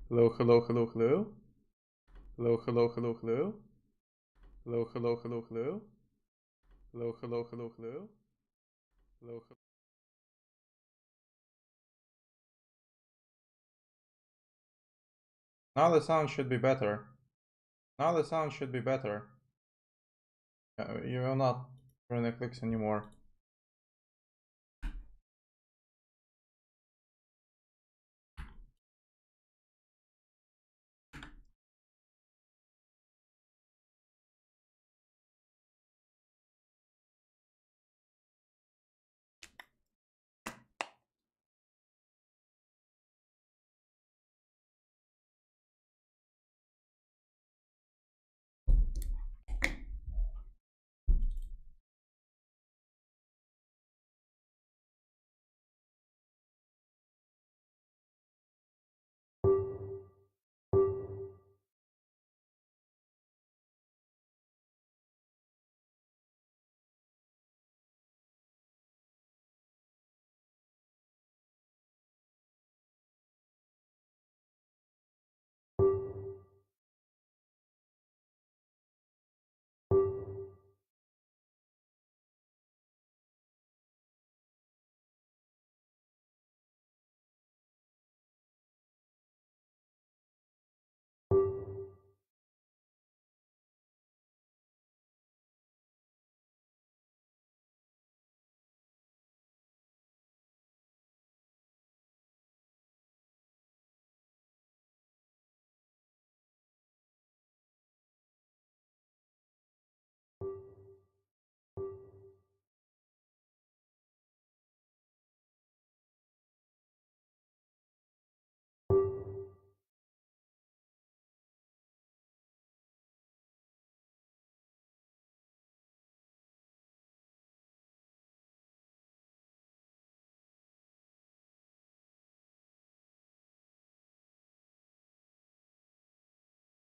Hello, hello, hello, hello. Hello, hello, hello, hello. Hello, hello, hello, hello. Hello, hello, hello, hello. Hello, hello. Now the sound should be better. Now the sound should be better. You will not run the clicks anymore.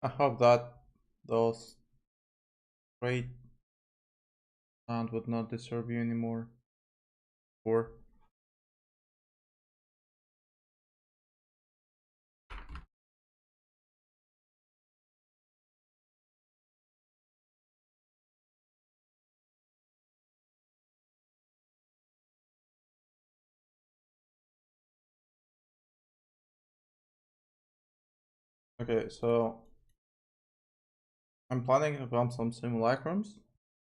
I hope that those great sound would not disturb you anymore. Or okay, so I'm planning to bump some simulacrums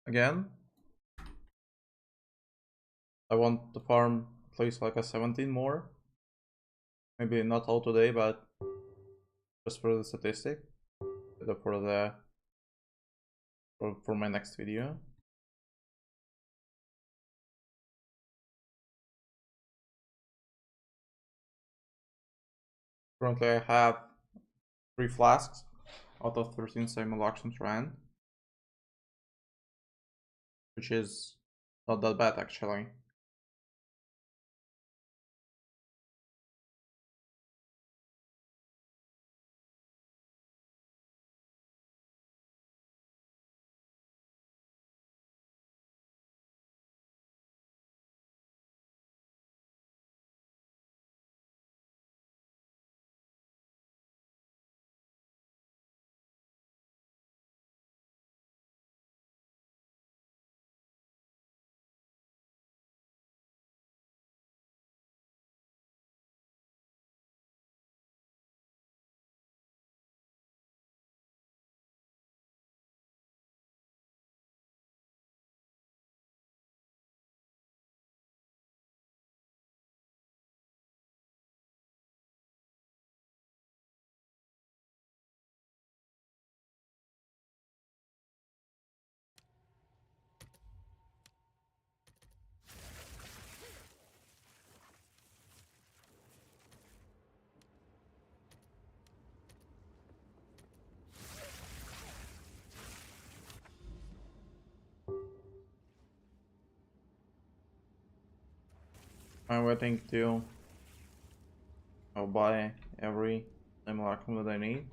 again. I want to farm at least like a 17 more. Maybe not all today, but just for the statistic, for my next video. Currently, I have 3 flasks out of 13 simulacrums ran, which is not that bad actually. I'm waiting till I'll buy every simulacrum that I need.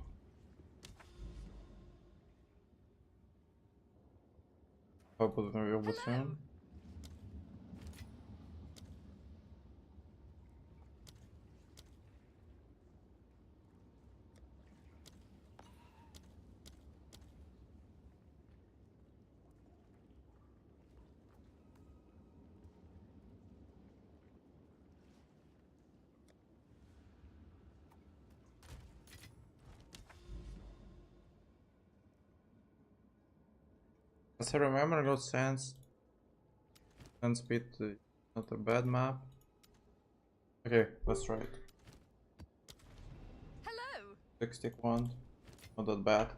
Hope it's available soon. As I remember, got Sands. Sands Pit, not a bad map. Okay, let's try it. Hello. 60 wand, not that bad.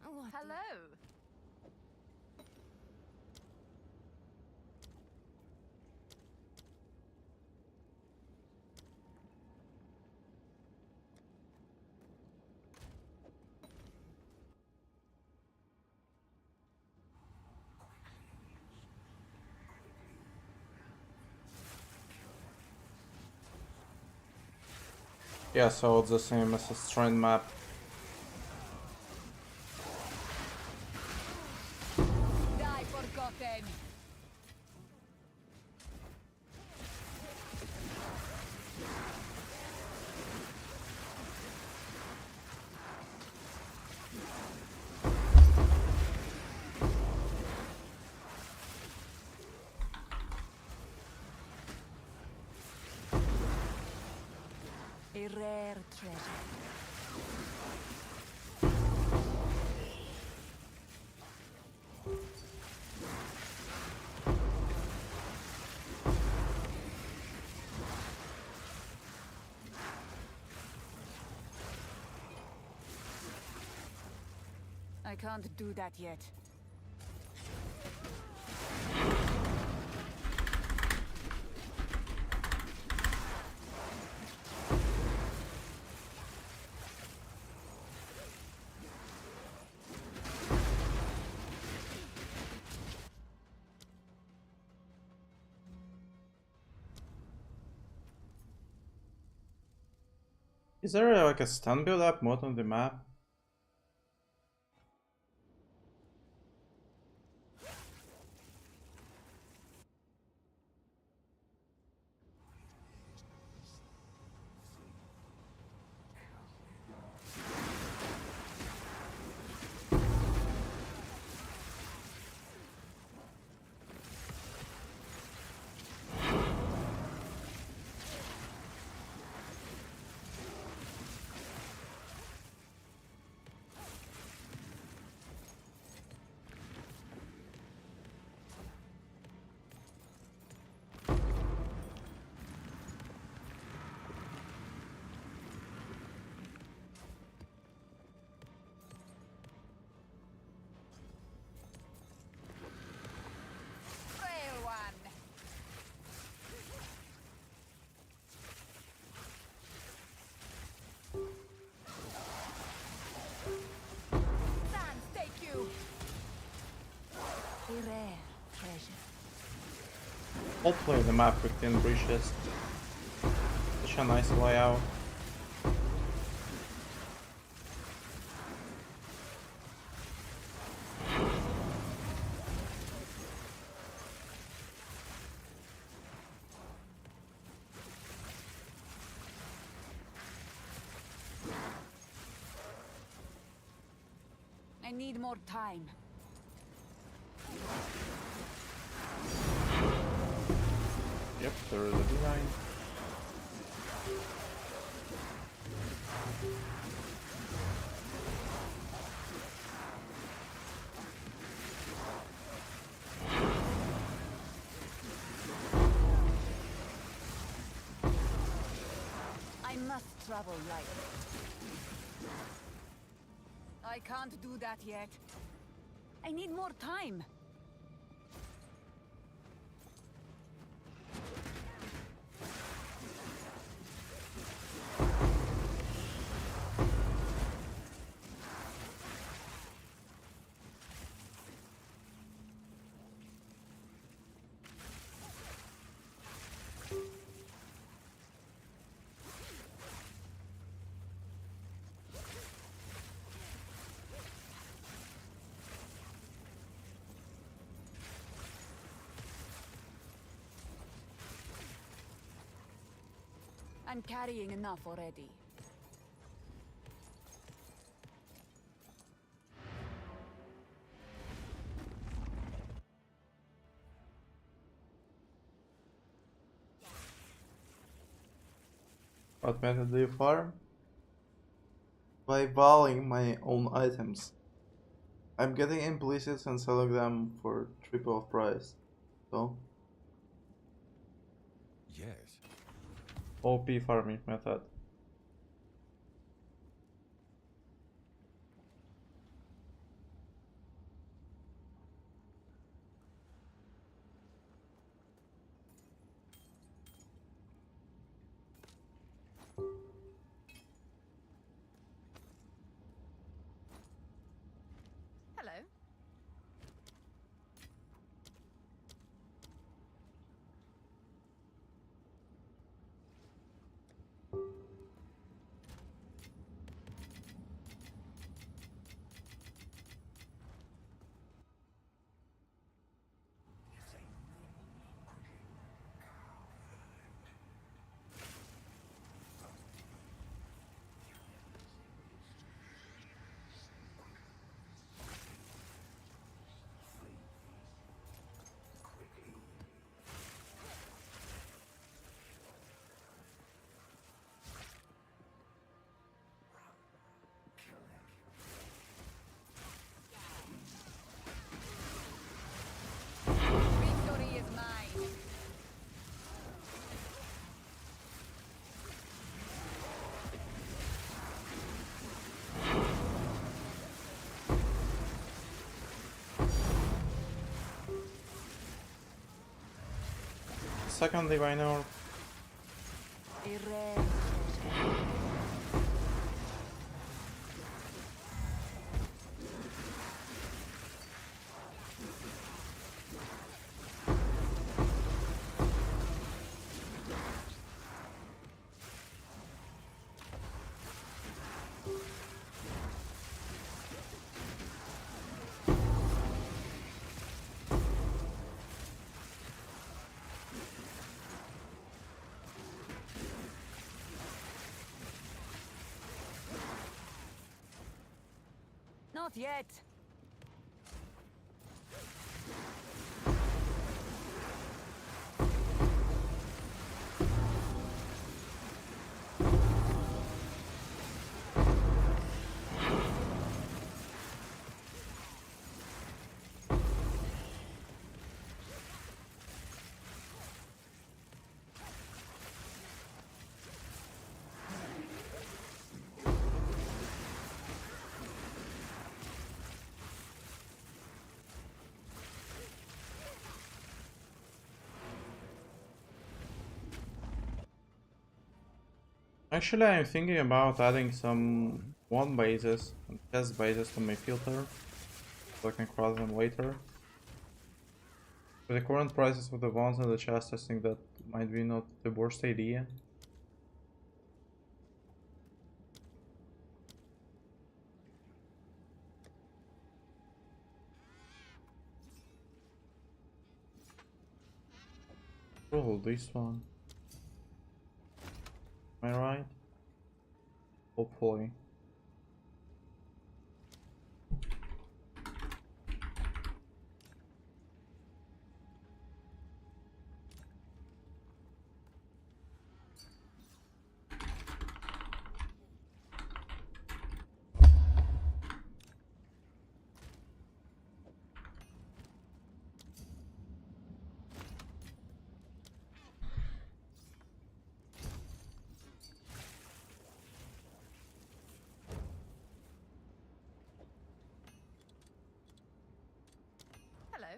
Oh, hello. Yeah, so it's the same as a strand map. Die forgotten. A rare treasure. I can't do that yet. Is there like a stun build up mod on the map? Frail one. Sans, take you. A rare treasure. I'll play the map with 10 breaches. Such a nice layout. I need more time. Yep, there is a design. I must travel light. I can't do that yet. I need more time. I'm carrying enough already. What method do you farm? by valuing my own items. I'm getting implicits and selling them for triple of price. So Yes. OP farming method. Hello. Victory is mine. Second diviner. Erect. Not yet. Actually, I'm thinking about adding some one bases and test bases to my filter so I can cross them later. With the current prices of the ones in the chest, I think that might be not the worst idea. Oh, this one. Am I right? Hopefully. Hello.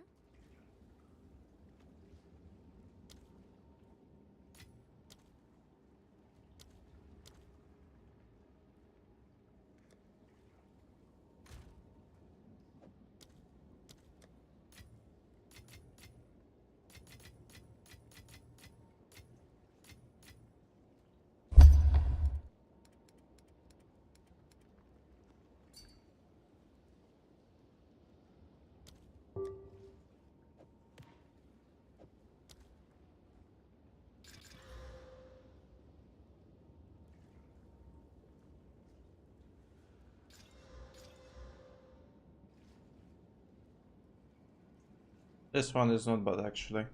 This one is not bad actually.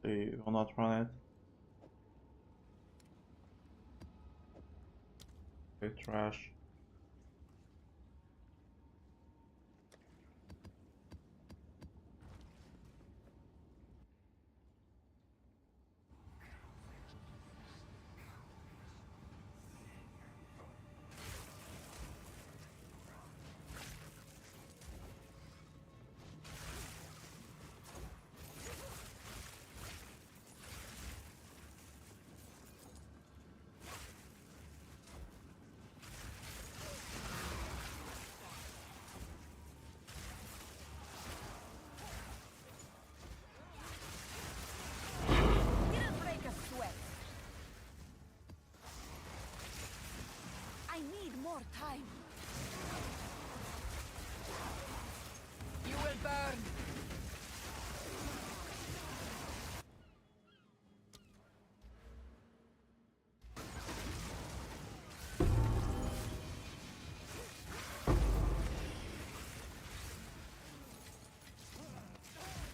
They will not run it. Okay, trash. time. You will burn.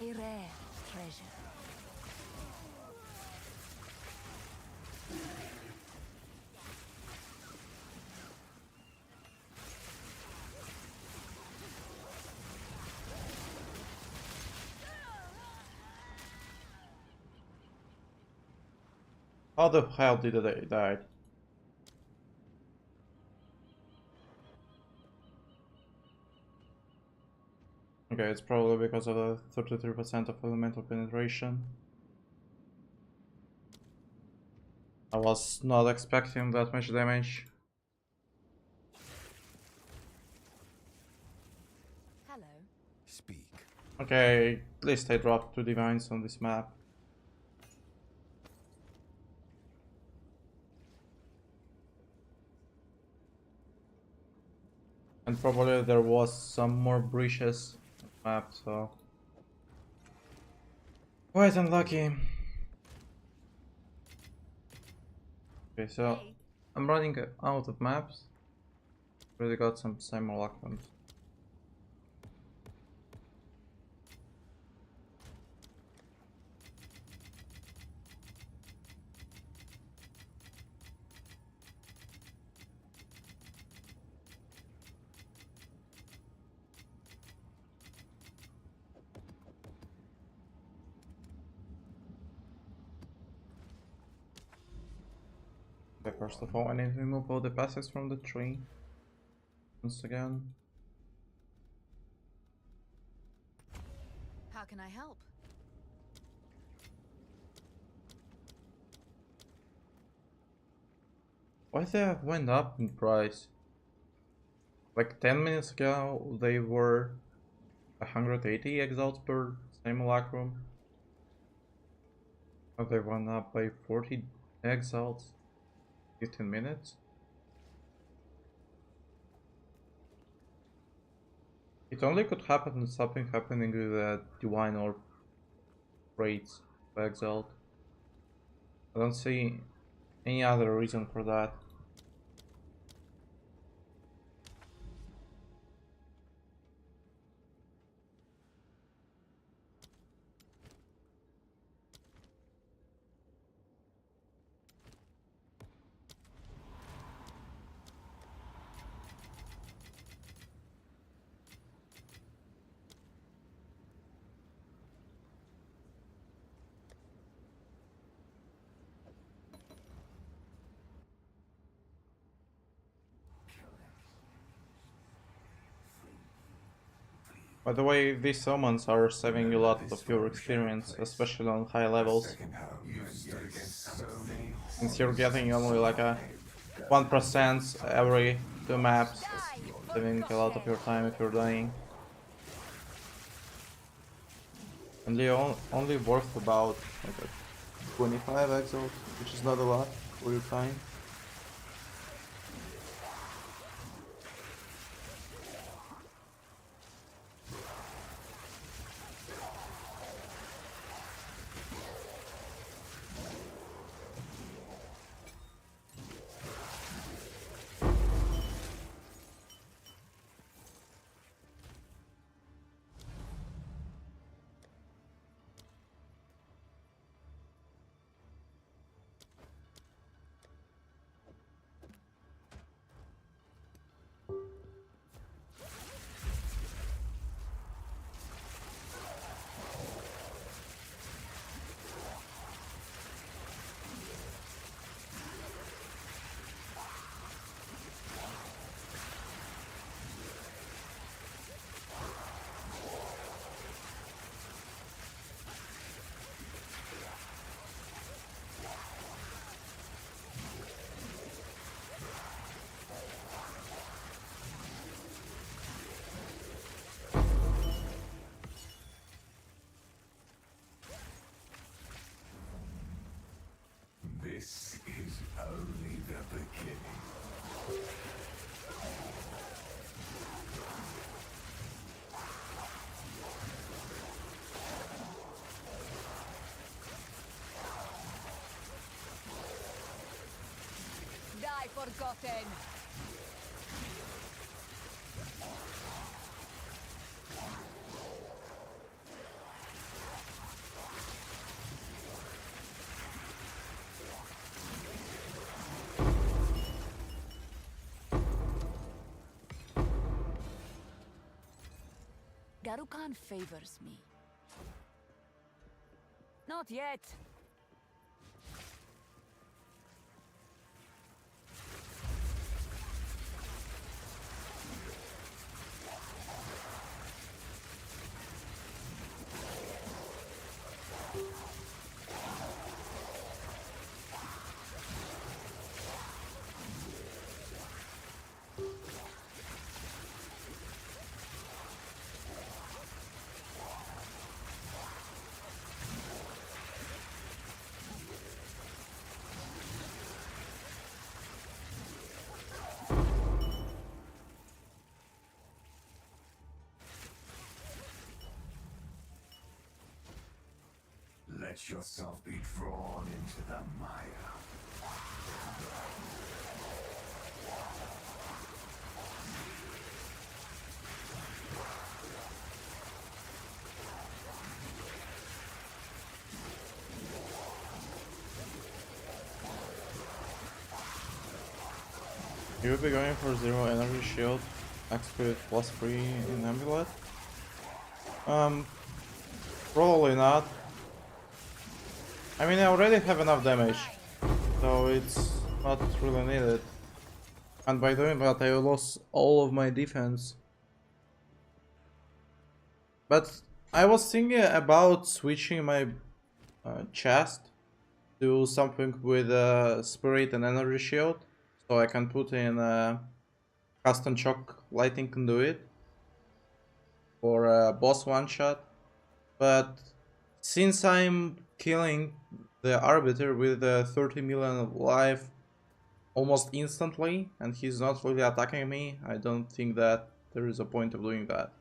A rare treasure. How the hell did they die? Okay, it's probably because of the 33% of elemental penetration. I was not expecting that much damage. Hello. Speak. Okay, at least I dropped 2 divines on this map. And probably there was some more breaches on the map, so quite unlucky. Okay, so Hey. I'm running out of maps. Really got some simulacrums. Okay, first of all, I need to remove all the passives from the tree. Once again. How can I help? Why they have went up in price? Like 10 minutes ago, they were 180 exalts per simulacrum. Now they went up by 40 exalts. 15 minutes. It only could happen with something happening with the divine or rates by exalt. I don't see any other reason for that. By the way, these summons are saving a lot of your experience, especially on high levels. Since you're getting only like a 1% every 2 maps, saving a lot of your time if you're dying. And they only worth about like a 25 exalt, which is not a lot for your time. rotten. Garukan favors me. Not yet. Let yourself be drawn into the mire. You will be going for 0 energy shield, XP plus 3 in amulet? Probably not. I mean, I already have enough damage, so it's not really needed. And by doing that, I lost all of my defense. But I was thinking about switching my chest to something with spirit and energy shield, so I can put in custom shock lighting conduit for a boss one shot. But since I'm killing the Arbiter with 30 million life almost instantly, and he's not really attacking me, I don't think that there is a point of doing that.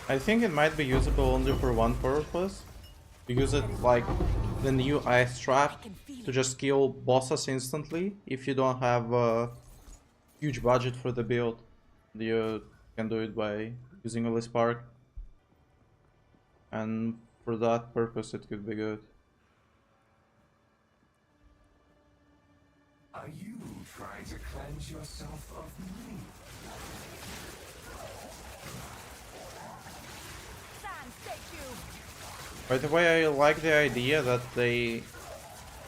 I think it might be usable only for one purpose. You use it like the new ice trap to just kill bosses instantly if you don't have a huge budget for the build. You can do it by using only Spark, and for that purpose it could be good. Are you trying to cleanse yourself of me? By the way, I like the idea that they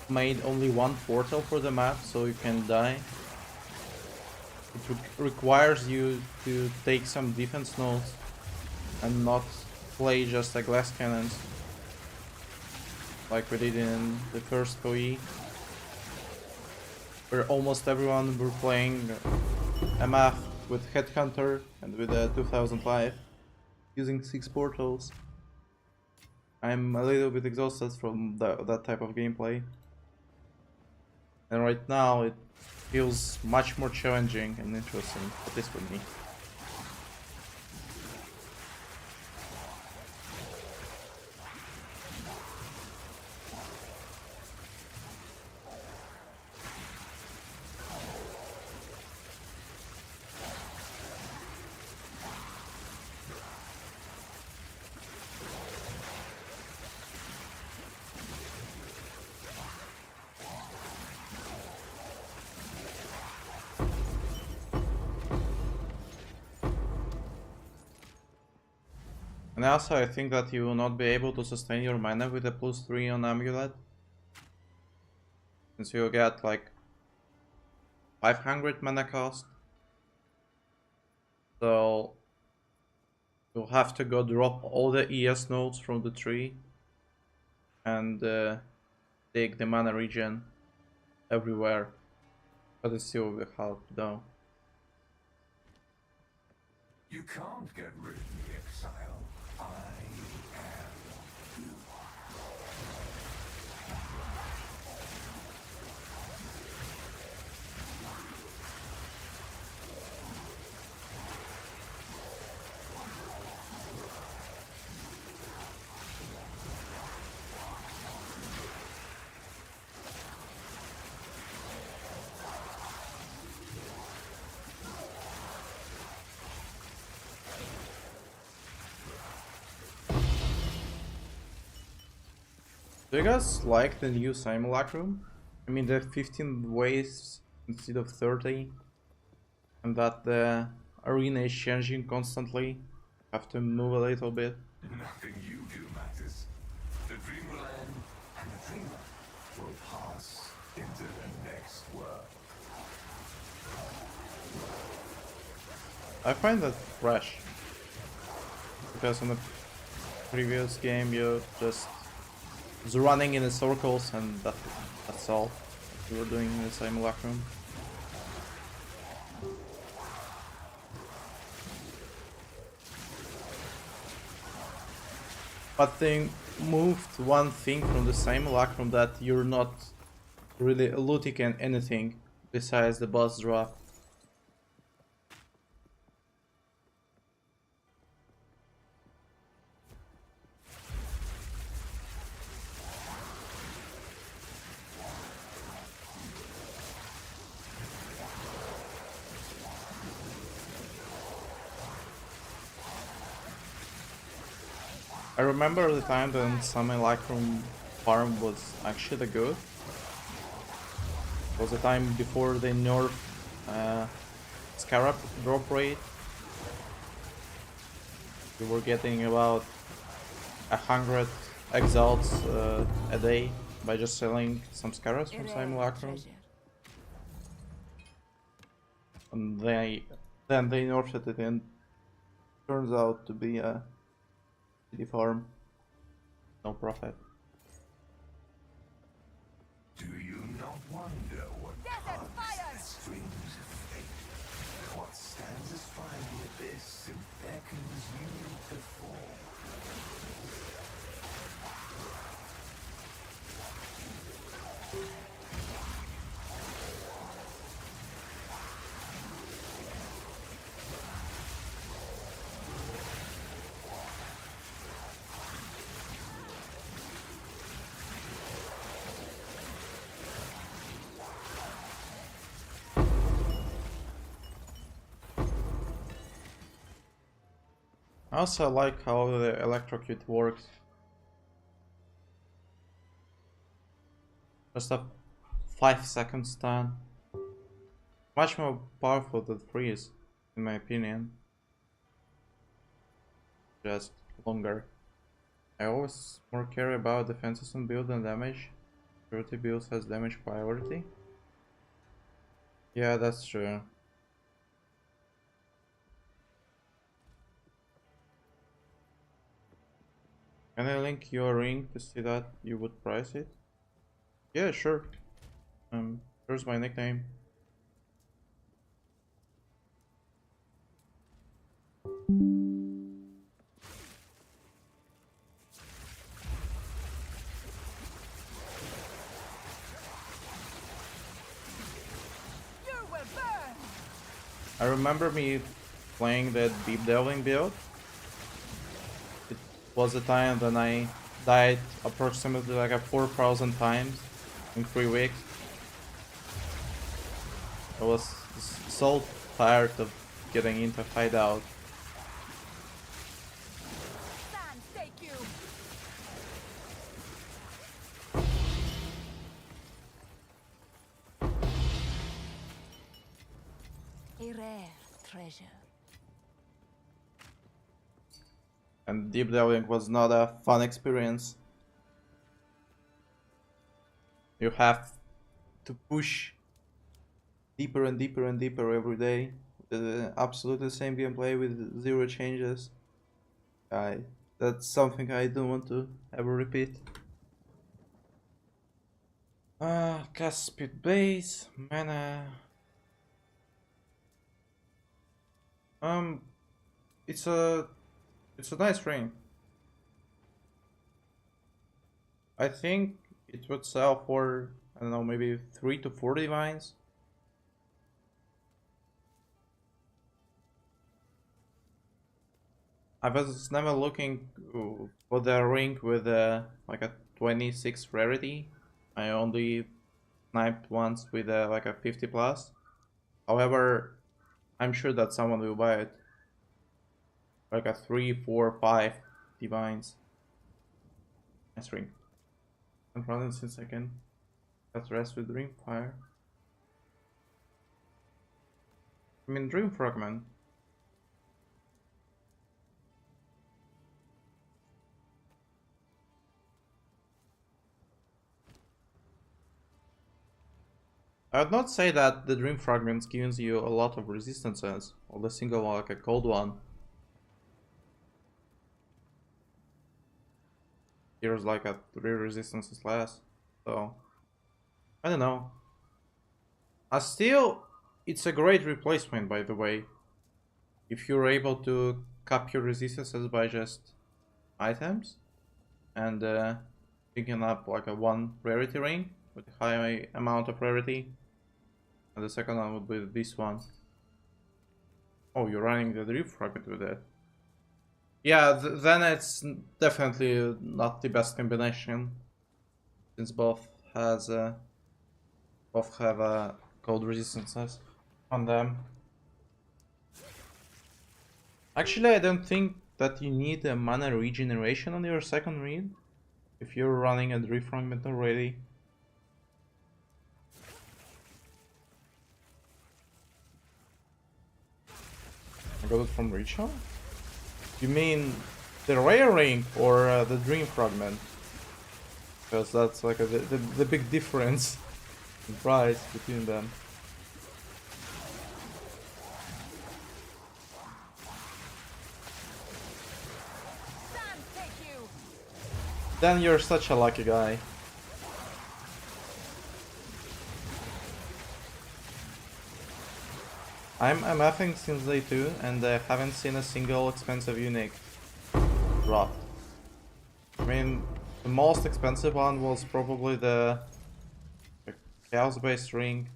made only one portal for the map, so you can die. It requires you to take some defense nodes and not play just a glass cannons like we did in the first PoE, where almost everyone were playing a map with Headhunter and with a 2000 life using 6 portals. I'm a little bit exhausted from that type of gameplay, and right now it feels much more challenging and interesting, at least for me. And also I think that you will not be able to sustain your mana with a +3 on Amulet, since you'll get like 500 mana cost. So You'll have to go drop all the ES nodes from the tree and take the mana regen everywhere, but it still will help though. You can't get rid of me, exile. I am you. Do you guys like the new simulacrum? I mean the 15 waves instead of 30, and that the arena is changing constantly. Have to move a little bit. Nothing you do matters. The dreamland and the dreamer will pass into the next world. I find that fresh, because in the previous game you just was running in the circles and that's all we were doing in the simulacrum. But they moved one thing from the simulacrum, that you're not really looting anything besides the boss drop. I remember the time when simulacrum farm was actually good. It was the time before they nerfed Scarab drop rate. We were getting about 100 exalts a day by just selling some Scarabs from simulacrum. And then they nerfed it and turns out to be a shitty farm. No profit. Do you not wonder what hugs the strings of fate? What stands as far in the abyss and beckons you to fall? I also like how the electrocute works. Just a 5-second stun. Much more powerful than freeze, in my opinion. Just longer. I always more care about defenses on build than damage. 30 builds has damage priority. Yeah, that's true. Can I link your ring to see that you would price it? Yeah, sure. Here's my nickname. I remember me playing that deep delving build. It was the time when I died approximately like 4,000 times in 3 weeks. I was so tired of getting into hideout. A rare treasure. And deep delving was not a fun experience. You have to push deeper and deeper and deeper every day. Absolutely the same gameplay with 0 changes. That's something I don't want to ever repeat. Cast speed base, mana. It's a nice ring. I think it would sell for, I don't know, maybe 3 to 4 divines. I was never looking for the ring with like a 26 rarity. I only sniped once with like a 50 plus. However, I'm sure that someone will buy it. Like a 3, 4, 5 divines. Nice ring. I'm running since I can. Let's rest with Dream Fire. I mean, Dream Fragment. I would not say that the Dream Fragments gives you a lot of resistances, or the single one, like a cold one. Here's like a 3 resistances less, so I don't know. Still, it's a great replacement, by the way. If you're able to cap your resistances by just items and picking up like a 1 rarity ring with a high amount of rarity, and the second one would be this one. Oh, you're running the Dream Fragment with it. Yeah, then it's definitely not the best combination, since both have cold resistances on them. Actually, I don't think that you need a mana regeneration on your second read if you're running a Dream Fragment already. I got it from Richa? You mean the rare ring or the Dream Fragment? Because that's like the big difference in price between them. Then you're such a lucky guy. I'm MFing since day 2 and I haven't seen a single expensive unique dropped. I mean, the most expensive one was probably the chaos based ring.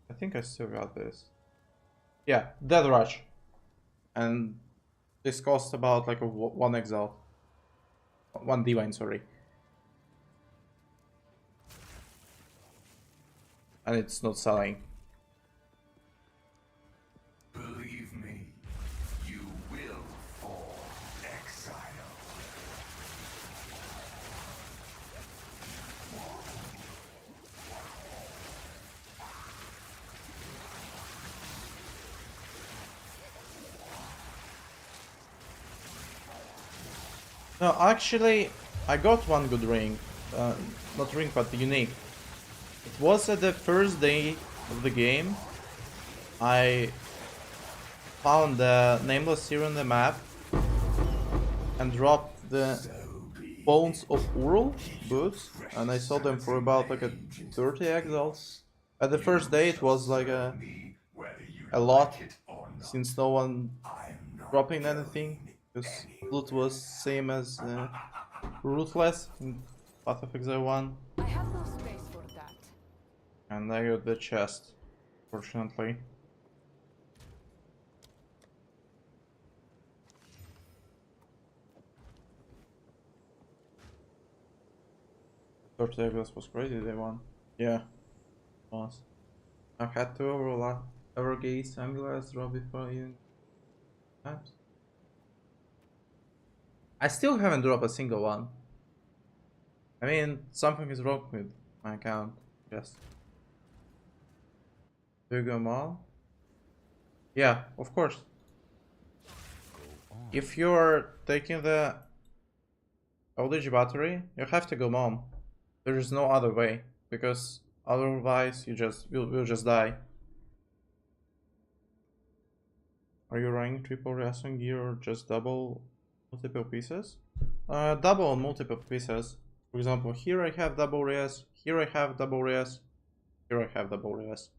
I think I still got this. Yeah, Dead Rush. And this cost about like a 1 exalt. 1 divine, sorry. And it's not selling. Believe me, you will fall exile. No, actually, I got 1 good ring. Not ring, but unique. It was at the first day of the game. I found the Nameless Hero on the map and dropped the Bones of Urul boots, and I sold them for about like a 30 exals. At the first day it was like a lot, since no one dropping anything, because loot was same as Ruthless in Path of Exile 1. I have no space for that. And I got the chest, fortunately. Tables was crazy, they won. Yeah, was. I've had to overgaze Angular's draw before even times. I still haven't dropped a single one. I mean, something is wrong with my account, yes. Do you go mall? Yeah, of course. If you're taking the Eldritch battery, you have to go mom. There is no other way, because otherwise you will just die. Are you running triple reaction gear or just double multiple pieces? Double on multiple pieces. For example, here I have double res, here I have double res, here I have double res.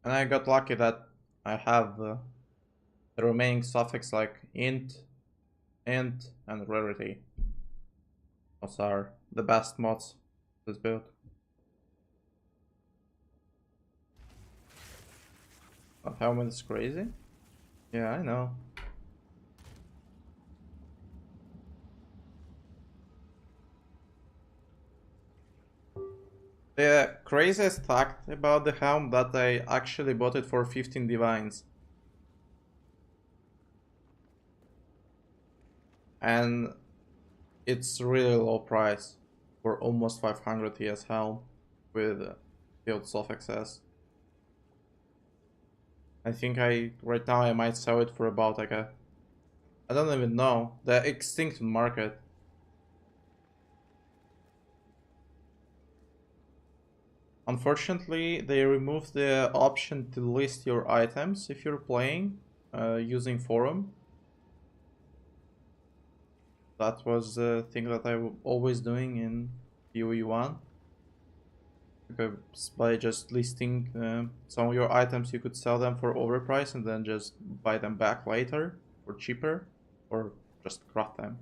And I got lucky that I have the remaining suffix like int, and rarity. Those are the best mods this build. But helmet is crazy. Yeah, I know. The craziest fact about the helm that I actually bought it for 15 divines. And it's really low price for almost 500 ES helm with field suffixes. I think right now I might sell it for about like I don't even know, the extinct market. Unfortunately, they removed the option to list your items if you're playing using forum. That was the thing that I was always doing in PoE 1. Because by just listing some of your items, you could sell them for overpriced and then just buy them back later for cheaper, or just craft them.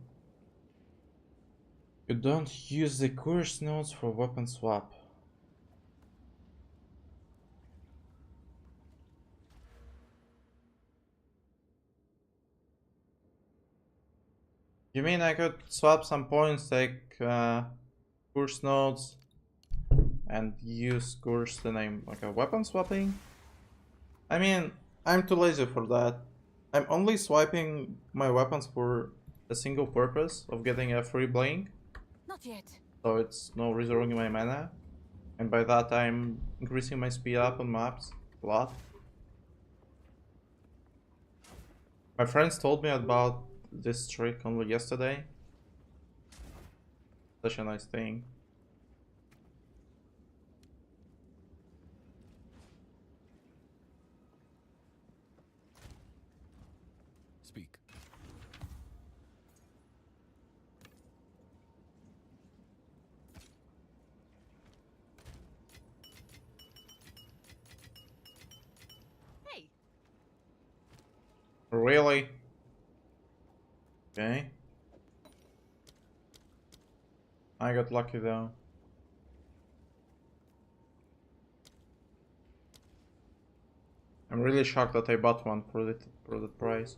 You don't use the course nodes for weapon swap. You mean I could swap some points like course nodes and use course the name like a weapon swapping? I mean, I'm too lazy for that. I'm only swiping my weapons for a single purpose of getting a free blink. Not yet. So it's no reserving my mana. And by that I'm increasing my speed up on maps a lot. My friends told me about this trick only yesterday. Such a nice thing. Speak. Hey. Really? Okay. I got lucky though. I'm really shocked that I bought one for the price.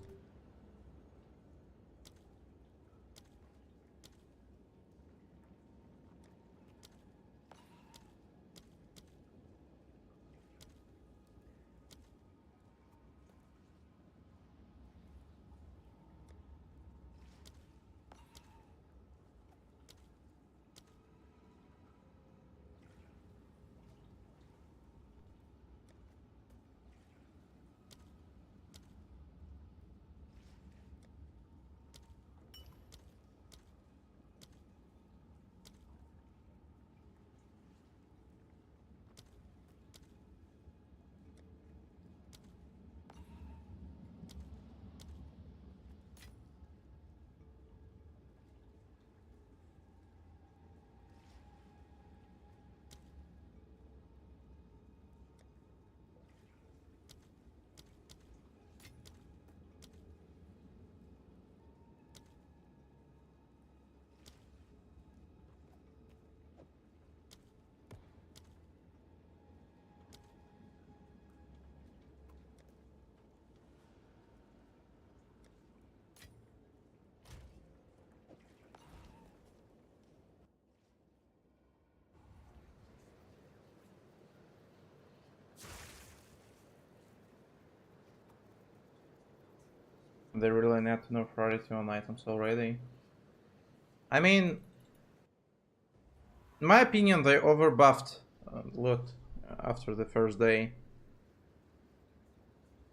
They really need to know priority on items already. I mean, in my opinion, they overbuffed loot after the first day.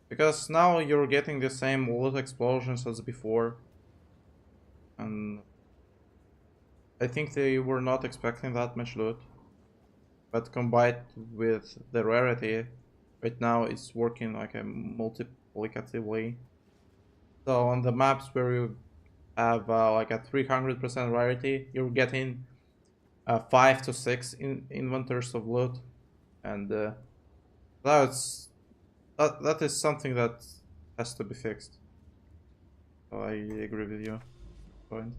Because now you're getting the same loot explosions as before. And I think they were not expecting that much loot. but combined with the rarity, right now it's working like a multiplicatively. So on the maps where you have like a 300% rarity, you're getting 5 to 6 inventories of loot, and that's that is something that has to be fixed. So I agree with you. Point.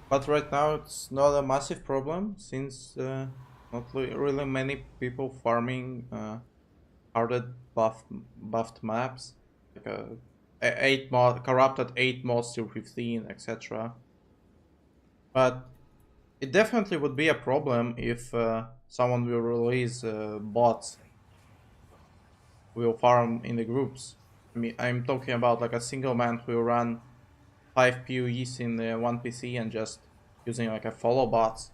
But right now it's not a massive problem since not really many people farming harded buffed maps like 8 mod corrupted 8 mods till 15 etc. But it definitely would be a problem if someone will release bots will farm in the groups. I mean, I'm talking about like a single man who will run 5 PoEs in one PC and just using like a follow bots,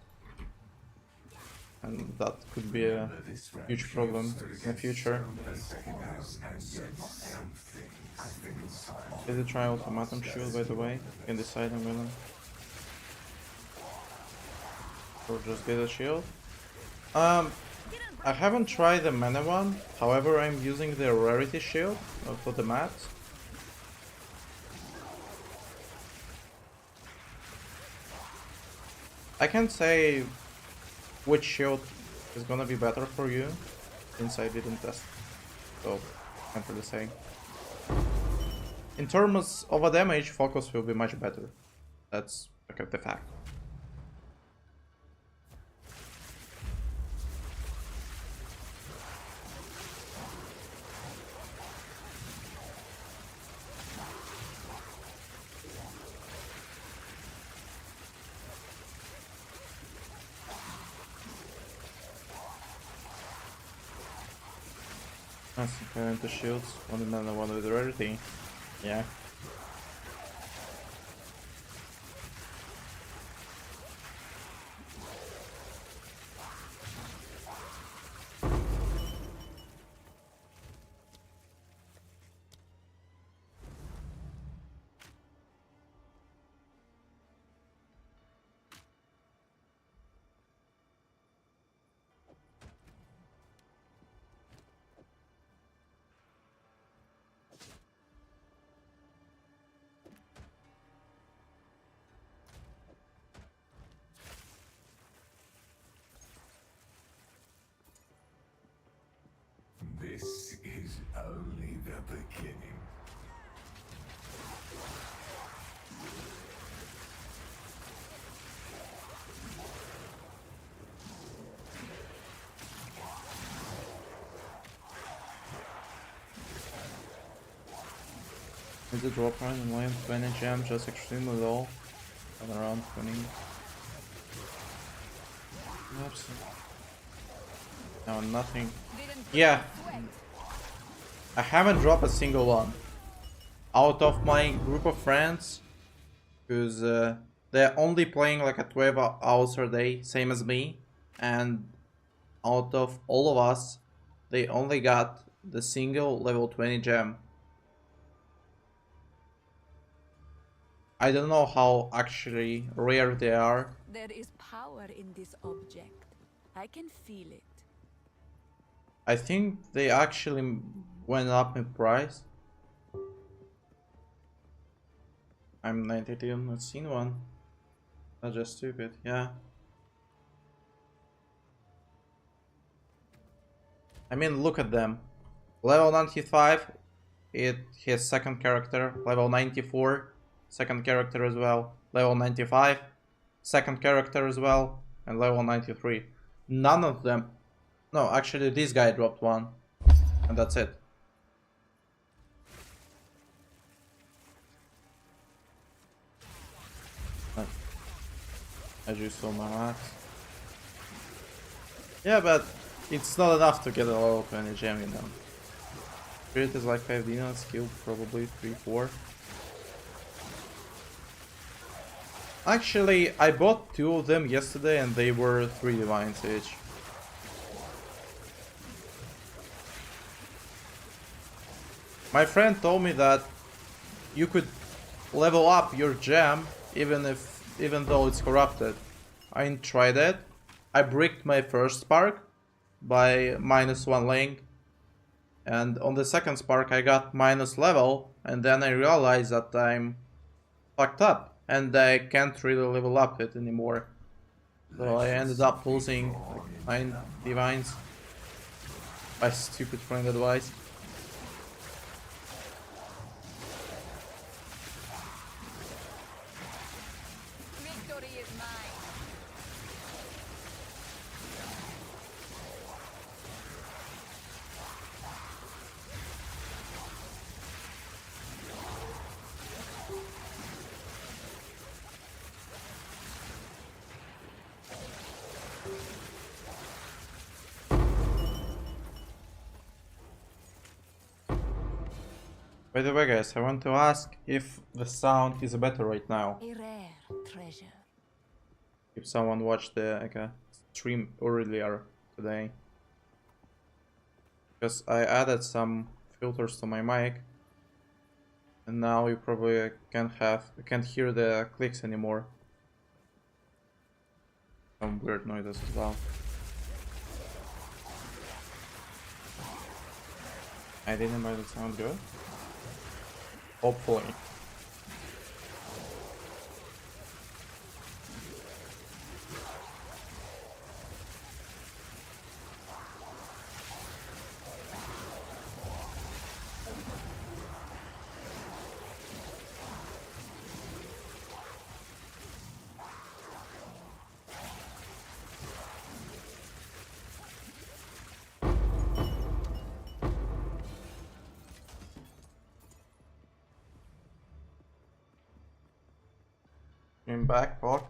and that could be a huge problem in the future. Is it try automatum shield, by the way? You can decide I'm gonna or just get a shield. I haven't tried the mana one, however I'm using the rarity shield for the mats. I can't say which shield is gonna be better for you, since I didn't test, so can't really say. In terms of a damage, focus will be much better. That's like the fact. That's comparing the shields, one and another one with rarity. Yeah. This is only the beginning. Is the drop price in Lion 20 gem just extremely low? And around 20. Oops. No, nothing. Yeah. I haven't dropped a single one. Out of my group of friends, who's they're only playing like a 12 hours a day, same as me, and out of all of us, they only got the single level 20 gem. I don't know how actually rare they are. There is power in this object. I can feel it. I think they actually went up in price. I'm 92, not seen one. Not just stupid, yeah. I mean, look at them. Level 95, it his second character. Level 94, second character as well. Level 95, second character as well. And level 93. None of them. No, actually this guy dropped one. And that's it. I just saw my max. Yeah, but it's not enough to get a level 20 gem, you know. Spirit is like 5 dinos, skill probably 3-4. Actually, I bought 2 of them yesterday and they were 3 divines each. My friend told me that you could level up your gem even though it's corrupted. I ain't tried it. I bricked my first spark by -1 link, and on the second spark I got minus level, and then I realized that I'm fucked up and I can't really level up it anymore. So I ended up losing like 9 divines by stupid friend advice. Victory is mine. By the way guys, I want to ask if the sound is better right now. A rare treasure. If someone watched the stream earlier today. Because I added some filters to my mic. And now you probably can't hear the clicks anymore. Some weird noises as well. I didn't make it sound good. Hopefully. I'm back, Paul.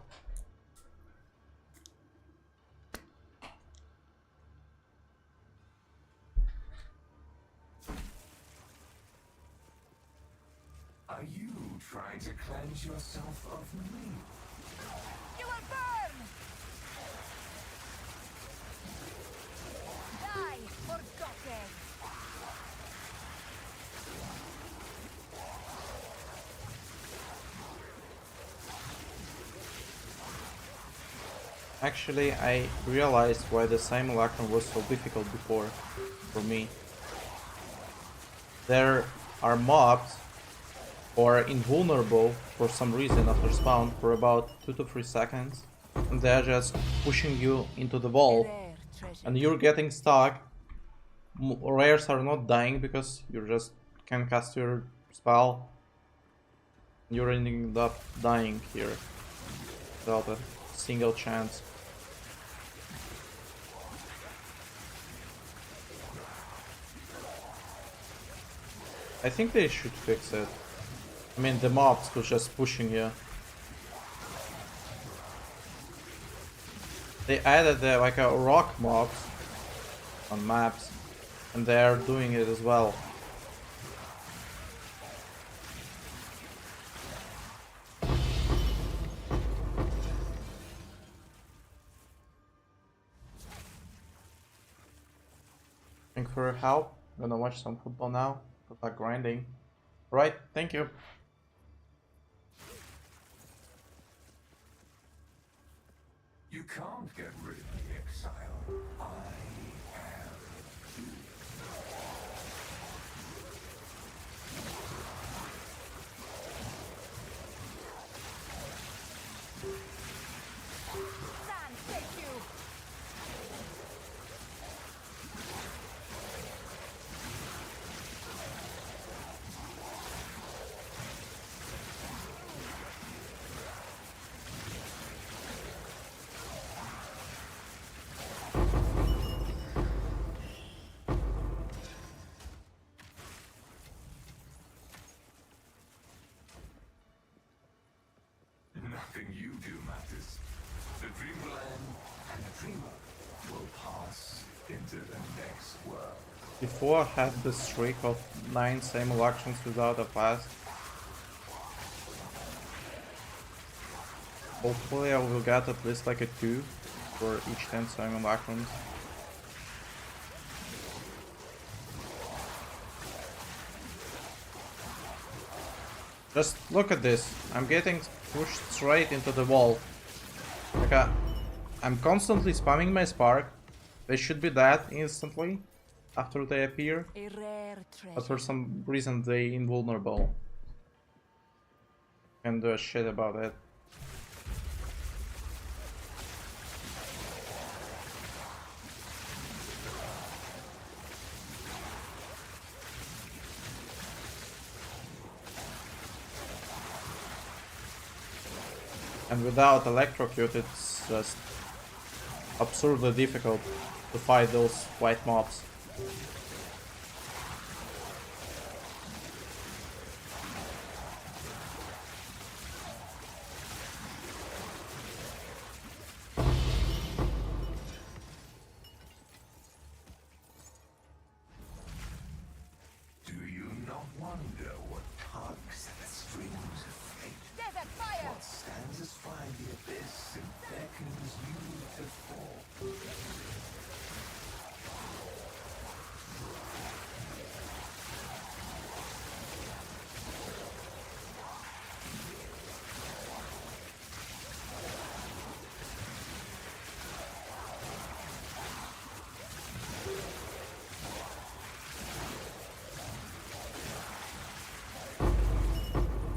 Are you trying to cleanse yourself of me? You will burn! Die, forgotten! Actually, I realized why the simulacrum was so difficult before for me. There are mobs who are invulnerable for some reason after spawn for about 2 to 3 seconds, and they're just pushing you into the A wall, rare treasure. and you're getting stuck. Rares are not dying because you just can cast your spell. You're ending up dying here without a single chance. I think they should fix it. I mean, the mobs who's just pushing you. They added like a rock mobs on maps, and they are doing it as well. Thanks for your help. I'm gonna watch some football now. Good luck grinding. Right, thank you. You can't get rid of the exile. I am. Sand, take you! Nothing you do matters. The dreamland and the dreamer will pass into the next world. Before I had the streak of 9 simulacrums without a pass. Hopefully I will get at least like a 2 for each 10 simulacrums. Just look at this. I'm getting pushed straight into the wall. Like I'm constantly spamming my spark. They should be dead instantly after they appear. A rare But for treasure. some reason they invulnerable. Can't do a shit about it. And without electrocute, it's just absurdly difficult to fight those white mobs. Do you not wonder what tugs at the strings of fate? Desert fire! What stands as far in the abyss and beckons you to fall?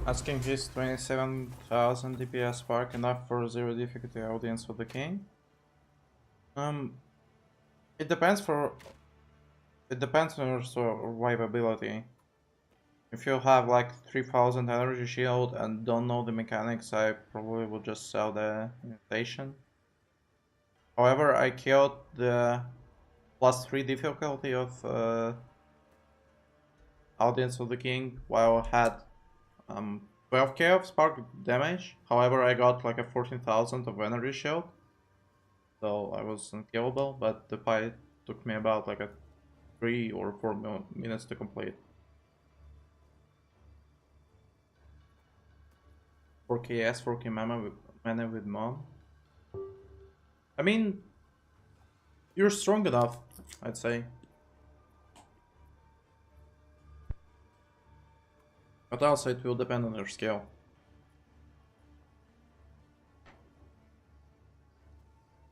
Asking his 27,000 DPS spark enough for 0 difficulty audience for the king? It depends on your survivability. If you have like 3000 energy shield and don't know the mechanics, I probably would just sell the invitation. However, I killed the +3 difficulty of audience of the king while I had 12k of spark damage. However, I got like a 14,000 of energy shield, so I was unkillable, but the fight took me about like a 3 or 4 minutes to complete. 4k S, 4k mana with Mom. I mean, you're strong enough, I'd say. But also it will depend on your skill.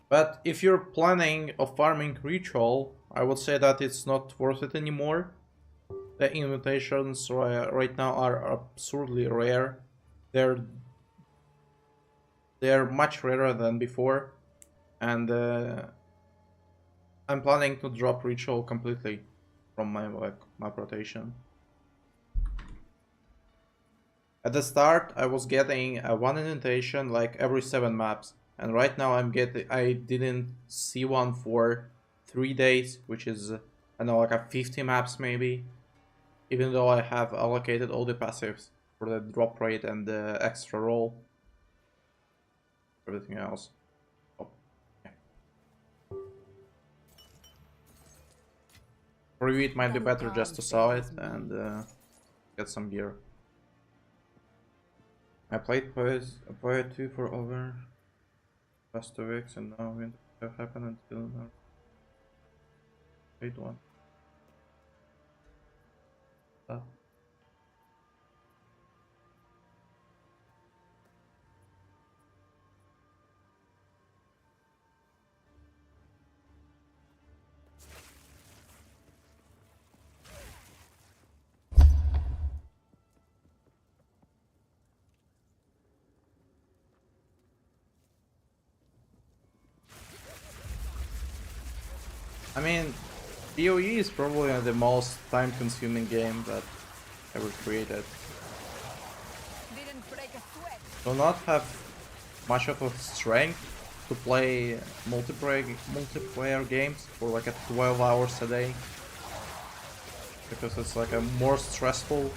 But if you're planning of farming ritual, I would say that it's not worth it anymore. The invitations right now are absurdly rare. They're much rarer than before, and I'm planning to drop ritual completely from my map rotation. At the start, I was getting one invitation like every 7 maps, and right now I didn't see one for 3 days, which is I don't know, like a 50 maps maybe. Even though I have allocated all the passives for the drop rate and the extra roll, everything else. Oh, yeah. For you, it might be better just to sell it and get some gear. I played Poet 2 for over past 2 weeks and now it have happened until now. Played one. I mean, PoE is probably the most time-consuming game that ever created. Didn't break a sweat. Do not have much of a strength to play multiplayer games for like a 12 hours a day, because it's like a more stressful,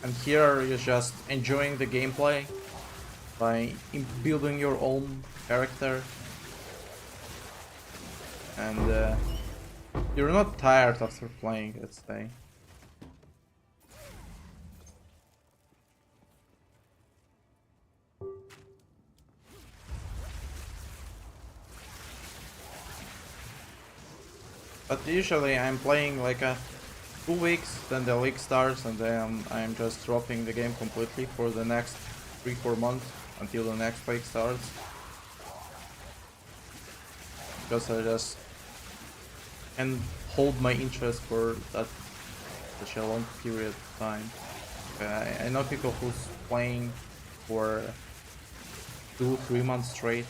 and here you're just enjoying the gameplay by building your own character, and you're not tired after playing, let's say. But usually I'm playing like a 2 weeks, then the league starts, and then I'm just dropping the game completely for the next 3-4 months until the next league starts. Because I just can hold my interest for that such a long period of time. I know people who's playing for 2-3 months straight.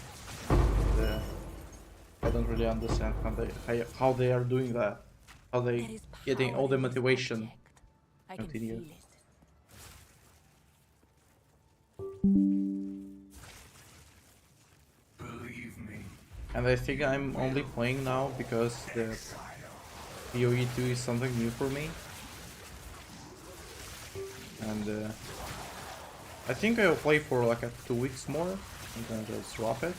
I don't really understand how they are doing that. How There they is getting power all the in this motivation. object. I can Continue. feel it. Believe me, And I think I'm only playing now because the exile. PoE 2 is something new for me. And I think I'll play for like 2 weeks more and then just drop it.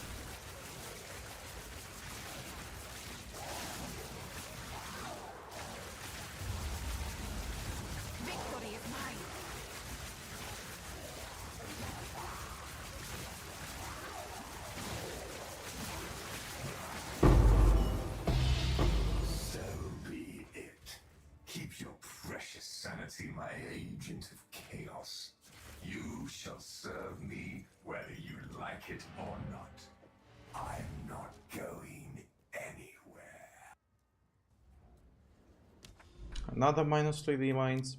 Victory is mine. So be it. Keep your precious sanity, my agent of chaos. You shall serve me whether you like it or not. I'm not going anywhere. Another minus 3D mines.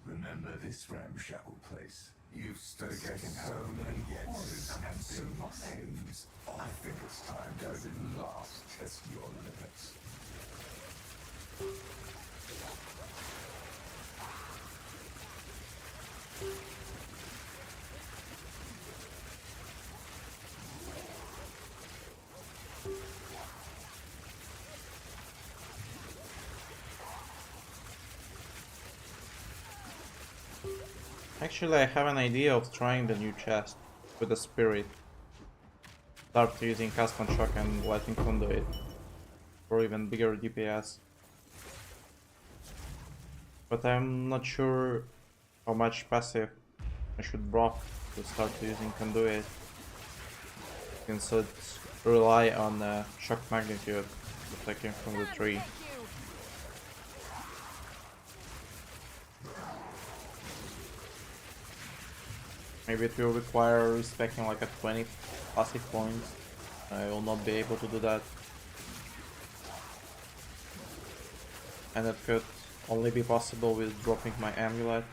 Remember this ramshackle place? You've stood getting home and yet have seen things. I think it's time to at last test your limits. Actually, I have an idea of trying the new chest with the spirit. Start using custom shock and letting conduit for even bigger DPS. But I'm not sure how much passive I should drop to start using conduit. Instead, rely on shock magnitude attacking from the tree. Thank you. Maybe it will require respecting like a 20 passive points. I will not be able to do that. And it could only be possible with dropping my amulet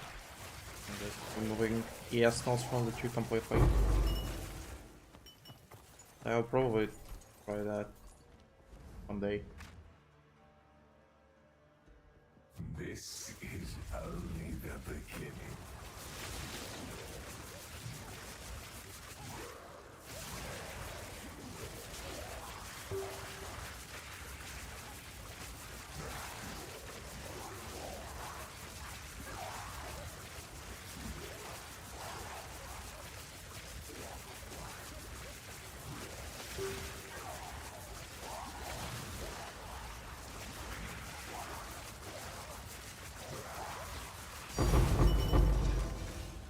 and just removing ES nodes from the tree completely. I'll probably try that one day. This is only the beginning.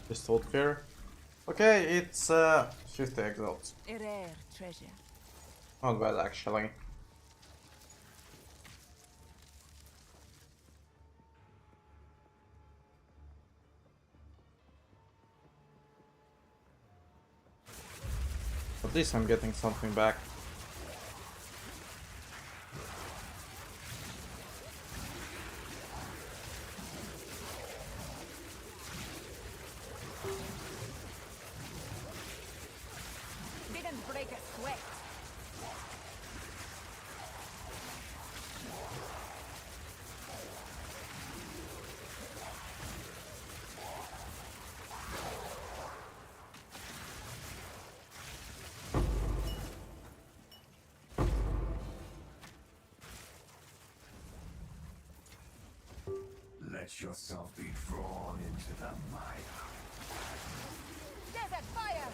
Just hold fair. Okay, it's 50 exalts. A rare treasure. Not bad actually. At least I'm getting something back. Didn't break a sweat. Let yourself be drawn into the mire. Desert fire.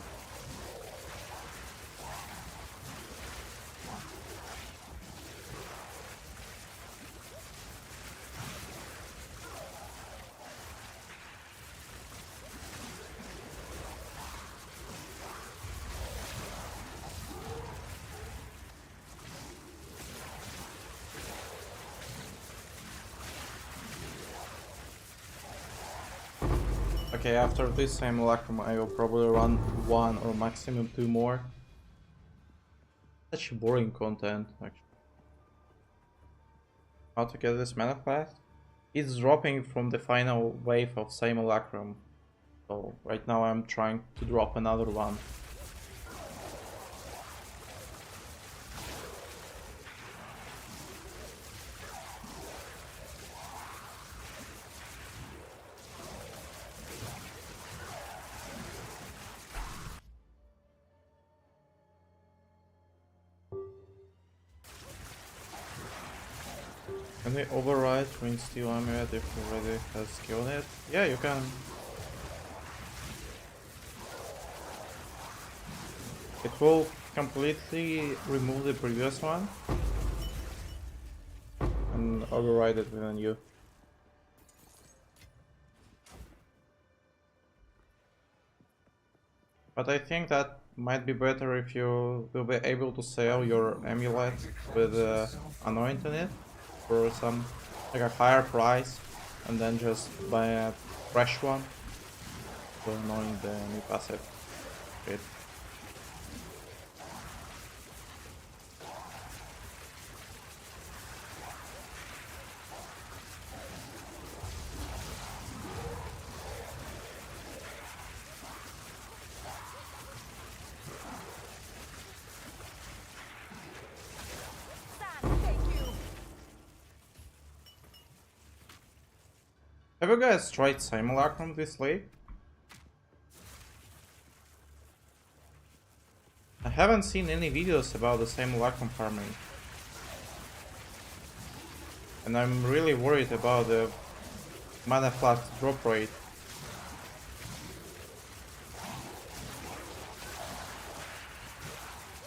Okay, after this simulacrum I will probably run 1 or maximum 2 more. Such boring content, actually. How to get this mana fast? It's dropping from the final wave of simulacrum. So right now I'm trying to drop another one. Can we override Twin Steel Amulet if already has killed it? Yeah, you can. It will completely remove the previous one and override it with a new. But I think that might be better if you will be able to sell your amulet with anoint in it for some like a higher price and then just buy a fresh one to anoint the new passive. Shit. Have you guys tried simulacrum this late? I haven't seen any videos about the simulacrum farming. And I'm really worried about the mana flask drop rate.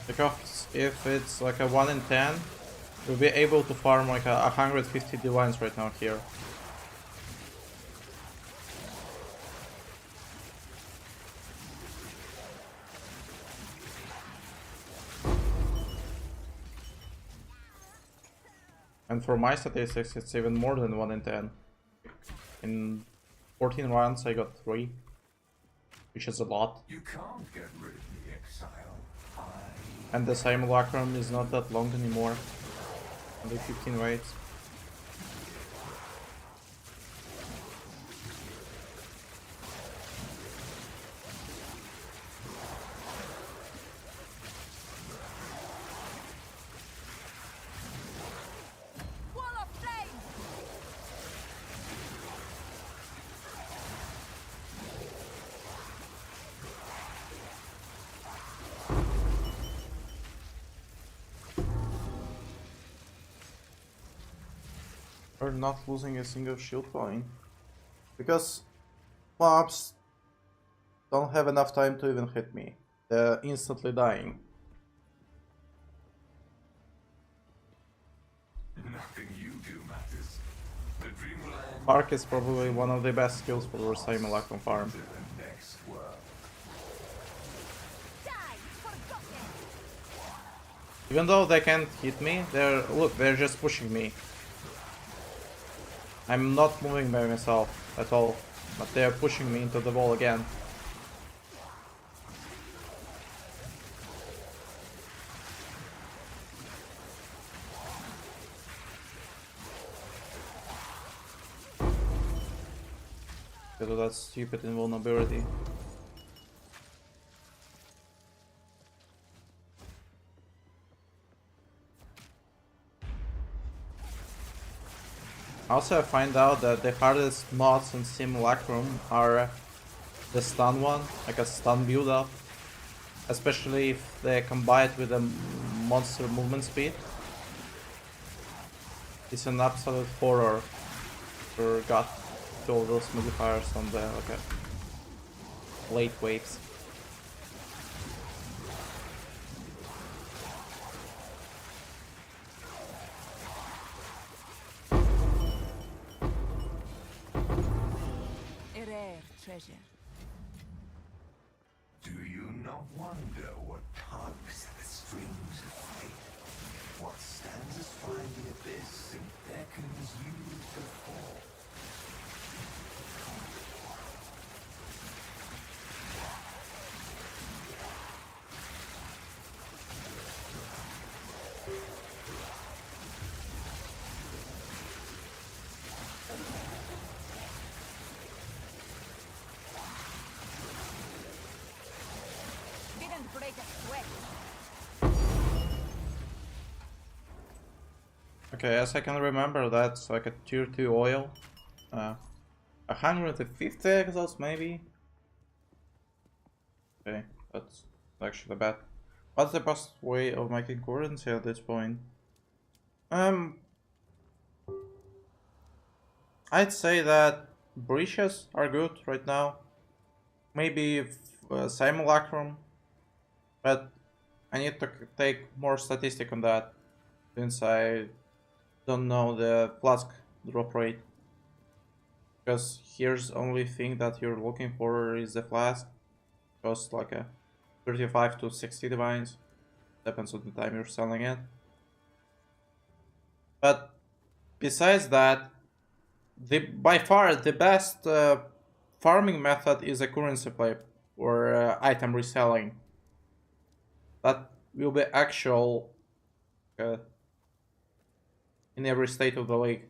Because if it's like a 1 in 10, we'll be able to farm like 150 divines right now here. And for my statistics, it's even more than 1 in 10. In 14 rounds, I got 3, which is a lot. You can't get rid of the exile. And the simulacrum is not that long anymore. Only 15 raids. We're not losing a single shield point. Because mobs don't have enough time to even hit me. They're instantly dying. Nothing you do matters. The dreamland Spark is probably one of the best skills for simulacrum farm. to the next world. Even though they can't hit me, they're just pushing me. I'm not moving by myself at all, but they're pushing me into the wall again. Because of that stupid invulnerability. Also, I find out that the hardest mods in Simulacrum are the stun one, like a stun build up. Especially if they combine it with a monster movement speed. It's an absolute horror for got to all those modifiers on the late waves. A rare treasure. Do you not wonder what tugs at the strings of fate? What stands astride the abyss and beckons you to fall? Okay, as I can remember, that's like a tier 2 oil. 150 exhaust maybe? Okay, that's actually bad. What's the best way of making currency at this point? I'd say that breaches are good right now. Maybe simulacrum, but I need to take more statistic on that since I don't know the flask drop rate. Because here's only thing that you're looking for is the flask. Costs like a 35 to 60 divines. Depends on the time you're selling it. But besides that, by far the best farming method is a currency play or item reselling. That will be actual in every state of the league.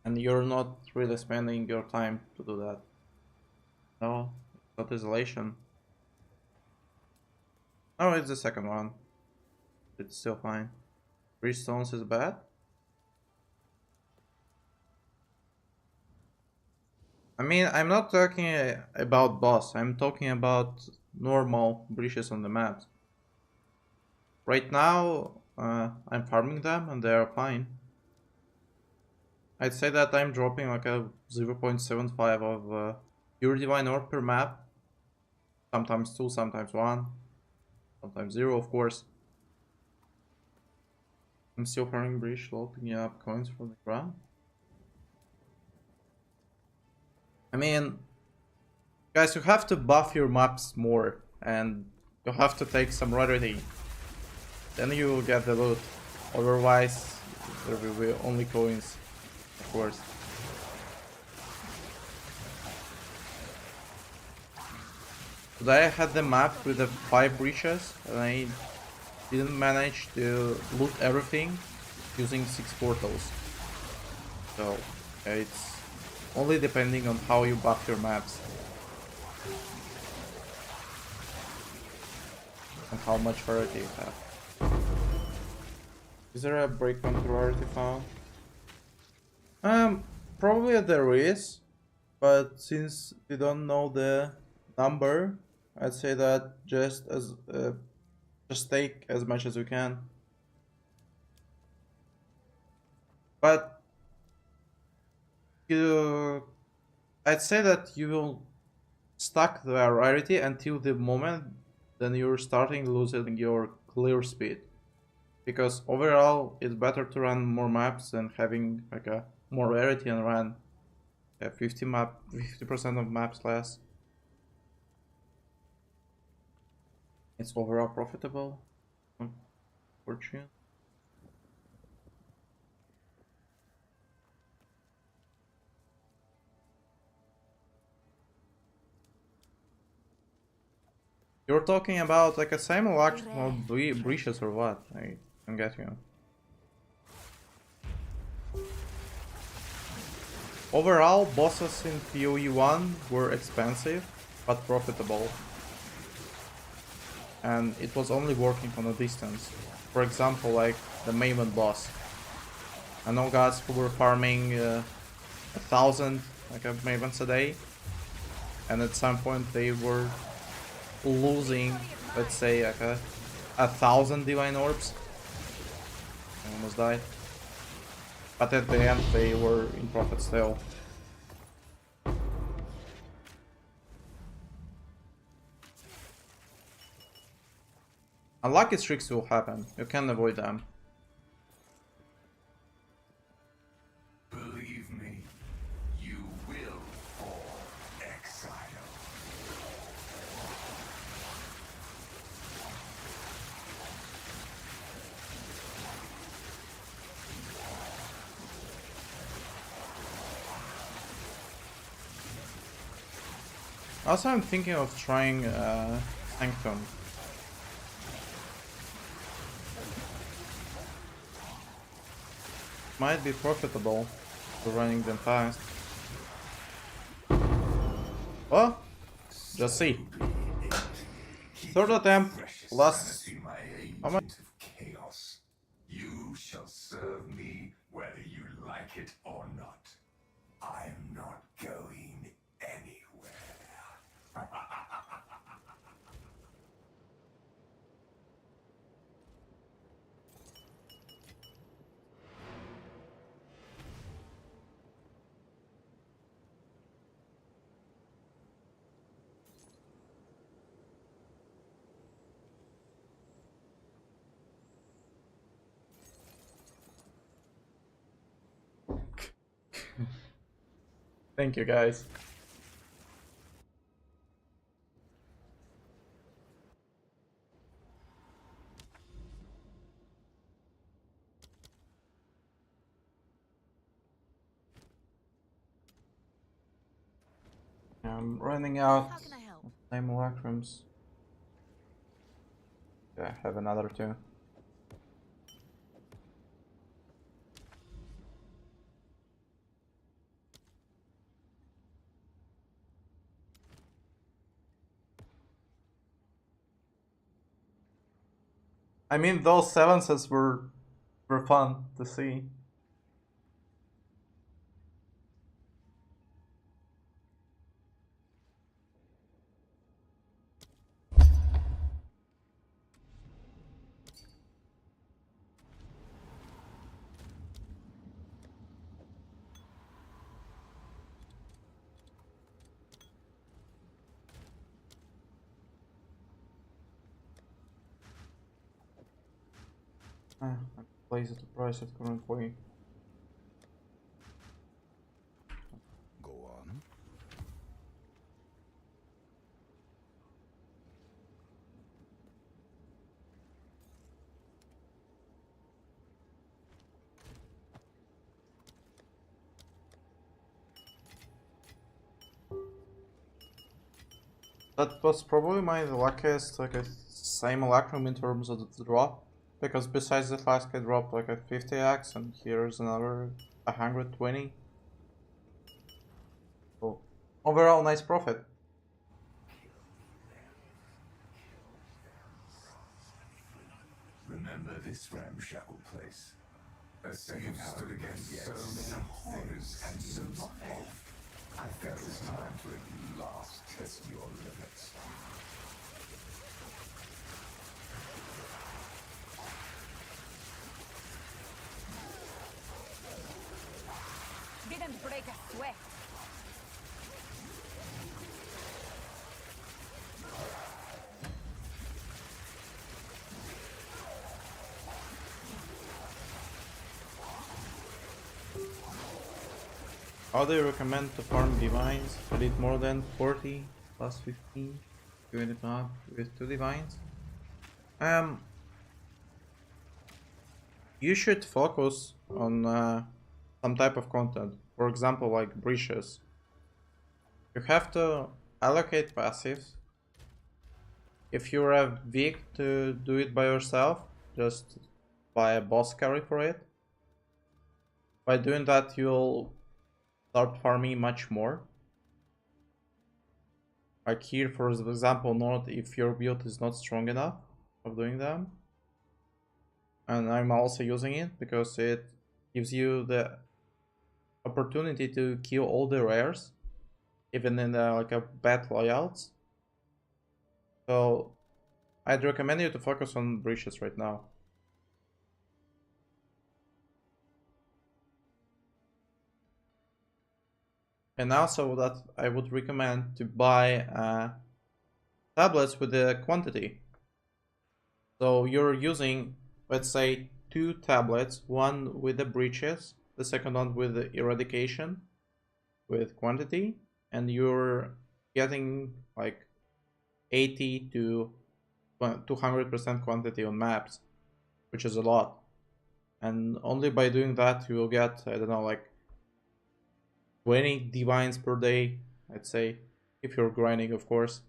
And you're not really spending your time to do that. No, it's not isolation. No, it's the second one. It's still fine. 3 stones is bad? I mean, I'm not talking about boss. I'm talking about normal breaches on the map. Right now, I'm farming them and they are fine. I'd say that I'm dropping like a 0.75 of pure divine orb per map. Sometimes 2, sometimes 1. Sometimes 0, of course. I'm still farming breach, picking up coins from the ground. I mean, guys, you have to buff your maps more, and you have to take some rarity. Then you will get the loot. Otherwise, there will be only coins, of course. Today I had the map with the 5 breaches, and I didn't manage to loot everything using 6 portals. So, it's only depending on how you buff your maps. And how much variety you have. Is there a breakpoint to rarity found? Probably there is, but since we don't know the number, I'd say that just take as much as you can. But I'd say that you will stack the rarity until the moment then you're starting losing your clear speed. Because overall, it's better to run more maps than having like a more rarity and run 50% of maps less. It's overall profitable. Fortune. You're talking about like a simulacrum of breaches or what? I don't get you. Overall, bosses in PoE 1 were expensive, but profitable. And it was only working on a distance. For example, like the Maven boss. I know guys who were farming 1,000 like a Mavens a day. And at some point they were losing, let's say, like 1,000 divine orbs. I almost died. But at the end they were in profit still. Unlucky streaks will happen, you can't avoid them. Believe me, you will fall exile. Also, I'm thinking of trying Sanctum. Might be profitable for running them fast. Well, just see. Third attempt, last... How much? shall serve me whether you like it or not. I'm not going anywhere. Thank you, guys. I'm running out How can I help? of simulacrums. Yeah, I have another two. I mean, those 7s were fun to see. I place it to price it currently. Go on. That was probably my luckiest like a simulacrum in terms of the drop, because besides the flask I dropped like a 50x and here's another 120. So overall nice profit. Remember this ramshackle place? A second stood against so many things and so off. I felt it's time to at last test your limits. Didn't break a sweat. How do you recommend to farm divines? I did more than 40 plus 15. Doing it up with 2 divines. You should focus on some type of content. For example, like breaches. You have to allocate passives. If you're weak to do it by yourself, just buy a boss carry for it. By doing that, you'll start farming much more. Like here, for example, not if your build is not strong enough of doing them. And I'm also using it because it gives you the opportunity to kill all the rares, even in like a bad layouts. So I'd recommend you to focus on breaches right now. And also that I would recommend to buy tablets with the quantity. So you're using, let's say, 2 tablets, one with the breaches, the second one with the eradication with quantity, and you're getting like 80 to 200% quantity on maps, which is a lot. And only by doing that you will get, I don't know, like 20 divines per day, I'd say, if you're grinding, of course.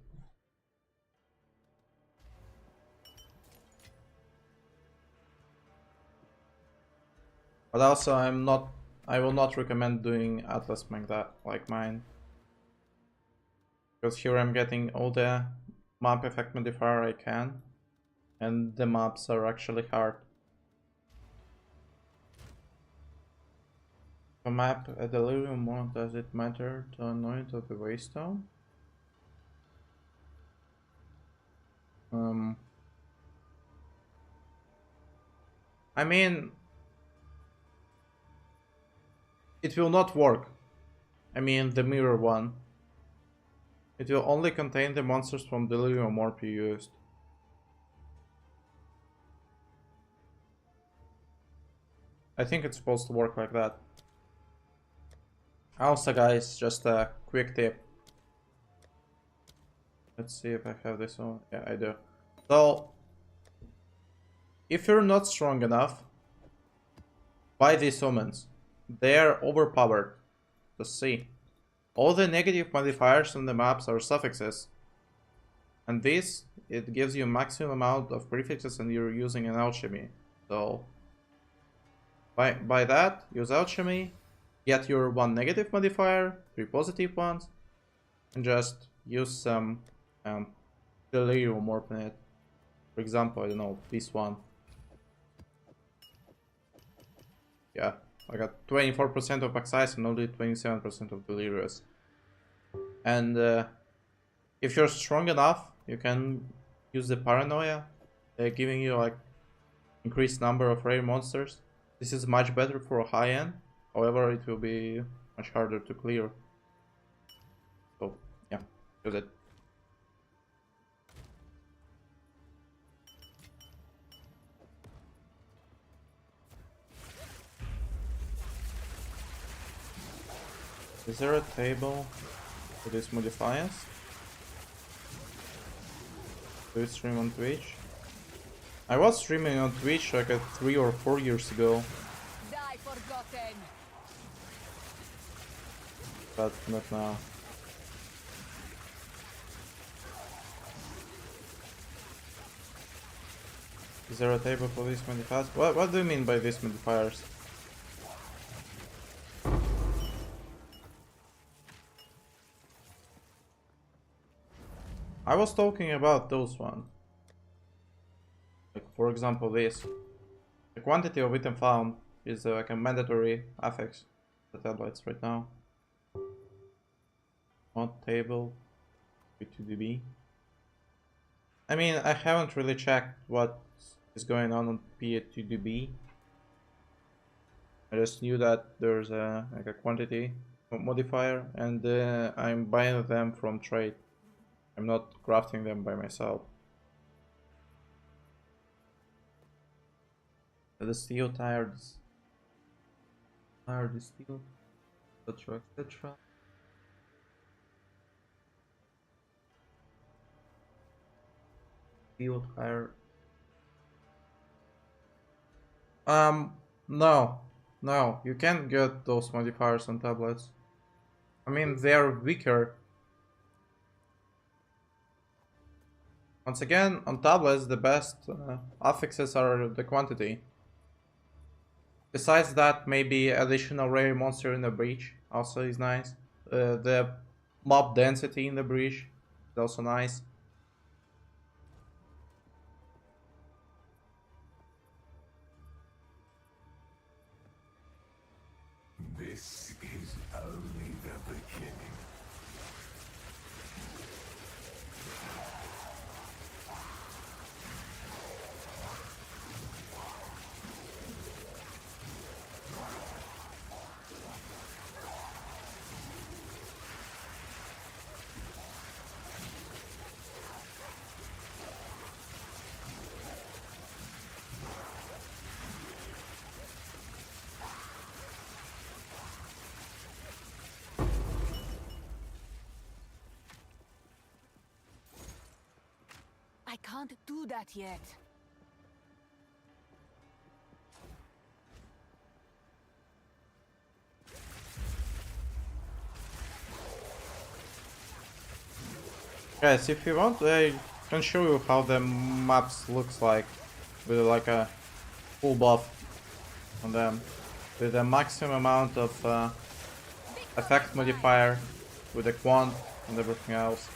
But also I will not recommend doing Atlas like mine. Because here I'm getting all the map effect modifier I can, and the maps are actually hard. A map a delirium more, does it matter to anoint of the waystone? I mean, it will not work. I mean, the mirror one. It will only contain the monsters from delirium morph you used. I think it's supposed to work like that. Also, guys, just a quick tip. Let's see if I have this one. Yeah, I do. So, if you're not strong enough, buy these summons. They are overpowered. Just see. All the negative modifiers on the maps are suffixes. And this, it gives you maximum amount of prefixes and you're using an alchemy. So, by that, use alchemy, get your 1 negative modifier, 3 positive ones, and just use some delirium morph in it. For example, I don't know, this one. Yeah, I got 24% of Axize and only 27% of Delirious. And if you're strong enough, you can use the Paranoia. They're giving you like increased number of rare monsters. This is much better for a high end. However, it will be much harder to clear. So yeah, use it. Is there a table for these modifiers? Do you stream on Twitch? I was streaming on Twitch like 3 or 4 years ago, Die forgotten. but not now. Is there a table for these modifiers? What do you mean by these modifiers? I was talking about those ones. Like for example this. The quantity of item found is like a mandatory affix the tablets right now. Not table P2DB. I mean, I haven't really checked what is going on P2DB. I just knew that there's like a quantity modifier, and I'm buying them from trade. I'm not crafting them by myself. The steel tires, the steel, etc., etc. Steel tire. No, you can't get those modifiers on tablets. I mean, they're weaker. Once again, on tablets, the best affixes are the quantity. Besides that, maybe additional rare monster in the breach also is nice. The mob density in the breach is also nice. This is only the beginning. I can't do that yet. Guys, if you want, I can show you how the maps looks like with like a full buff on them, with a maximum amount of effect modifier, with the quant and everything else.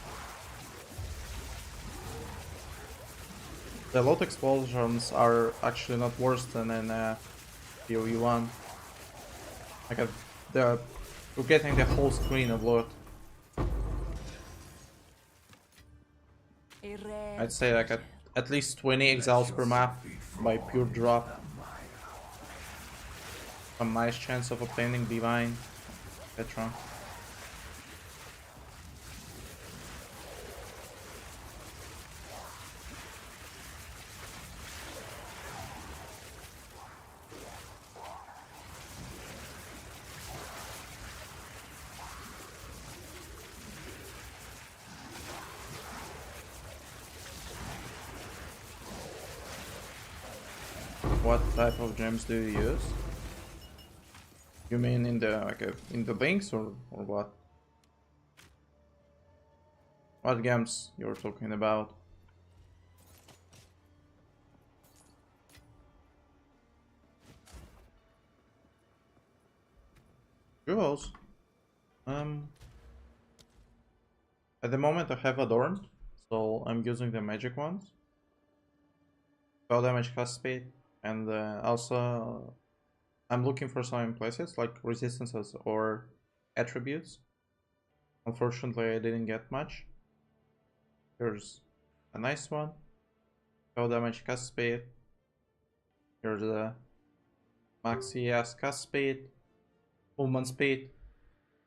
The loot explosions are actually not worse than in PoE 1. Like we're getting the whole screen of loot. A rare I'd say like at least 20 exiles per map by pure drop. Some nice chance of obtaining divine, etc. What type of gems do you use? You mean in the in the links or what? What gems you're talking about? Jewels. At the moment I have adorned, so I'm using the magic ones. Spell damage, cast speed, and also I'm looking for some places like resistances or attributes. Unfortunately, I didn't get much. Here's a nice one. Spell damage, cast speed. Here's a maxi cast speed, movement speed.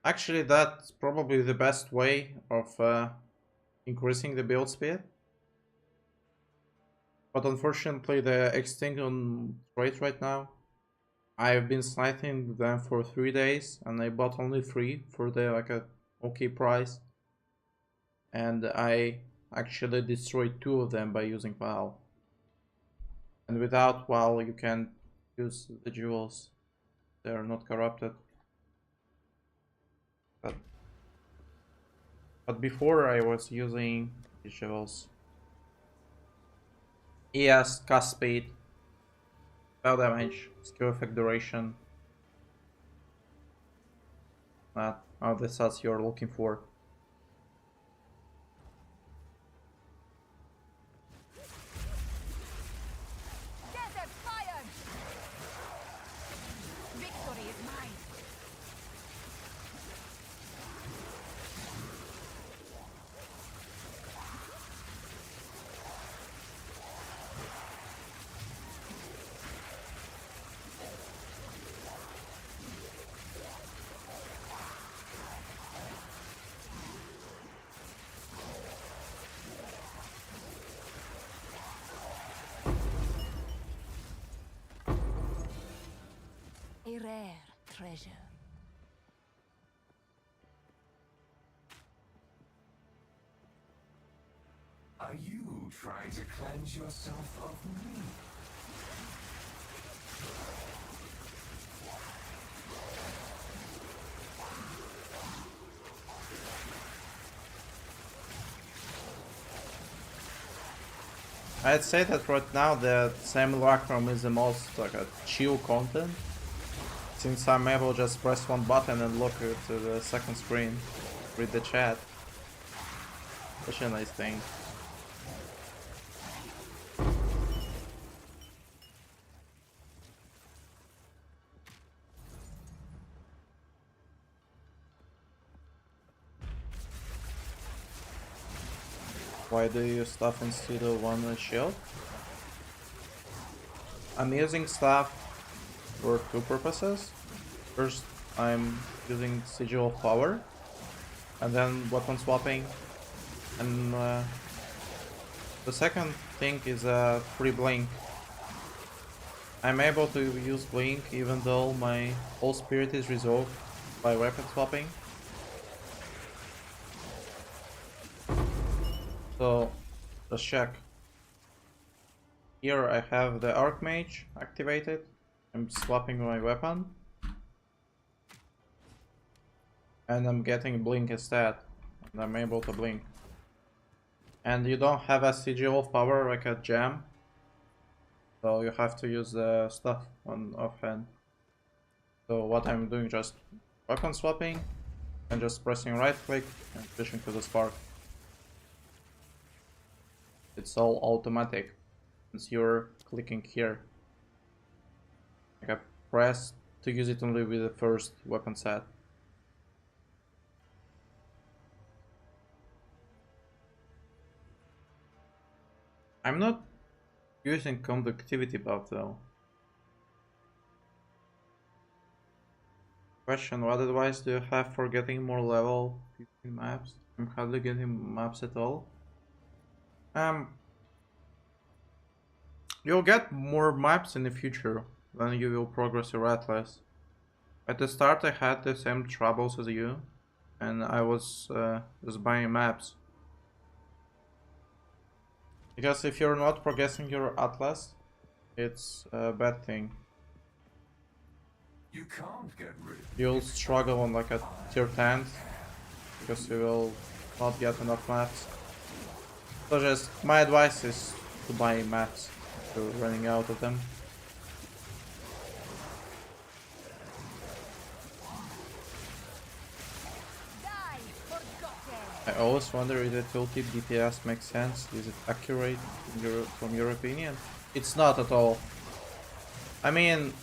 Actually, that's probably the best way of increasing the build speed. But unfortunately, the extinct on trade right now. I've been sniping them for 3 days, and I bought only 3 for the a okay price. And I actually destroyed 2 of them by using WoW. And without WoW, you can't use the jewels; they are not corrupted. But before I was using the jewels. ES, cast speed, spell damage, skill effect duration. That are the stats you're looking for. desert fire! Victory is mine. A rare treasure. Are you trying to cleanse yourself of me? I'd say that right now the simulacrum is the most chill content, since I'm able to just press one button and look at the second screen, read the chat. Such a nice thing. Why do you use stuff instead of one shield? I'm using stuff for 2 purposes. First, I'm using Sigil of Power, and then weapon swapping, and the second thing is free blink. I'm able to use blink even though my whole spirit is resolved by weapon swapping. So, let's check. Here I have the Archmage activated. I'm swapping my weapon. And I'm getting blink instead. And I'm able to blink. And you don't have a sigil of power like a gem. So you have to use the stuff on offhand. So what I'm doing, just weapon swapping and just pressing right click and switching to the spark. It's all automatic since you're clicking here. Like I press to use it only with the first weapon set. I'm not using conductivity buff though. Question, what advice do you have for getting more level 15 maps? I'm hardly getting maps at all. You'll get more maps in the future when you will progress your atlas. At the start I had the same troubles as you, and I was just buying maps. Because if you're not progressing your atlas, it's a bad thing. You can't get rid of You'll struggle on like a tier 10 because you will not get enough maps. So just my advice is to buy maps if you're running out of them. Die, forgotten. I always wonder if the tooltip DPS makes sense. Is it accurate from your opinion? It's not at all. I mean,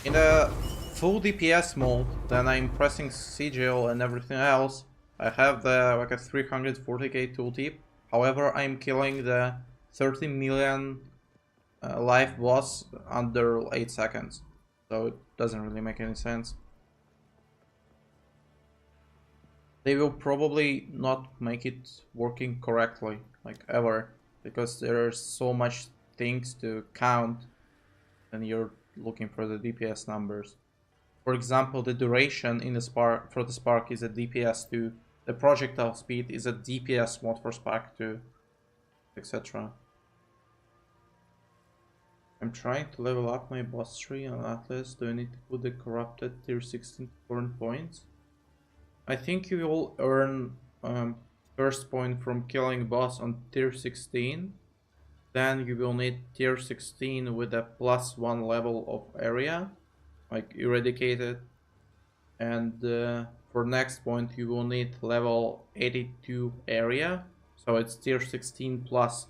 in the full DPS mode, then I'm pressing CGL and everything else. I have the like a 340k tooltip. However, I'm killing the 30 million life boss under 8 seconds. So it doesn't really make any sense. They will probably not make it working correctly, like ever, because there's so much things to count when you're looking for the DPS numbers. For example, the duration in the Spark for the Spark is a DPS 2, the projectile speed is a DPS mod for Spark 2, etc. I'm trying to level up my boss tree on Atlas. Do I need to put the corrupted tier 16 current points? I think you will earn first point from killing boss on tier 16. Then you will need tier 16 with a +1 level of area, like eradicated. And for next point you will need level 82 area. So it's tier 16 plus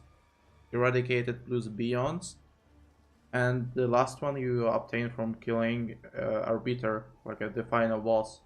eradicated plus beyonds. And the last one you obtain from killing Arbiter, like the final boss.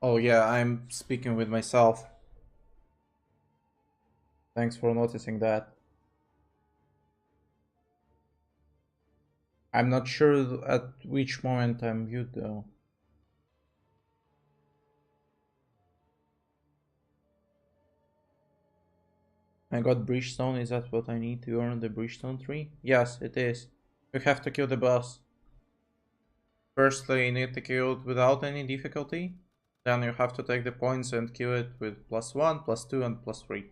Oh yeah, I'm speaking with myself. Thanks for noticing that. I'm not sure at which moment I'm mute though. I got Bridgestone, is that what I need to earn the Bridgestone tree? Yes, it is. You have to kill the boss. Firstly, you need to kill it without any difficulty. Then you have to take the points and kill it with +1, +2 and +3.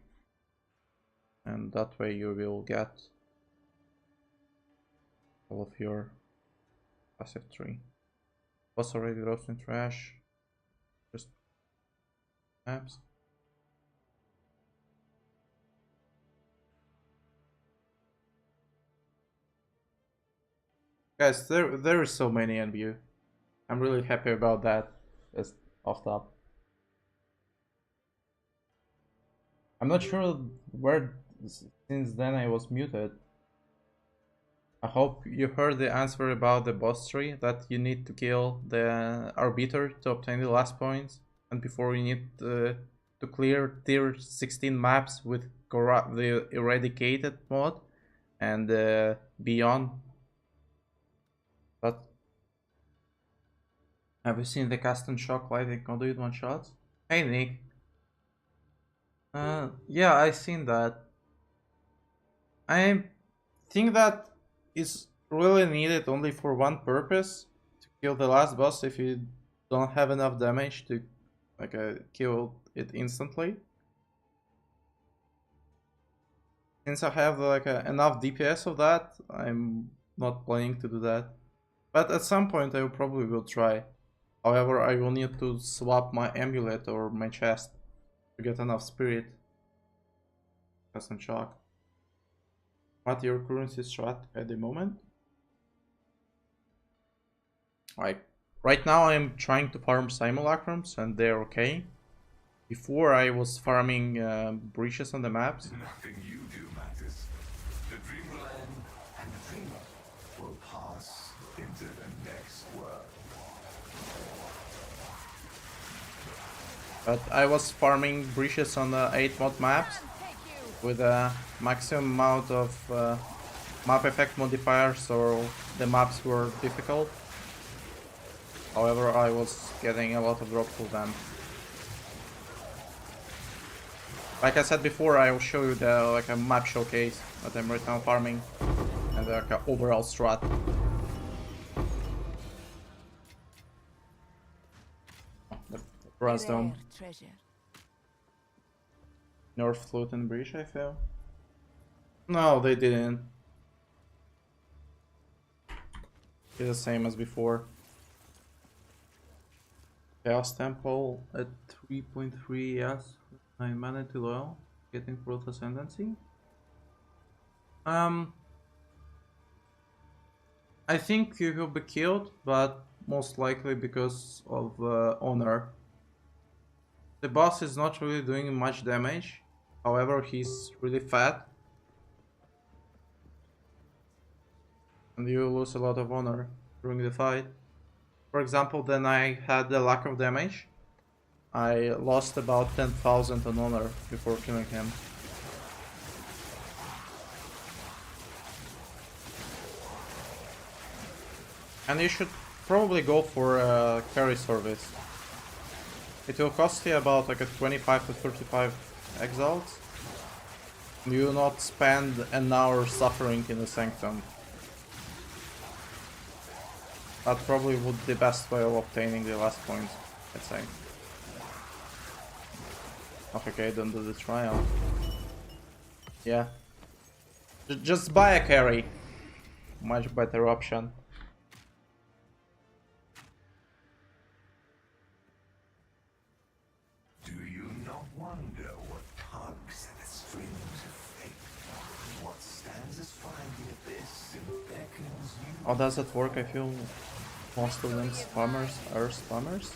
And that way you will get all of your passive tree. Boss already drops in trash. Just maps. Guys, there is so many NBU. I'm really happy about that. Just off top. I'm not sure where since then I was muted. I hope you heard the answer about the boss tree, that you need to kill the Arbiter to obtain the last points, and before you need to clear tier 16 maps with the Eradicated mod and beyond. But have you seen the custom shock lighting conduit one shots? Hey Nick. Yeah, I seen that. I think that is really needed only for one purpose, to kill the last boss if you don't have enough damage to kill it instantly. Since I have enough DPS of that, I'm not planning to do that. But at some point I probably will try. However, I will need to swap my amulet or my chest to get enough spirit. Custom shock. What your currency strat at the moment? Like right now I'm trying to farm simulacrums and they're okay. Before I was farming breaches on the maps. Nothing you do matters. The dream will end, and the dreamer will pass into the next world. But I was farming breaches on the 8 mod maps with a maximum amount of map effect modifiers, so the maps were difficult. However, I was getting a lot of drop for them. Like I said before, I will show you the a map showcase that I'm right now farming and the overall strat. The Brass Dome. Nerf Flute and Breach, I feel. No, they didn't. It's the same as before. Chaos Temple at 3.3, yes. 9 mana to loyal. Getting Growth Ascendancy. I think you will be killed, but most likely because of Honor. The boss is not really doing much damage. However, he's really fat. And you lose a lot of honor during the fight. For example, then I had the lack of damage. I lost about 10,000 on honor before killing him. And you should probably go for a carry service. It will cost you about a 25 to 35 exiles. You will not spend an hour suffering in the sanctum. That probably would be the best way of obtaining the last points, I'd say. Okay, don't do the trial. Yeah. Just buy a carry. Much better option. Do you not wonder what tugs at the strings of fate? What stands as fine the abyss and beckons you? How does it work? I feel most of them spammers are spammers.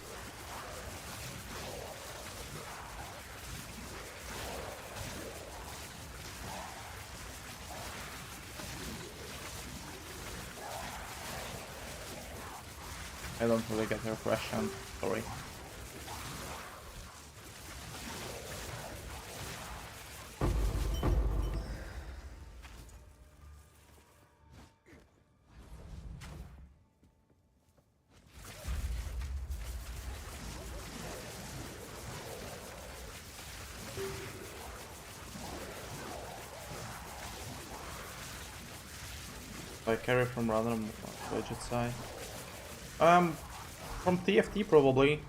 I don't really get your question, sorry. I carry from random legit side. From TFT probably.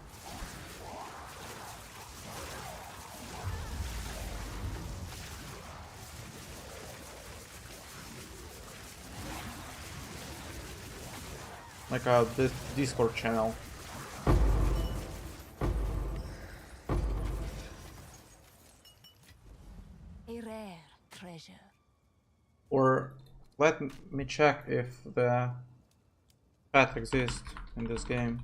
Like this Discord channel. let me check if the chat exists in this game.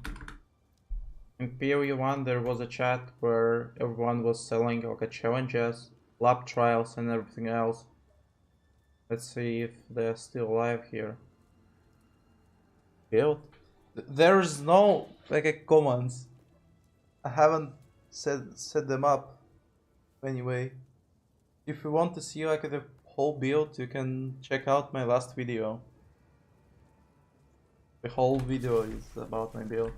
In PoE 1 there was a chat where everyone was selling like challenges, lab trials and everything else. Let's see if they're still alive here. Build? There's no like a commands. I haven't set them up anyway. If you want to see like the whole build, you can check out my last video. The whole video is about my build.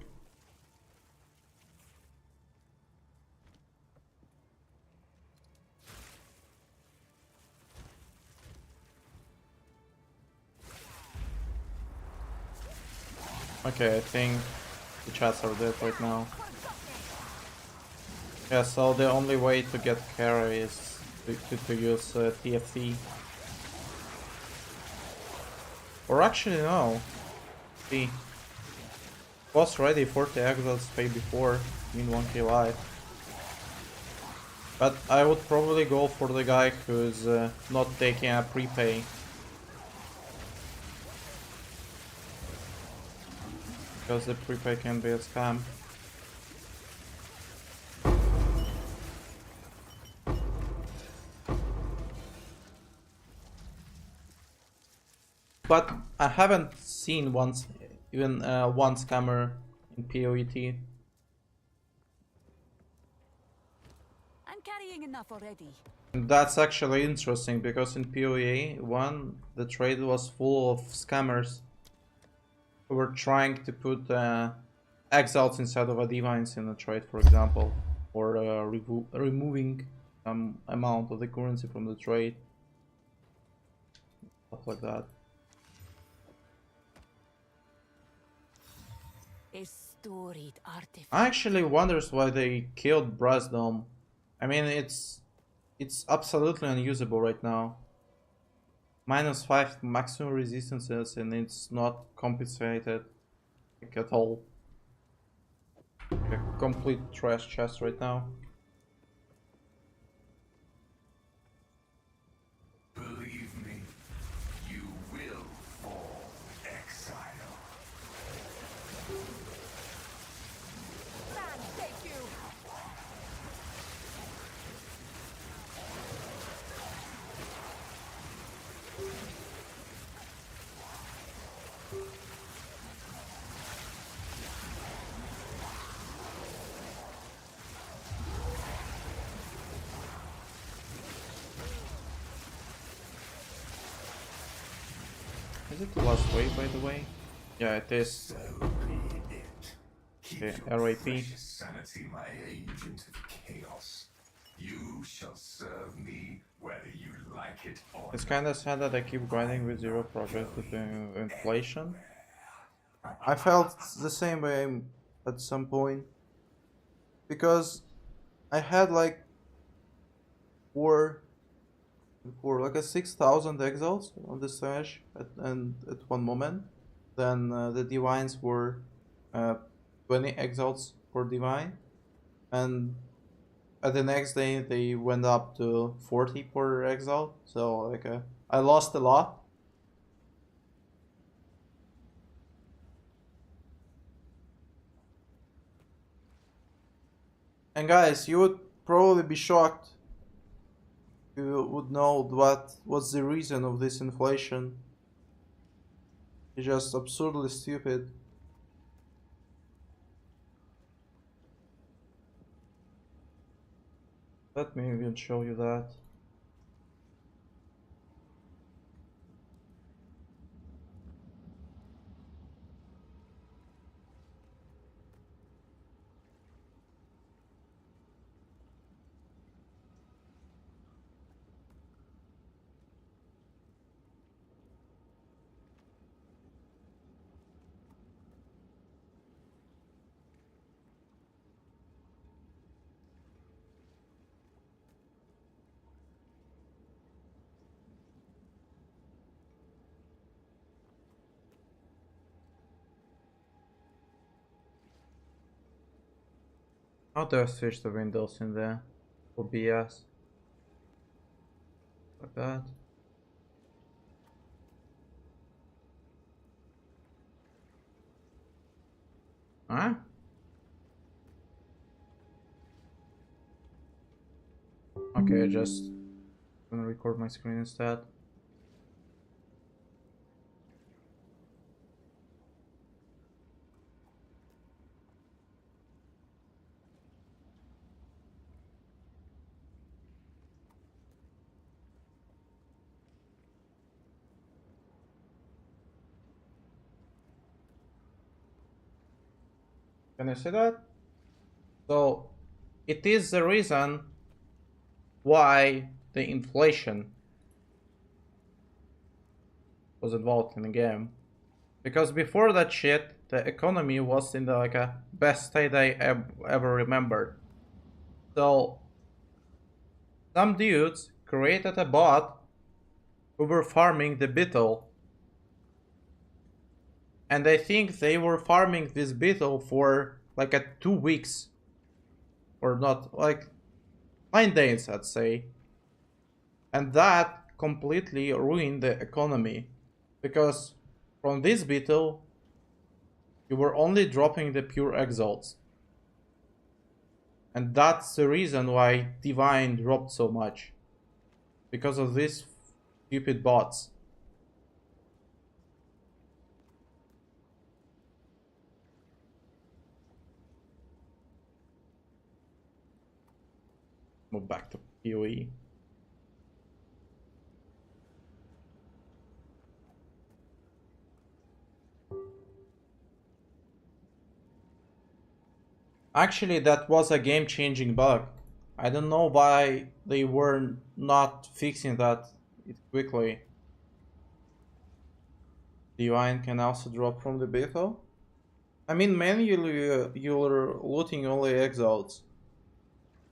Okay, I think the chats are dead right now. Yeah, so the only way to get carry is to use TFT. Or actually no. See. Was ready 40 exits pay before in 1k life. But I would probably go for the guy who's not taking a prepay. Because the prepay can be a scam. But I haven't seen even one scammer in PoET. I'm carrying enough already. And that's actually interesting because in PoE 1 the trade was full of scammers who were trying to put exiles instead of a divines in a trade, for example, or removing some amount of the currency from the trade, stuff like that. A storied artifact. I actually wonders why they killed Brass Dome. I mean, it's absolutely unusable right now. -5 maximum resistances and it's not compensated like, at all. Like a complete trash chest right now. Believe me, you will fall exile. Man, take you. Is it the last wave, by the way? Yeah, it is. So be it. Keep Okay, your RIP. precious sanity, my agent of chaos. You shall serve me whether you like it or It's kinda sad that I keep grinding with zero progress with the inflation. I felt the same way at some point. Because I had like like a 6,000 exiles on the stash at one moment. Then the divines were 20 exiles per divine, and at the next day they went up to 40 per exile. So like I lost a lot. And guys, you would probably be shocked. You would know what's the reason of this inflation. It's just absurdly stupid. Let me even show you that. How do I switch the windows in there? OBS. Like that. Huh? Okay, just gonna record my screen instead. Can you see that? So it is the reason why the inflation was involved in the game. Because before that shit, the economy was in the like a best state I ever remembered. So some dudes created a bot who were farming the beetle. And I think they were farming this beetle for like a 2 weeks. Or not, like 9 days, I'd say. And that completely ruined the economy. Because from this beetle, you were only dropping the pure exalts. And that's the reason why Divine dropped so much. Because of these stupid bots. Move back to PoE. Actually, that was a game-changing bug. I don't know why they were not fixing that quickly. Divine can also drop from the beetle. I mean, manually you're looting only exalts.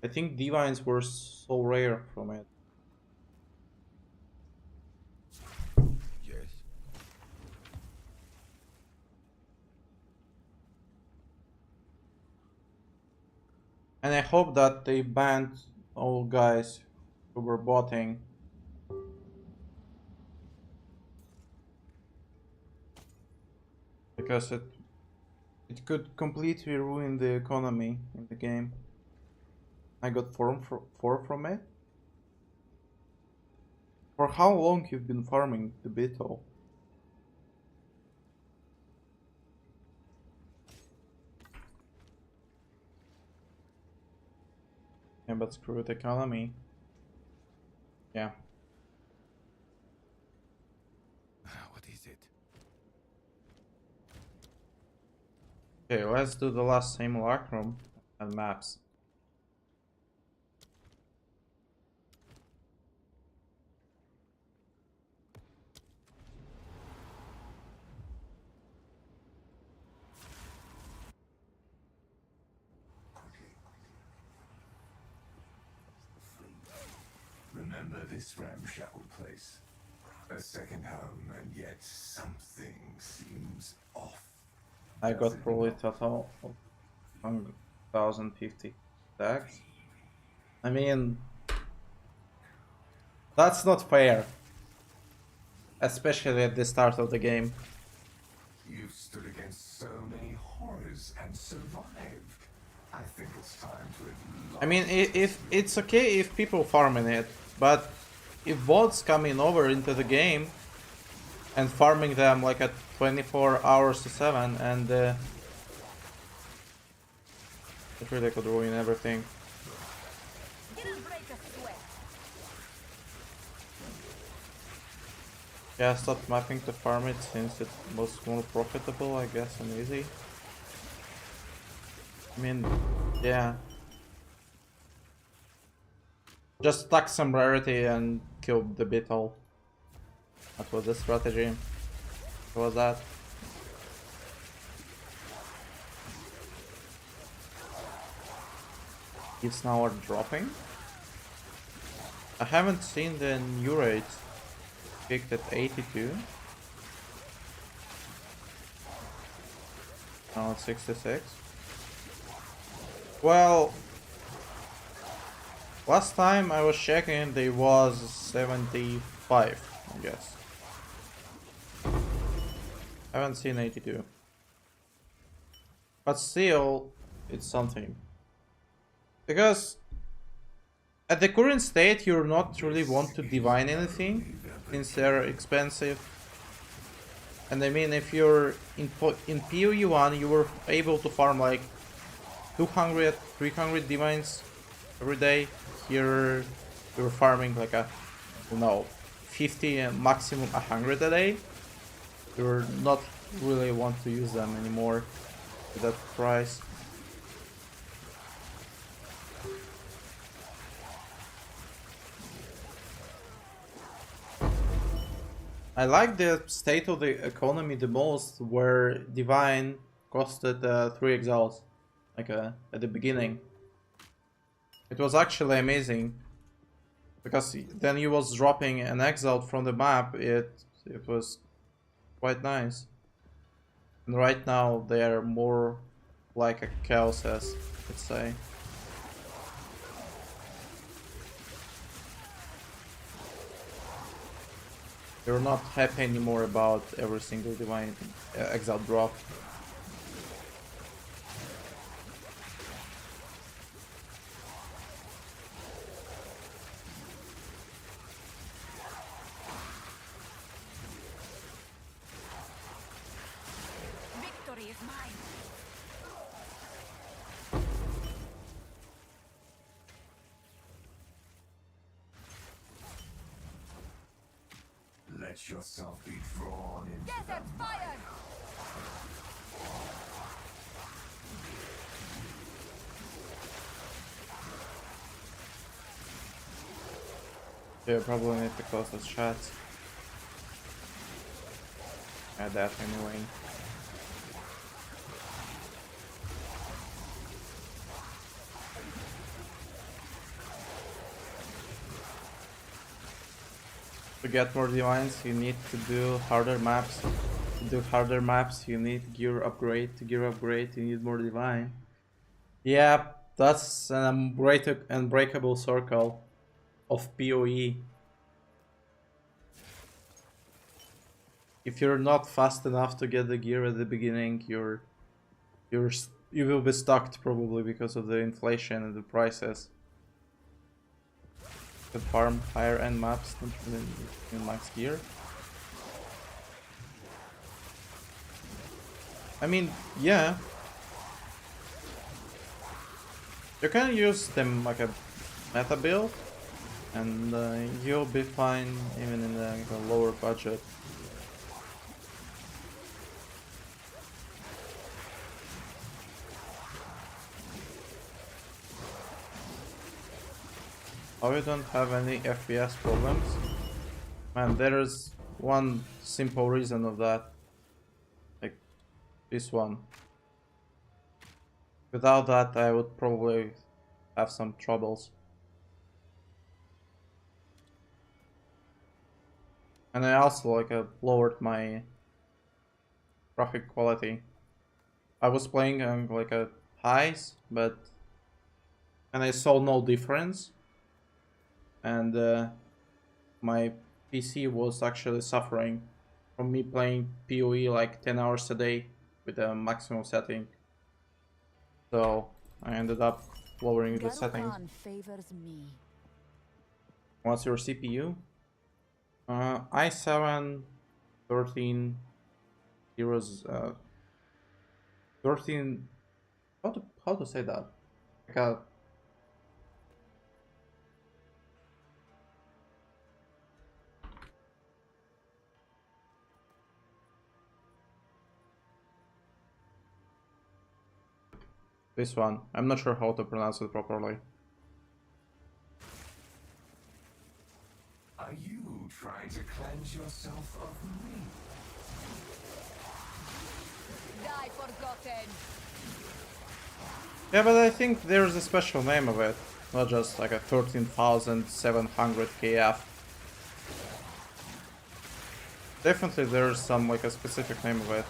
I think divines were so rare from it. Yes. And I hope that they banned all guys who were botting. Because it could completely ruin the economy in the game. I got 4 from it. For how long you've been farming the beetle? Yeah, but screw the economy. Yeah. What is it? Okay, let's do the last simulacrum and maps. Remember this ramshackle place? A second home, and yet something seems off. I got probably total of 1,050 stacks. I mean, that's not fair. Especially at the start of the game. You've stood against so many horrors and survived. I think it's time to I mean, if it's okay if people farming it, but if bots coming over into the game and farming them like at 24 hours to 7, and it really could ruin everything. Didn't break a sweat. Yeah, I stopped mapping to farm it since it was more profitable, I guess, and easy. I mean, yeah. Just stack some rarity and kill the beetle. That was the strategy. What was that? It's now are dropping. I haven't seen the new rates picked at 82. Now it's 66. Well, last time I was checking, they was 75, I guess. I haven't seen 82. But still, it's something. Because at the current state, you're not really want to divine anything, since they're expensive. And I mean, if you're in PoE 1, you were able to farm like 200, 300 divines every day. Here, you're farming like a, you know, 50 and maximum 100 a day. You're not really want to use them anymore at that price. I like the state of the economy the most, where Divine costed 3 exiles, like at the beginning. It was actually amazing, because then he was dropping an exile from the map. It was quite nice. And right now they are more like a chaos, as let's say. You're not happy anymore about every single divine exile drop. Victory is mine. Let yourself be drawn into Desert fire! Yeah, probably need to close those shots. Add that anyway. To get more divines, you need to do harder maps. To do harder maps, you need gear upgrade. To gear upgrade, you need more divine. Yeah, that's an unbreakable circle of PoE. If you're not fast enough to get the gear at the beginning, you will be stuck probably because of the inflation and the prices. To farm higher end maps in max gear. I mean, yeah. You can use them like a meta build, and you'll be fine even in a lower budget. Oh, you don't have any FPS problems? Man, there's one simple reason of that. Like, this one. Without that, I would probably have some troubles. And I also lowered my graphic quality. I was playing on like a highs, and I saw no difference. And my PC was actually suffering from me playing PoE like 10 hours a day with a maximum setting. So I ended up lowering the settings. Favors me. What's your CPU? i7 13 zeros 13. How to say that? Like a this one. I'm not sure how to pronounce it properly. Are you trying to cleanse yourself of me? Die forgotten. Yeah, but I think there's a special name of it, not just like a 13,700 KF. Definitely there's some like a specific name of it.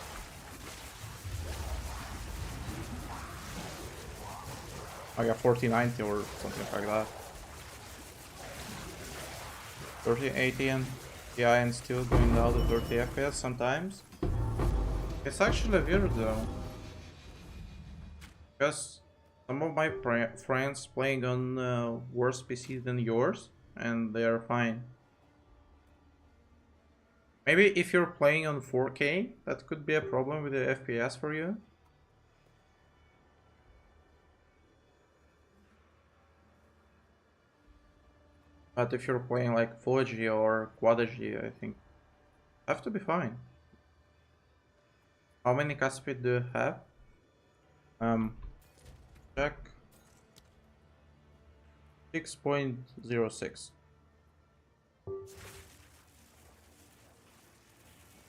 Like a 4090 or something like that. 3080 and yeah, and still going down to 30 FPS sometimes. It's actually weird though. Because some of my friends playing on worse PC than yours, and they are fine. Maybe if you're playing on 4K, that could be a problem with the FPS for you. But if you're playing like Full HD or Quad HD, I think have to be fine. How many cast speed do you have? Check 6.06.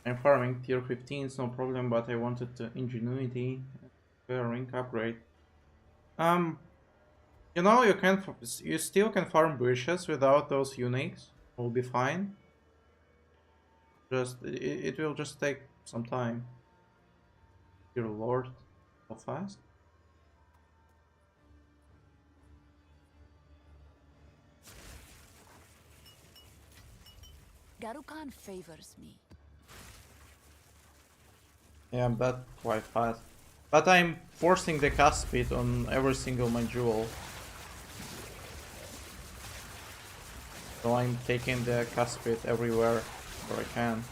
I'm farming tier 15, it's no problem, but I wanted ingenuity, rank upgrade. You know, you still can farm bridges without those uniques. Will be fine. Just it will just take some time. Dear Lord, so fast. Garukan favors me. Yeah, that's quite fast. But I'm forcing the cast speed on every single my jewel. So I'm taking the cast speed everywhere where I can.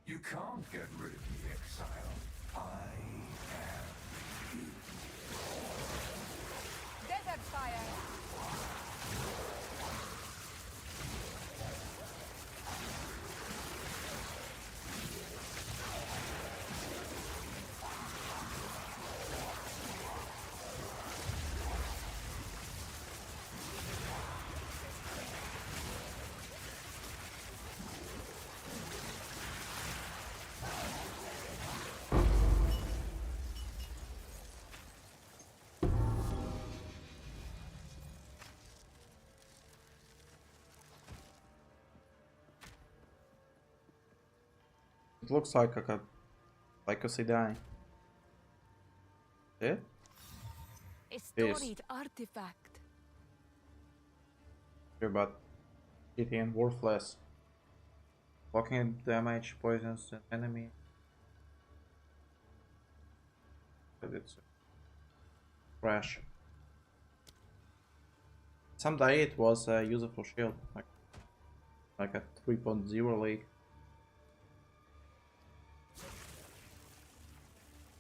You can't get rid of me, exile. I am you. Desert fire. It looks like a CDI. Yeah? A storied artifact. Sure, but GT and worthless. Blocking damage poisons an enemy. But it's crash. Some diet was a useful shield, like a 3.0 league.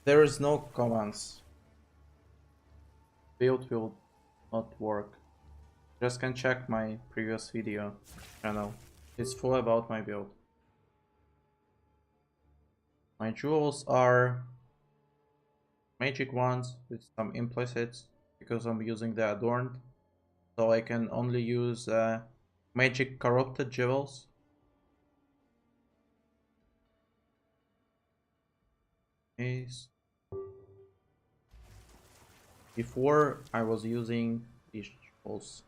There is no commands. Build will not work. Just can check my previous video channel. It's full about my build. My jewels are magic ones with some implicits because I'm using the adorned. So I can only use magic corrupted jewels. Before I was using these jewels.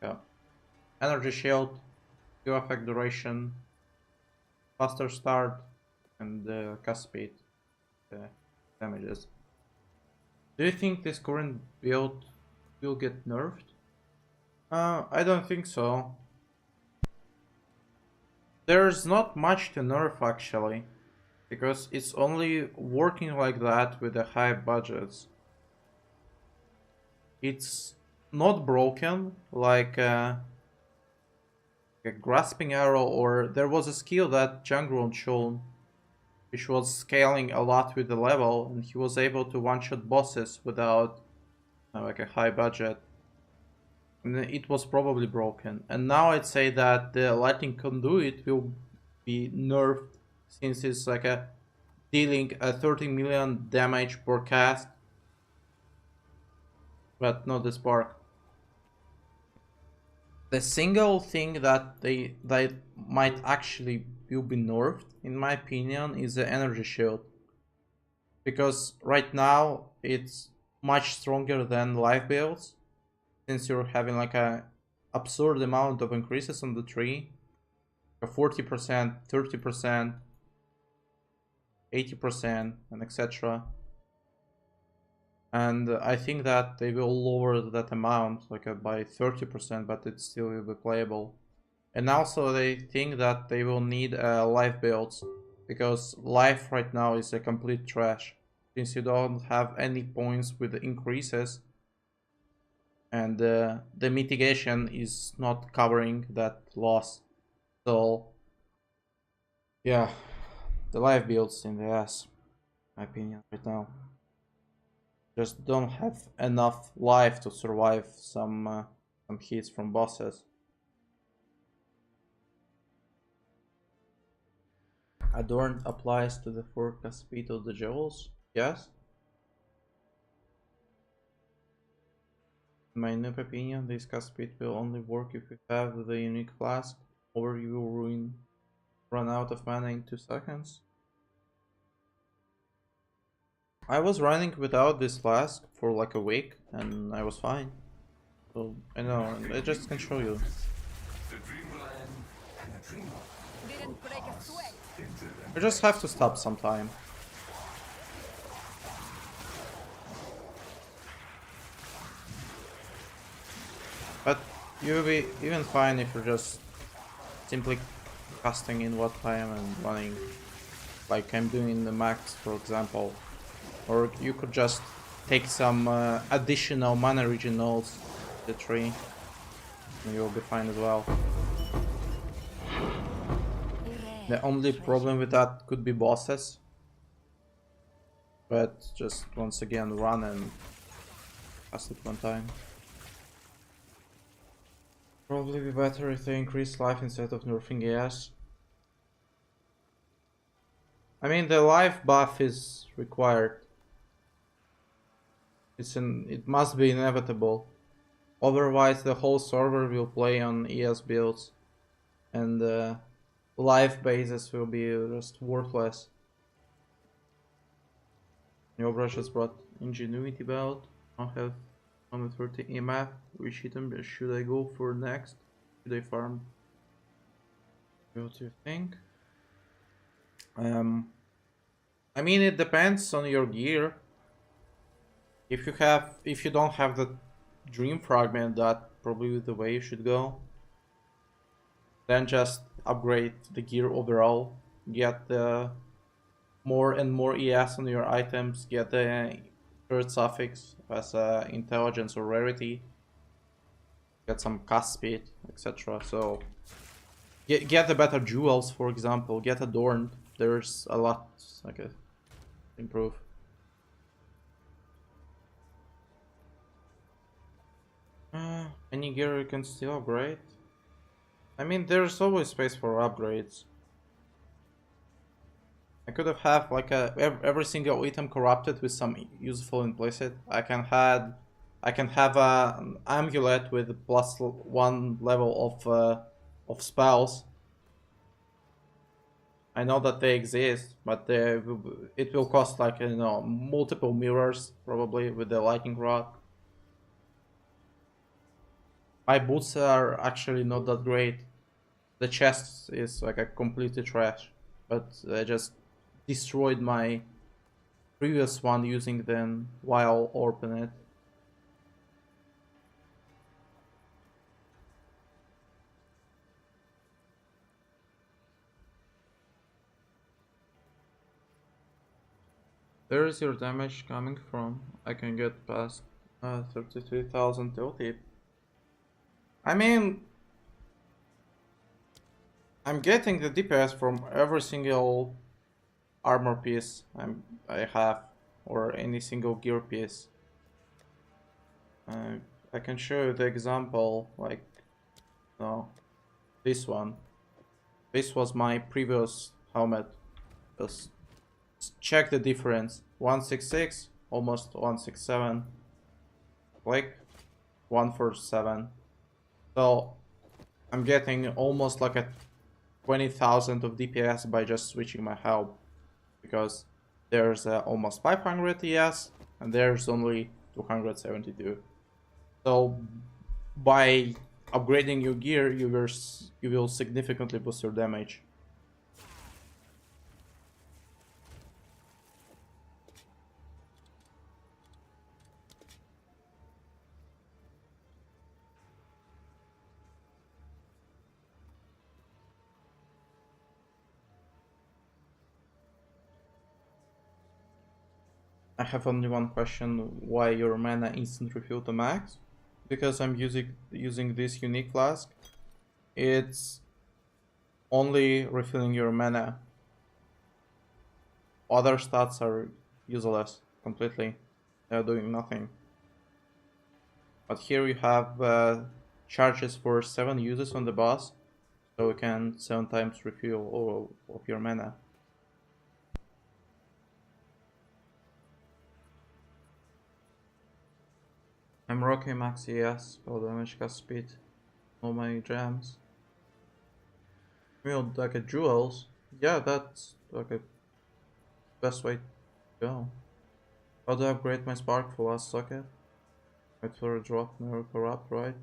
Yeah. Energy shield, Q effect duration, faster start, and cast speed damages. Do you think this current build will get nerfed? I don't think so. There's not much to nerf actually, because it's only working like that with the high budgets. It's not broken like a grasping arrow, or there was a skill that Jangron shown which was scaling a lot with the level, and he was able to one-shot bosses without like a high budget. And it was probably broken. And now I'd say that the lightning conduit will be nerfed, since it's like a dealing a 30 million damage per cast, but not the spark. The single thing that that might actually will be nerfed, in my opinion, is the energy shield, because right now it's much stronger than life builds, since you're having like a absurd amount of increases on the tree, a 40%, 30%, 80%, and etc. And I think that they will lower that amount like by 30%, but it still will be playable. And also they think that they will need life builds, because life right now is a complete trash, since you don't have any points with the increases, and the mitigation is not covering that loss. So yeah, the life builds in the ass, my opinion right now. Just don't have enough life to survive some hits from bosses. Adorn applies to the forecast speed of the jewels. Yes. In my noob opinion, this cast speed will only work if you have the unique flask, or you will run out of mana in 2 seconds. I was running without this flask for like a week, and I was fine. So I know, I just can show you. Didn't break a sweat. You just have to stop sometime. But you'll be even fine if you're just simply casting in what time and running, like I'm doing in the max, for example. Or you could just take some additional mana regen nodes to the tree, and you'll be fine as well. The only problem with that could be bosses. But just once again run and cast it one time. Probably be better if they increase life instead of nerfing AS. I mean, the life buff is required. It must be inevitable. Otherwise the whole server will play on ES builds, and life bases will be just worthless. New brush has brought ingenuity belt. I have 130 EMF. Which item should I go for next? Should I farm? What do you think? I mean, it depends on your gear. If you don't have the dream fragment, that probably the way you should go. Then just upgrade the gear overall. Get the more and more ES on your items. Get the third suffix as intelligence or rarity. Get some cast speed, etc. So get the better jewels, for example. Get adorned. There's a lot like improve. Any gear you can still upgrade. I mean, there's always space for upgrades. I could have like every single item corrupted with some useful implicit. I can have an amulet with +1 level of spells. I know that they exist, but it will cost like, you know, multiple mirrors probably with the lightning rod. My boots are actually not that great. The chest is like a completely trash, but I just destroyed my previous one using them while opening it. Where is your damage coming from? I can get past 33,000 tip. I mean, I'm getting the DPS from every single armor piece I have, or any single gear piece. I can show you the example, like, no, this one. This was my previous helmet. Just check the difference. 166, almost 167. Click, 147. So I'm getting almost like a 20,000 of DPS by just switching my helm, because there's almost 500 ES and there's only 272. So by upgrading your gear, you will significantly boost your damage. I have only one question: why your mana instant refill to max? Because I'm using this unique flask. It's only refilling your mana. Other stats are useless completely. They're doing nothing. But here you have charges for 7 uses on the boss, so you can 7 times refill all of your mana. I'm rocking max ES, spell damage, cast speed, all my gems. Like a jewels, yeah, that's like a best way to go. How to upgrade my spark for last socket? Wait for a drop, never corrupt, right?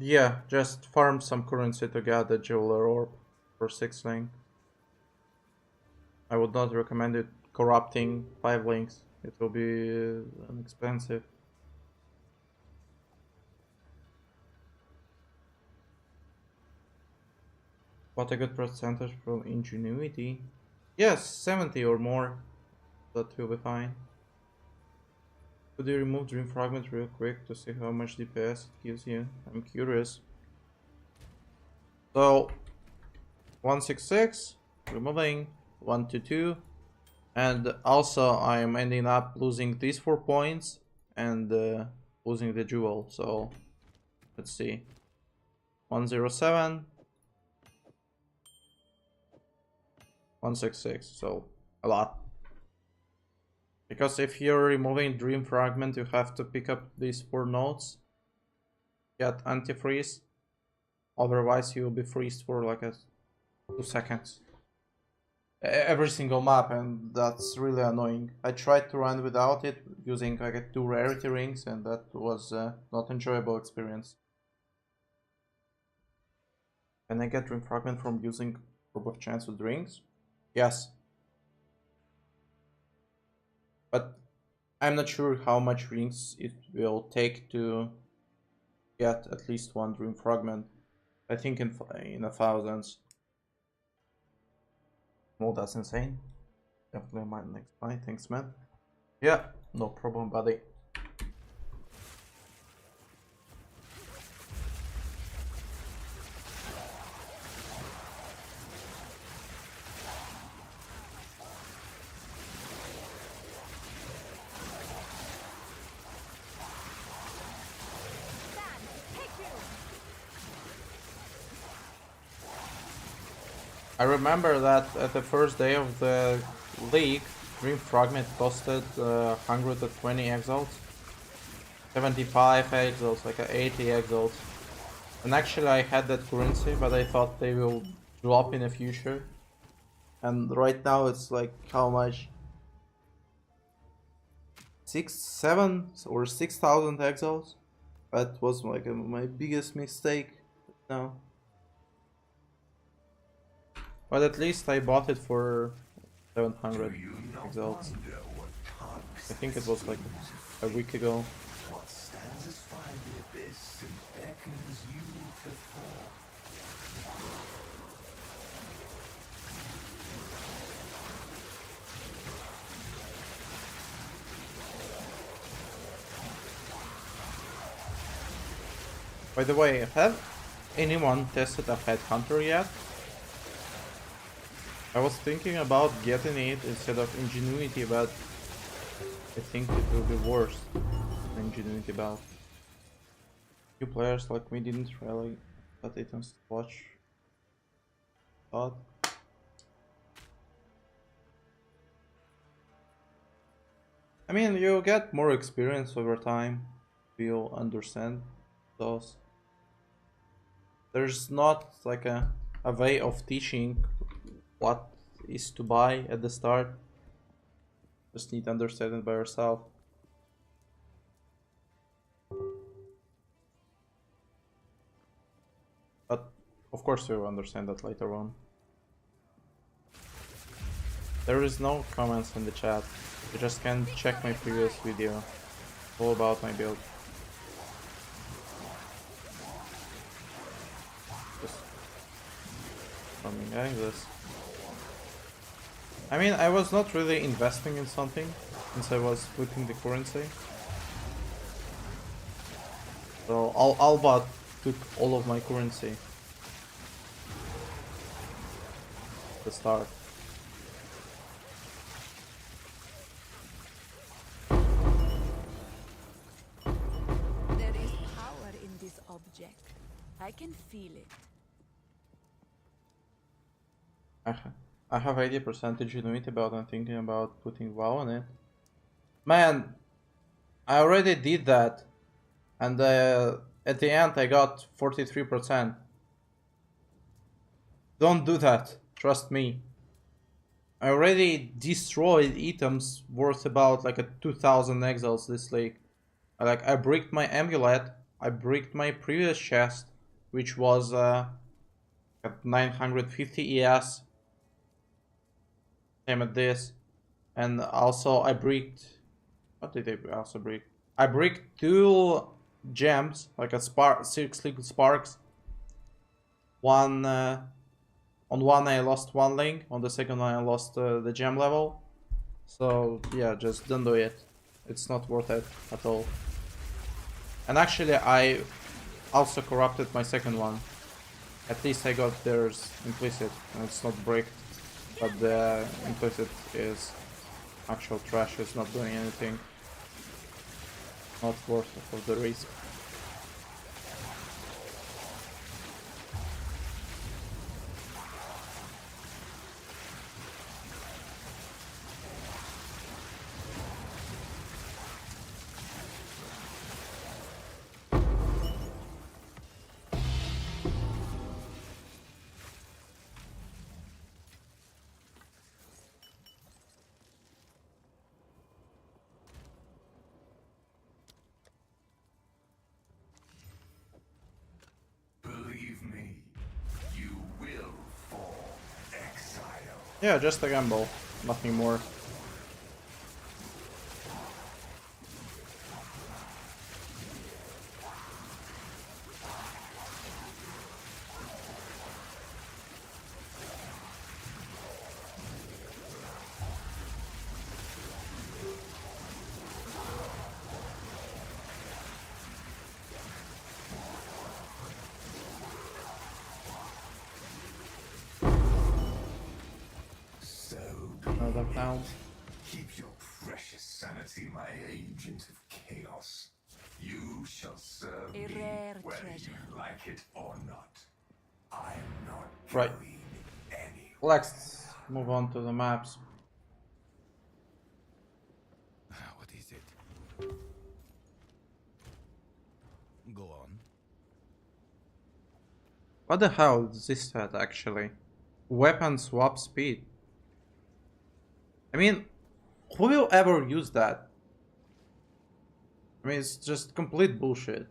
Yeah, just farm some currency to get the jeweler orb for 6 link. I would not recommend it corrupting 5 links. It will be expensive. What a good percentage from ingenuity. Yes, 70 or more. That will be fine. Could you remove Dream Fragment real quick to see how much DPS it gives you? I'm curious. So 166, removing 122, and also I'm ending up losing these 4 points and losing the jewel. So let's see, 107, 166, so a lot. Because if you're removing Dream Fragment, you have to pick up these 4 nodes, get anti-freeze, otherwise you will be freezed for like 2 seconds. Every single map, and that's really annoying. I tried to run without it, using like 2 rarity rings, and that was not enjoyable experience. Can I get Dream Fragment from using Orb of Chance with rings? Yes. But I'm not sure how much rings it will take to get at least 1 Dream Fragment. I think in the thousands. Oh, that's insane. Definitely my next buy. Thanks, man. Yeah, no problem, buddy. I remember that at the first day of the league, Dream Fragment costed 120 exalts, 75 exalts, like 80 exalts. And actually I had that currency, but I thought they will drop in the future. And right now it's like how much? 7 or 6,000 exalts? That was like my biggest mistake now. But at least I bought it for 700 exalts. I think it was like a week ago. What stands aside the abyss and beckons you to fall. By the way, have anyone tested a headhunter yet? I was thinking about getting it instead of ingenuity, but I think it will be worse than ingenuity bout. Few players like me didn't really put it on watch. Thought. I mean, you get more experience over time. You'll understand those. There's not like a way of teaching what is to buy at the start. Just need to understand it by yourself. But of course you'll understand that later on. There is no comments in the chat. You just can check my previous video all about my build. Just coming like this. I mean, I was not really investing in something since I was flipping the currency. So Alba took all of my currency at the start. There is power in this object. I can feel it. I have 80% ingenuity about and thinking about putting WoW on it. Man, I already did that. And at the end I got 43%. Don't do that, trust me. I already destroyed items worth about like a 2000 exiles this league. I bricked my amulet, I bricked my previous chest, which was at 950 ES. Same at this. And also I bricked... What did I also brick? I bricked 2 gems, like a 6 liquid sparks. On one I lost 1 link, on the second one I lost the gem level. So yeah, just don't do it. It's not worth it at all. And actually I also corrupted my second one. At least I got theirs implicit, and it's not bricked. But the implicit is actual trash, it's not doing anything. Not worth it for the risk. Believe me, you will fall exile. Yeah, just a gamble, nothing more. Another pound. Keep your precious sanity, my agent of chaos. You shall serve A me rare whether treasure. you like it or not. I am not Right. going any. Let's move on to the maps. What is it? Go on. What the hell is this stat actually? Weapon swap speed. I mean, who will ever use that? I mean, it's just complete bullshit.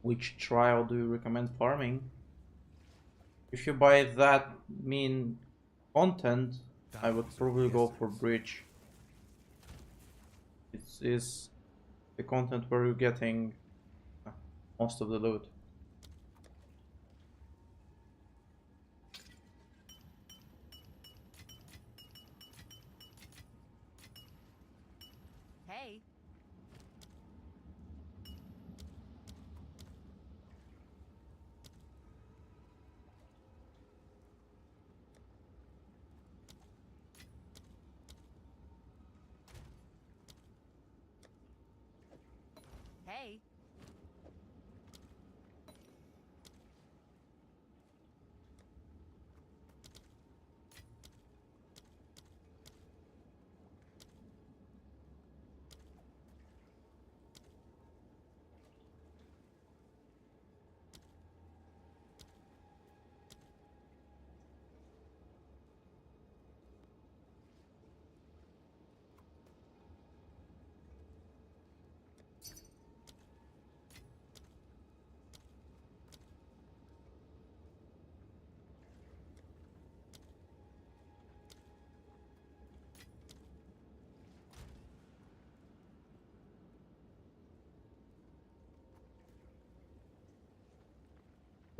Which trial do you recommend farming? If you buy that mean content, I would probably go for Bridge. It is the content where you're getting most of the loot. Hey. Hey.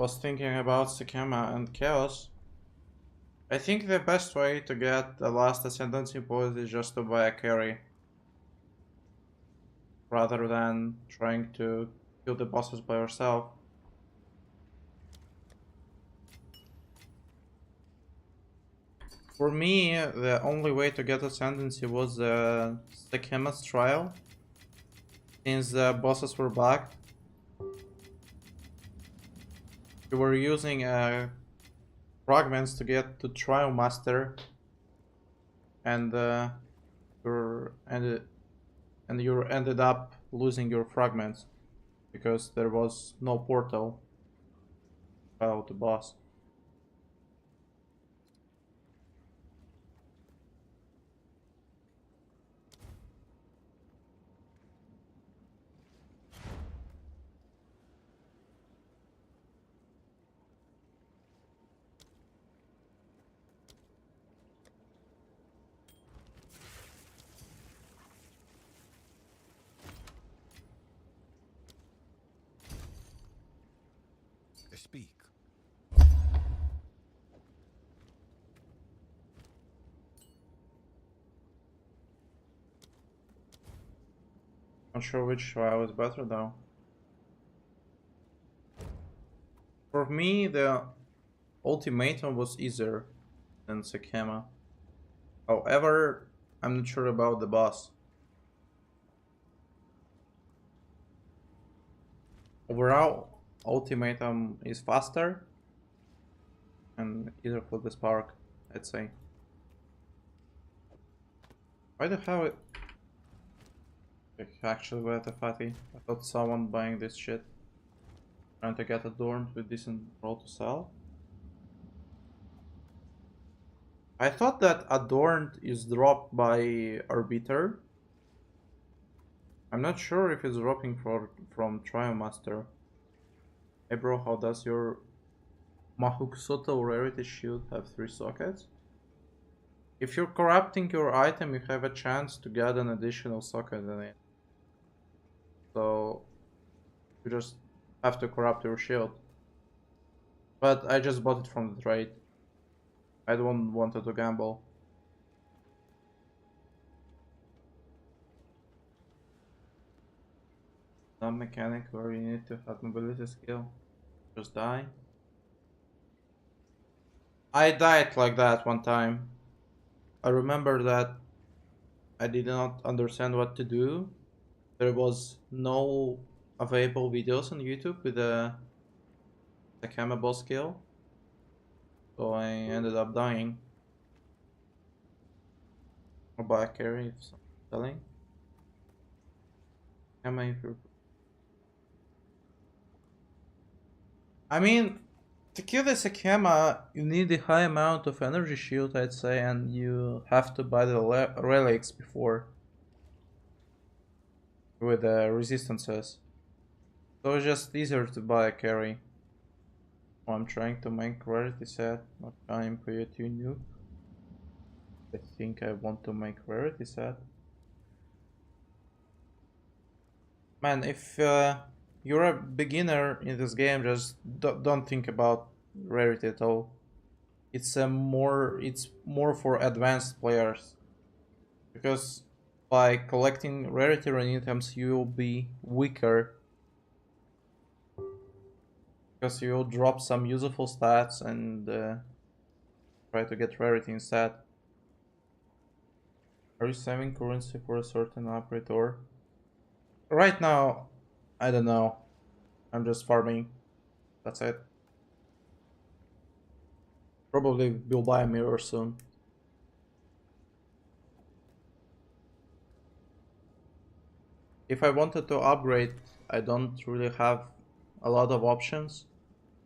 was thinking about Sakema and Chaos. I think the best way to get the last Ascendancy point is just to buy a carry. Rather than trying to kill the bosses by yourself. For me, the only way to get Ascendancy was the Sakema's trial. Since the bosses were back, you were using fragments to get to Trial Master, and you ended up losing your fragments because there was no portal out the boss. Speak. Not sure which trial is better though. For me, the Ultimatum was easier than Sakema. However, I'm not sure about the boss. Overall, Ultimatum is faster and easier for the Spark, I'd say. Why the hell it... Actually, we're at a fatty. I thought someone buying this shit. Trying to get adorned with decent roll to sell. I thought that adorned is dropped by Arbiter. I'm not sure if it's dropping from Trial Master. Hey bro, how does your Mahuk Soto Rarity Shield have 3 sockets? If you're corrupting your item, you have a chance to get an additional socket in it. So you just have to corrupt your shield. But I just bought it from the trade. I don't want to gamble. Some mechanic where you need to have mobility skill. Just die. I died like that one time. I remember that I did not understand what to do. There was no available videos on YouTube with the Sakama boss skill. So I ended up dying. Or by a carry if someone's telling. I mean, to kill the Sakama, you need a high amount of energy shield, I'd say, and you have to buy the relics before with the resistances. So it's just easier to buy a carry. Oh, I'm trying to make rarity set, not time for you to nuke. I think I want to make rarity set. Man, if you're a beginner in this game, just don't think about rarity at all. It's more for advanced players, because by collecting rarity run items you'll be weaker, because you'll drop some useful stats and try to get rarity instead. Are you saving currency for a certain operator? Right now, I don't know. I'm just farming. That's it. Probably will buy a mirror soon. If I wanted to upgrade, I don't really have a lot of options,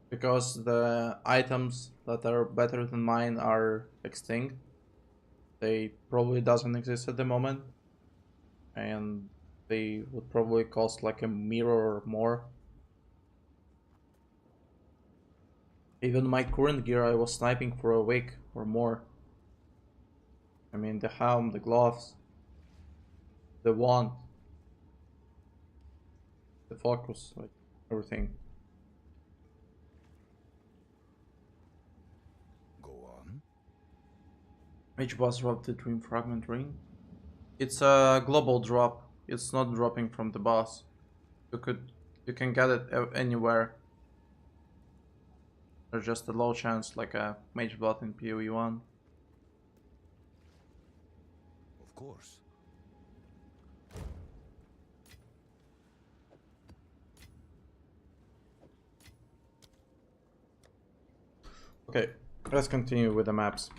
because the items that are better than mine are extinct. They probably doesn't exist at the moment, and they would probably cost like a mirror or more. Even my current gear, I was sniping for a week or more. I mean, the helm, the gloves, the wand, the focus, like everything. Which boss dropped the Dream Fragment Ring? It's a global drop. It's not dropping from the boss. You can get it anywhere. There's just a low chance, like a Mage Blood in PoE 1. Of course. Okay, let's continue with the maps.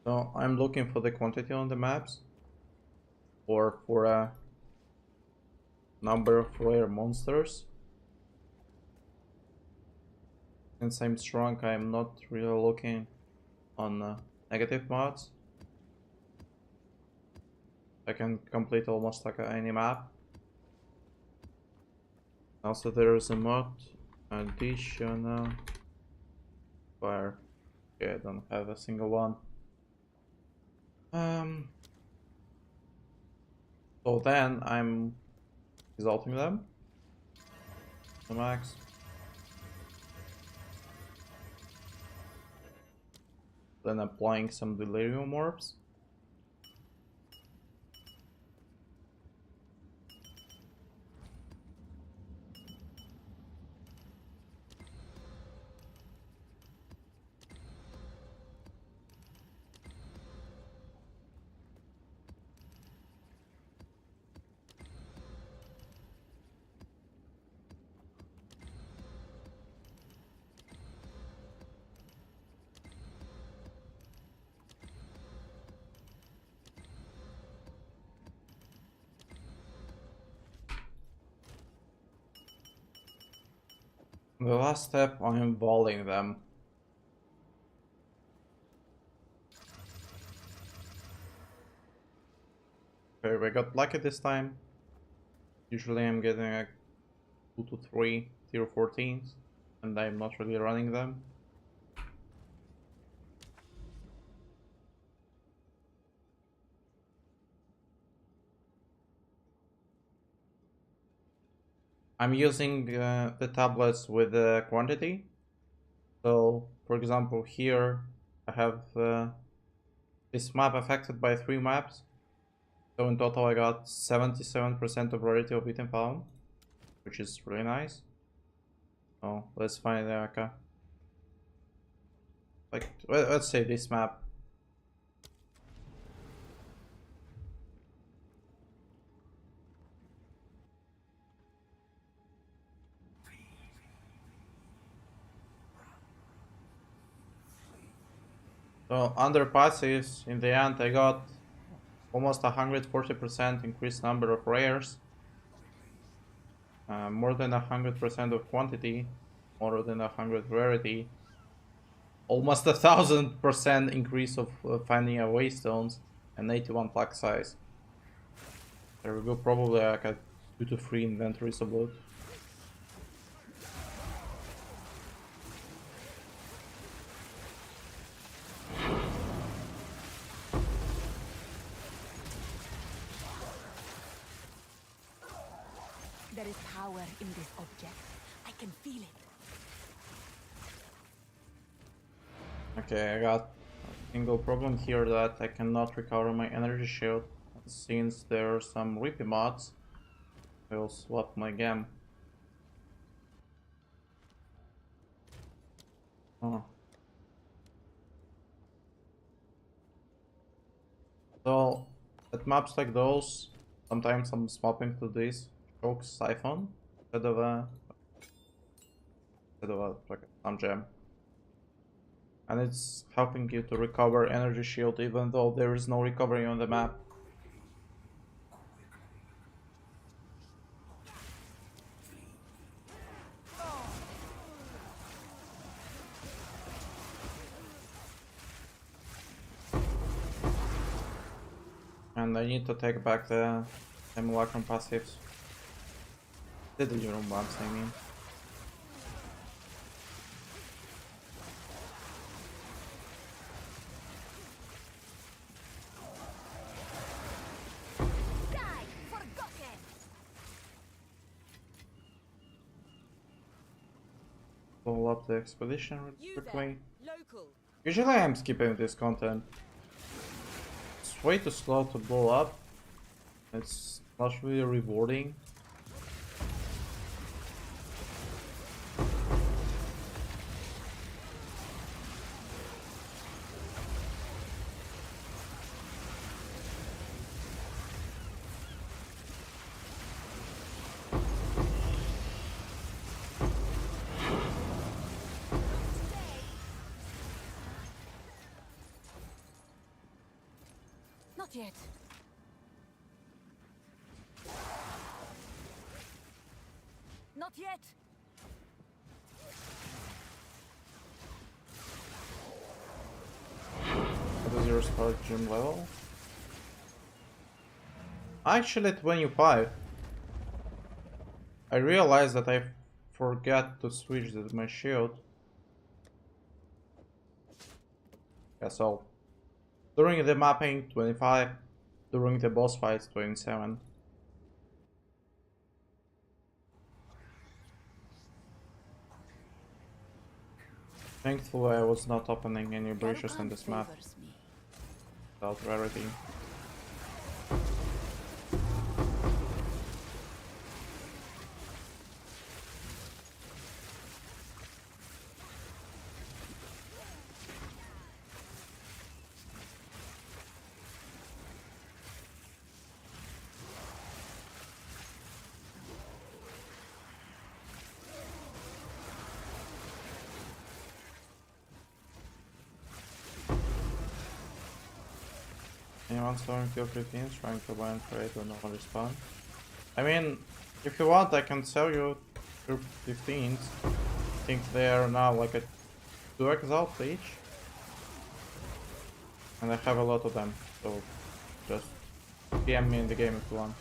So I'm looking for the quantity on the maps, or for a number of rare monsters. Since I'm strong, I'm not really looking on negative mods. I can complete almost like any map. Also, there is a mod additional fire. Okay, I don't have a single one. So then I'm exalting them to max. Then applying some delirium orbs. The last step, I'm volleying them. Okay, we got lucky this time. Usually I'm getting like 2 to 3 tier 14s, and I'm not really running them. I'm using the tablets with the quantity. So, for example, here I have this map affected by 3 maps. So in total I got 77% of rarity of item found, which is really nice. So let's find the like let's say this map. So under passives, in the end I got almost 140% increased number of rares, more than 100% of quantity, more than 100 rarity, almost 1000% increase of finding away stones, and 81 pack size. There we go, probably like a 2 to 3 inventories of loot. There is power in this object. I can feel it. Okay, I got a single problem here that I cannot recover my energy shield. Since there are some repeat mods, I will swap my gem. Oh. So, at maps like those, sometimes I'm swapping to this choke siphon instead of a like some gem. And it's helping you to recover energy shield even though there is no recovery on the map. And I need to take back the simulacrum passives. The delirium bombs, I mean. up the expedition You quickly. there, local. Usually I'm skipping this content. It's way too slow to blow up. It's not really rewarding. Not yet. Not yet. What is your Spark gym level? Actually 25. I realized that I forgot to switch my shield. Yeah, so during the mapping 25, during the boss fights 27. Thankfully I was not opening any breaches in this map Favors me. without rarity. Anyone throwing tier 15s, trying to buy and trade with no respawn? I mean, if you want I can sell you tier 15s. I think they are now like a 2x out each. And I have a lot of them, so just PM me in the game if you want.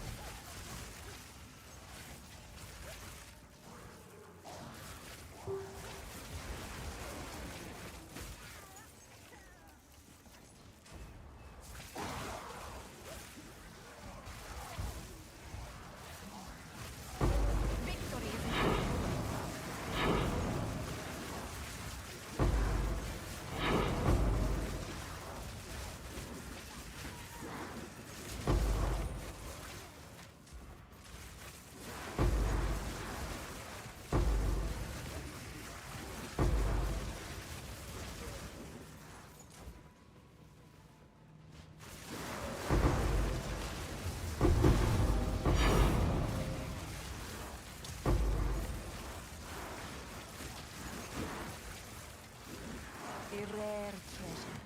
Victory is a rare treasure.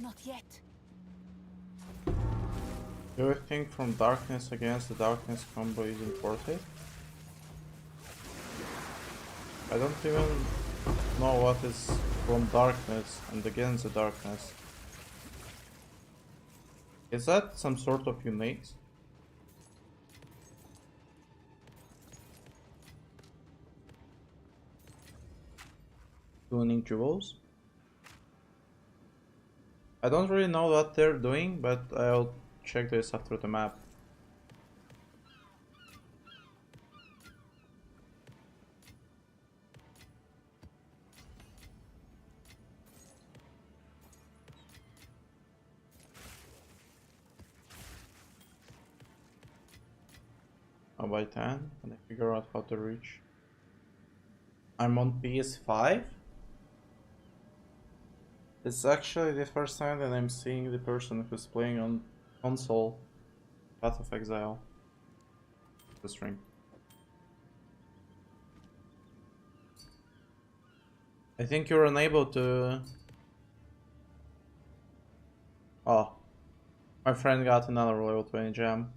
Not yet. Do you think from darkness against the darkness combo isn't worth it? I don't even know what is from darkness and against the darkness. Is that some sort of unique? Tuning jewels? I don't really know what they're doing, but I'll check this after the map. I'll buy 10 and I figure out how to reach. I'm on PS5? It's actually the first time that I'm seeing the person who's playing on console Path of Exile. The string. I think you're unable to... Oh. My friend got another level 20 gem.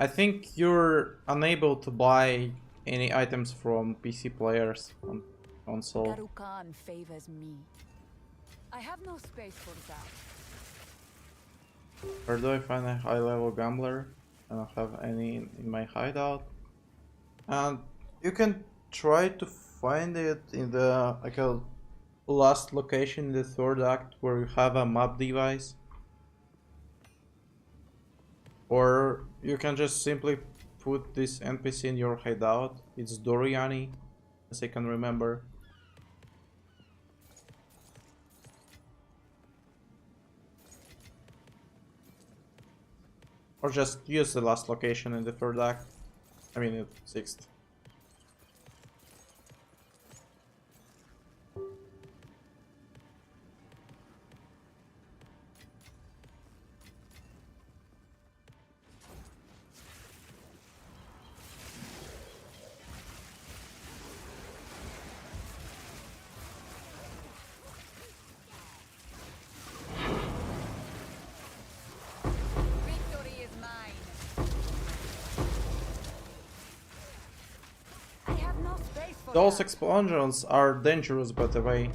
I think you're unable to buy any items from PC players on console. Garukan favors me. I have no space for that. Where do I find a high level gambler? I don't have any in my hideout. And you can try to find it in the like a last location in the third act where you have a map device. Or you can just simply put this NPC in your hideout. It's Doriani, as I can remember. Or just use the last location in the third act. I mean, the sixth. Victory is mine. I have no space for Those that. explosions are dangerous, by the way.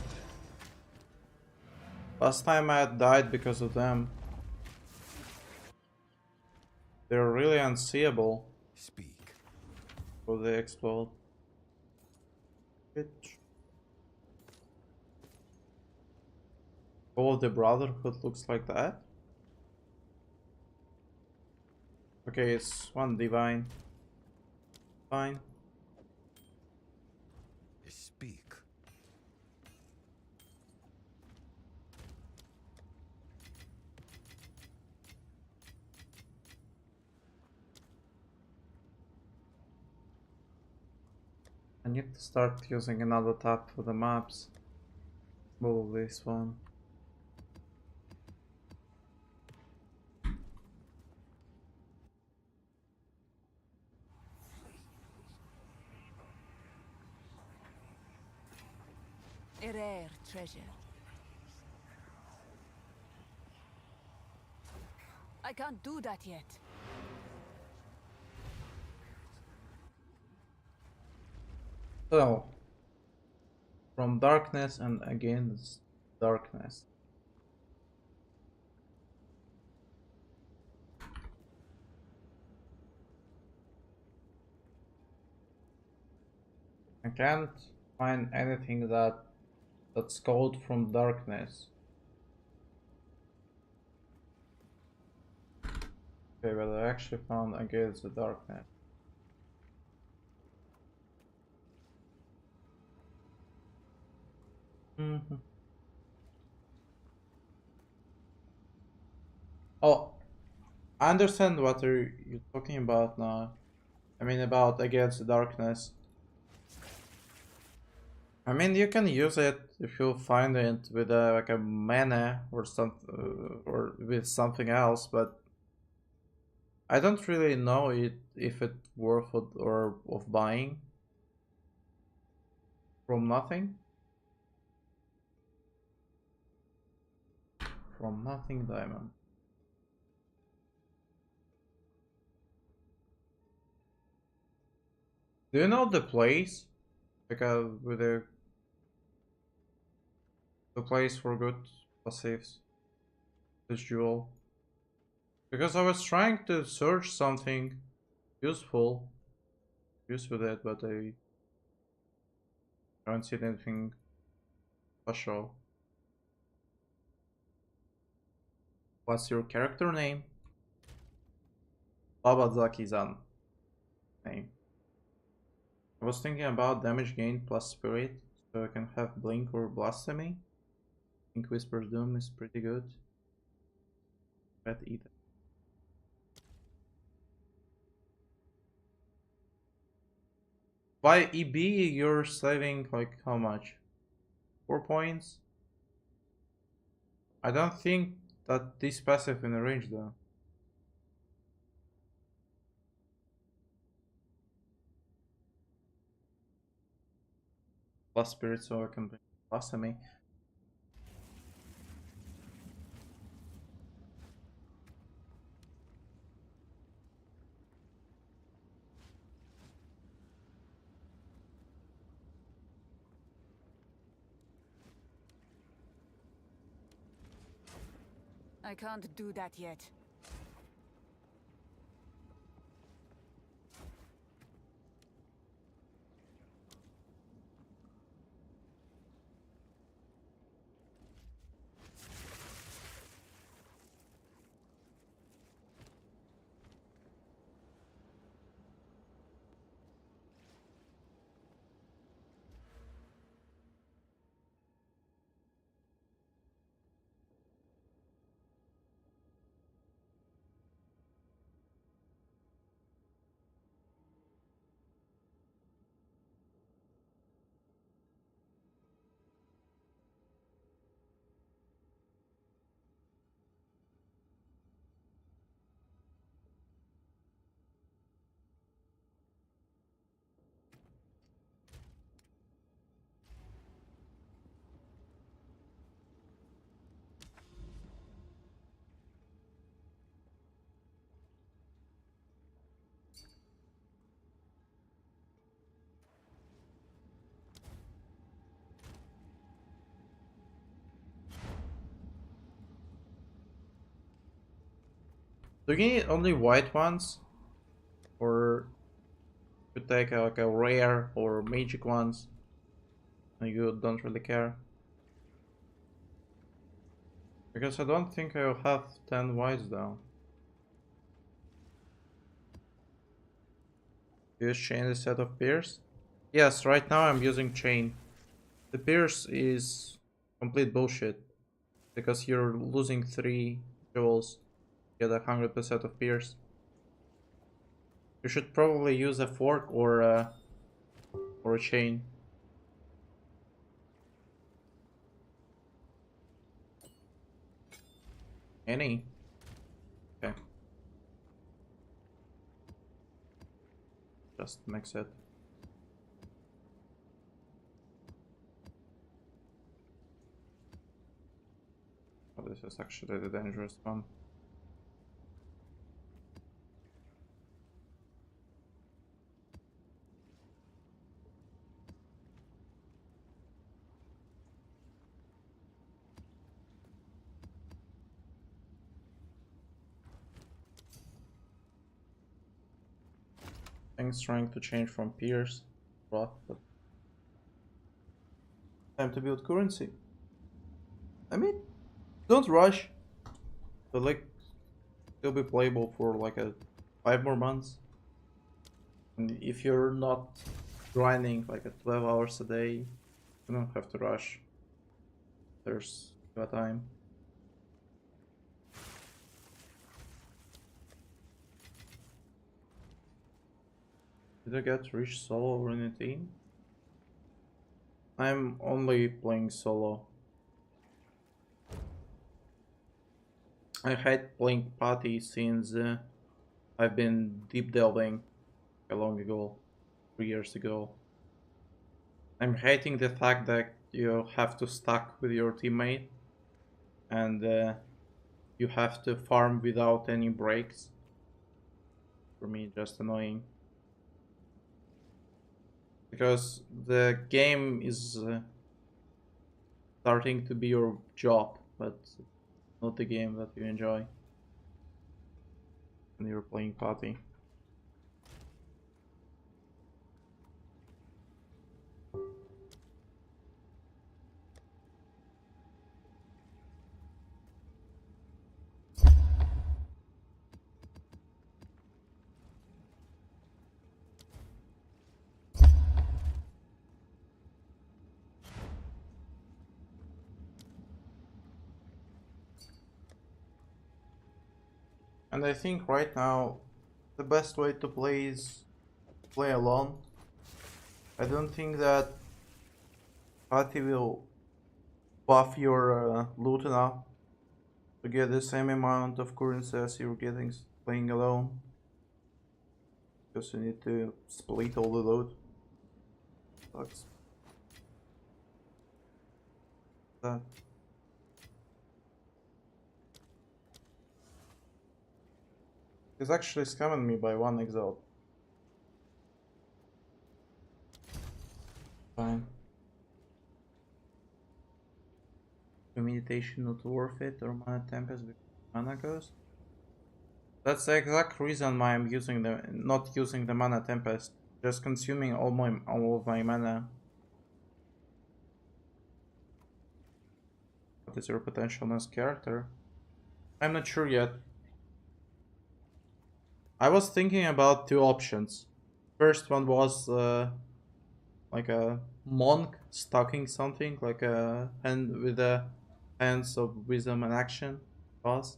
Last time I had died because of them. They're really unseeable Speak. when they explode. Bitch. All of the Brotherhood looks like that. Okay, it's one divine. Fine. Speak. I need to start using another tab for the maps. Move this one. A rare treasure. I can't do that yet. So, from darkness and against darkness. I can't find anything that's called from darkness. Okay, but I actually found against the darkness. Oh, I understand what you're talking about now. I mean about against the darkness. I mean you can use it if you find it with like a mana or some or with something else, but I don't really know if it's worth it or of buying from nothing. From nothing diamond. Do you know the place? Like with the place for good passives. This jewel. Because I was trying to search something useful. Use with it, but I haven't seen anything special. What's your character name? Babazaki-san name. I was thinking about damage gain plus spirit, so I can have blink or blasphemy. I think Whisper's Doom is pretty good. Red Eater. By EB, you're saving like how much? 4 points? I don't think that this passive in the range though. Plus spirit, so I can blasphemy. I can't do that yet. Do you need only white ones? Or you take like a rare or magic ones? And you don't really care? Because I don't think I'll have 10 whites down. Use chain instead of pierce? Yes, right now I'm using chain. The pierce is complete bullshit. Because you're losing 3 jewels. Get 100% of pierce. You should probably use a fork or a chain. Any? Okay. Just mix it. Oh, this is actually the dangerous one. Things trying to change from Pierce, Roth, but time to build currency. I mean, don't rush. The lake still be playable for like 5 more months. And if you're not grinding like 12 hours a day, you don't have to rush. There's still time. Did I get rich solo or in a team? I'm only playing solo. I hate playing party since I've been deep delving a long ago, 3 years ago. I'm hating the fact that you have to stack with your teammate and you have to farm without any breaks. For me, just annoying. Because the game is starting to be your job, but not the game that you enjoy when you're playing party. And I think right now the best way to play is play alone. I don't think that party will buff your loot enough to get the same amount of currency as you're getting playing alone. Because you need to split all the loot. Sucks. That. He's actually scamming me by 1 exalt. Fine. Meditation not worth it or mana tempest. mana goes. That's the exact reason why I'm using not using the mana tempest, just consuming all of my mana. What is your potential as character? I'm not sure yet. I was thinking about two options. First one was like a monk stocking something, like a hand with a hands of wisdom and action class.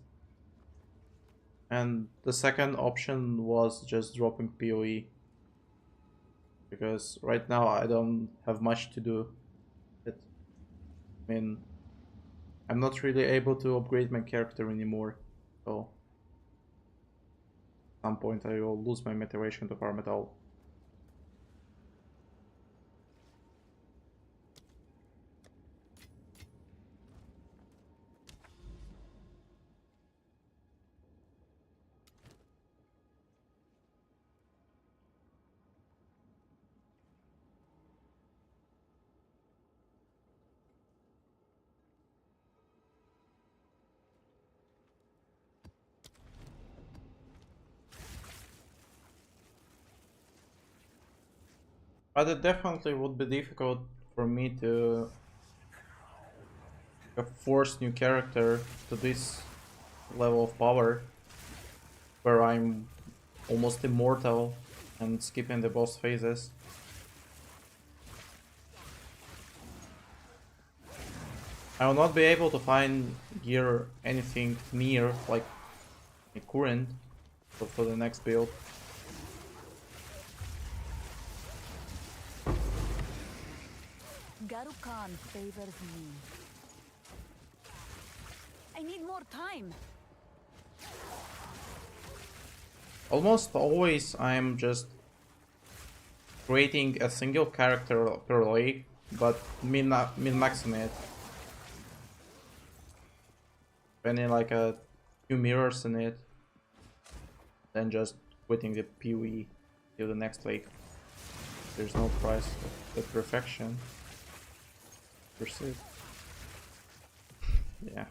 And the second option was just dropping PoE. Because right now I don't have much to do. I mean, I'm not really able to upgrade my character anymore. So at some point I will lose my motivation to farm it all. But it definitely would be difficult for me to force new character to this level of power, where I'm almost immortal and skipping the boss phases. I will not be able to find gear anything near like a current for the next build. Garukan favors me. I need more time. Almost always I'm just creating a single character per lake, but min-maxing it. Spending like a few mirrors in it, then just quitting the PoE to the next lake. There's no price of the perfection. Pursuit. Yeah.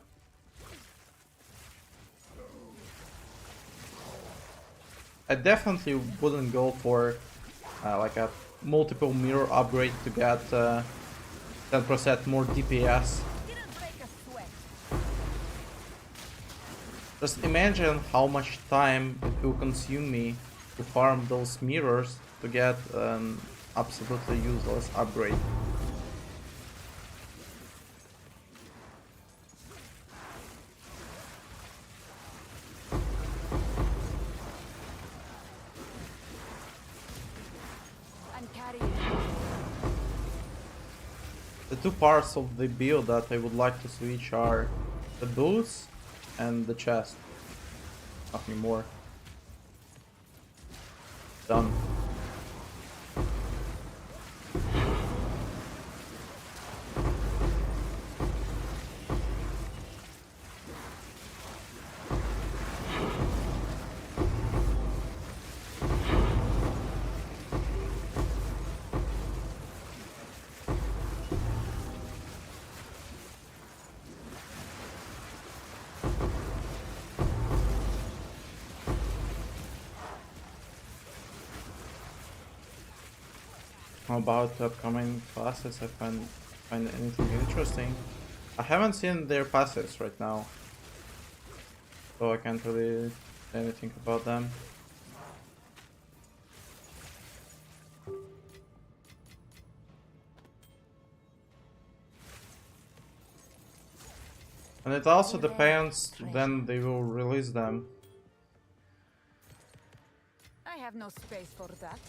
I definitely wouldn't go for like a multiple mirror upgrade to get 10% more DPS. Didn't break a sweat. Just imagine how much time it will consume me to farm those mirrors to get an absolutely useless upgrade. I'm carrying. The two parts of the build that I would like to switch are the boots and the chest. Nothing more. Done. How about the upcoming classes? I find anything interesting. I haven't seen their passes right now, so I can't really say anything about them. And it also depends when they will release them. I have no space for that.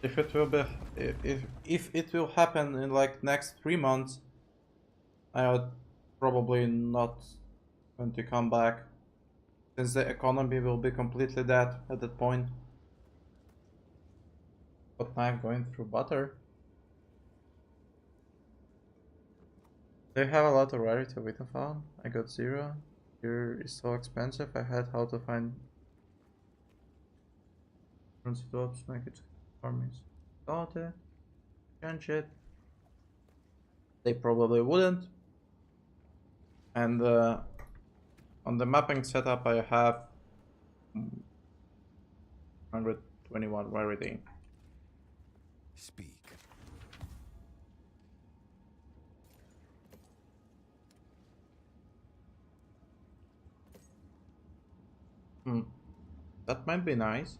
If it will be, if it will happen in like next 3 months, I would probably not going to come back, since the economy will be completely dead at that point. But now I'm going through butter. They have a lot of rarity with the farm. I got 0. Here is so expensive. I had how to find currency drops, make it farming started. Change it. They probably wouldn't. And on the mapping setup I have 121 rarity. Speak. That might be nice.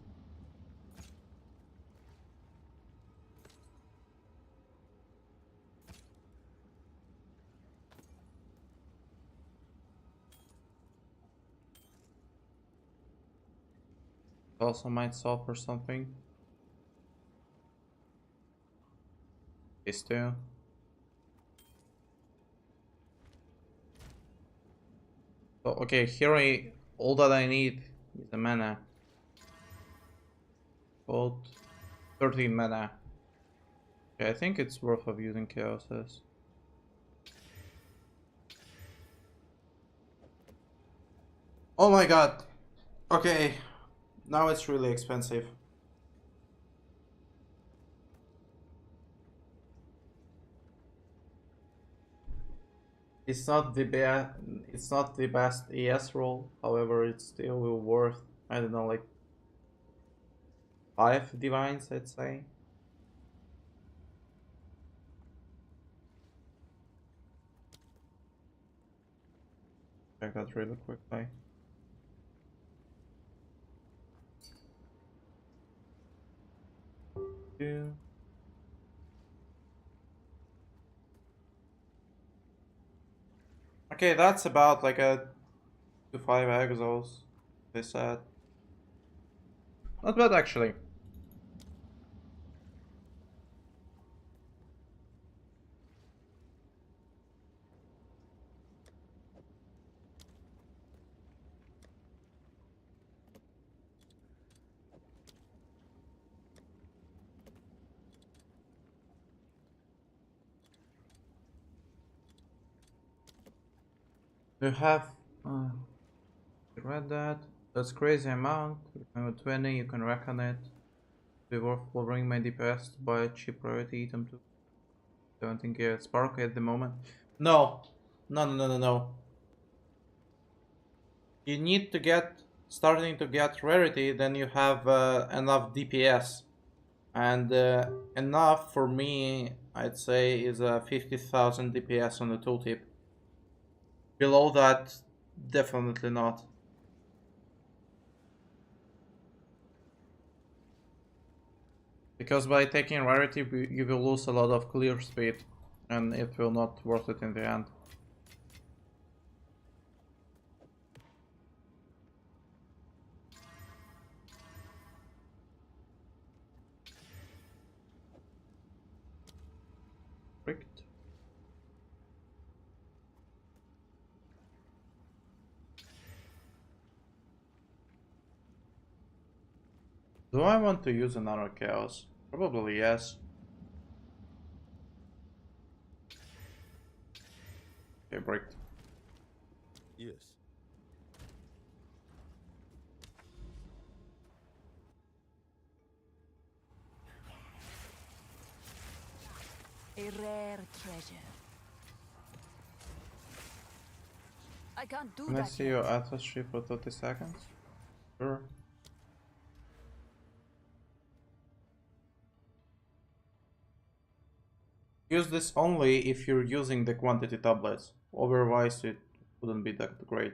Also might solve for something. These two. So, okay, here all that I need is the mana. About 13 mana. Okay, I think it's worth of using chaoses. Oh my god. Okay. Now it's really expensive. It's not the best ES roll, however it's still worth, I don't know, like 5 divines, I'd say. Check that really quickly. Two. Okay, that's about like a 2-5 exos, they said. Not bad actually. You have read that. That's crazy amount. You can go 20, you can reckon it. Be worth lowering my DPS to buy a cheap priority item to 17k at Spark at the moment. No. No. You need to get starting to get rarity, then you have enough DPS. And enough for me, I'd say, is 50,000 DPS on the tooltip. Below that, definitely not. Because by taking rarity, you will lose a lot of clear speed, and it will not worth it in the end. Fricked. Do I want to use another chaos? Probably yes. Okay, bricked. Yes. A rare treasure. I can't do Can I that see yet. your Atlas tree for 30 seconds? Sure. Use this only if you're using the quantity tablets. Otherwise, it wouldn't be that great.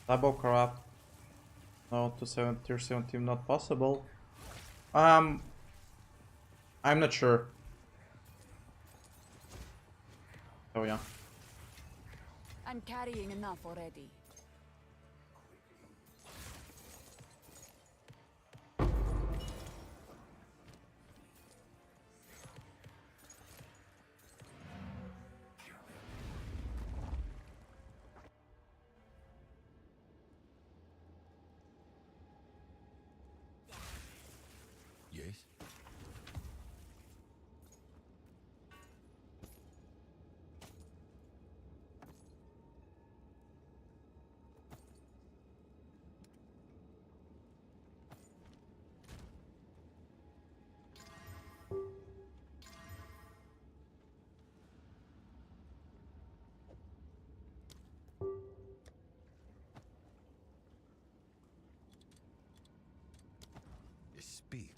Double corrupt. No, to tier 17 not possible. I'm not sure. So yeah. I'm carrying enough already. Yes? Speak.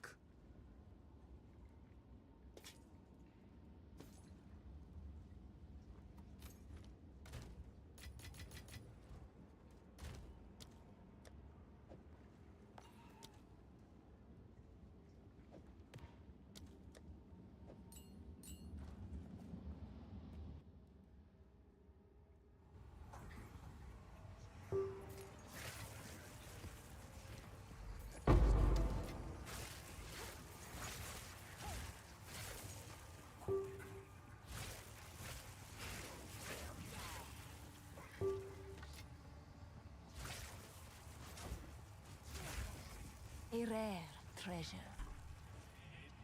A rare treasure.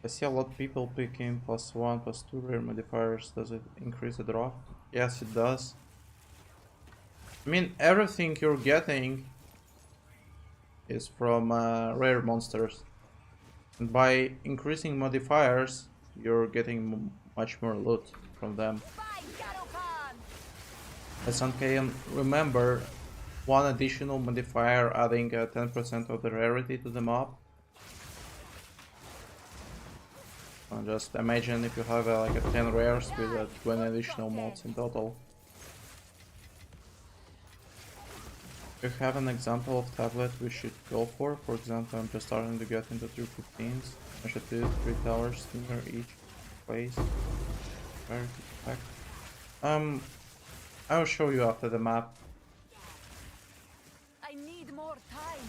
I see a lot of people picking +1, +2 rare modifiers. Does it increase the drop? Yes, it does. I mean, everything you're getting is from rare monsters. And by increasing modifiers, you're getting much more loot from them. As one can remember, one additional modifier adding 10% of the rarity to the mob. And just imagine if you have like a 10 rares with 20 additional mods in total. If you have an example of tablet we should go for example, I'm just starting to get into 315s. I should do 3 towers near each place. Very good effect. I'll show you after the map. I need more time.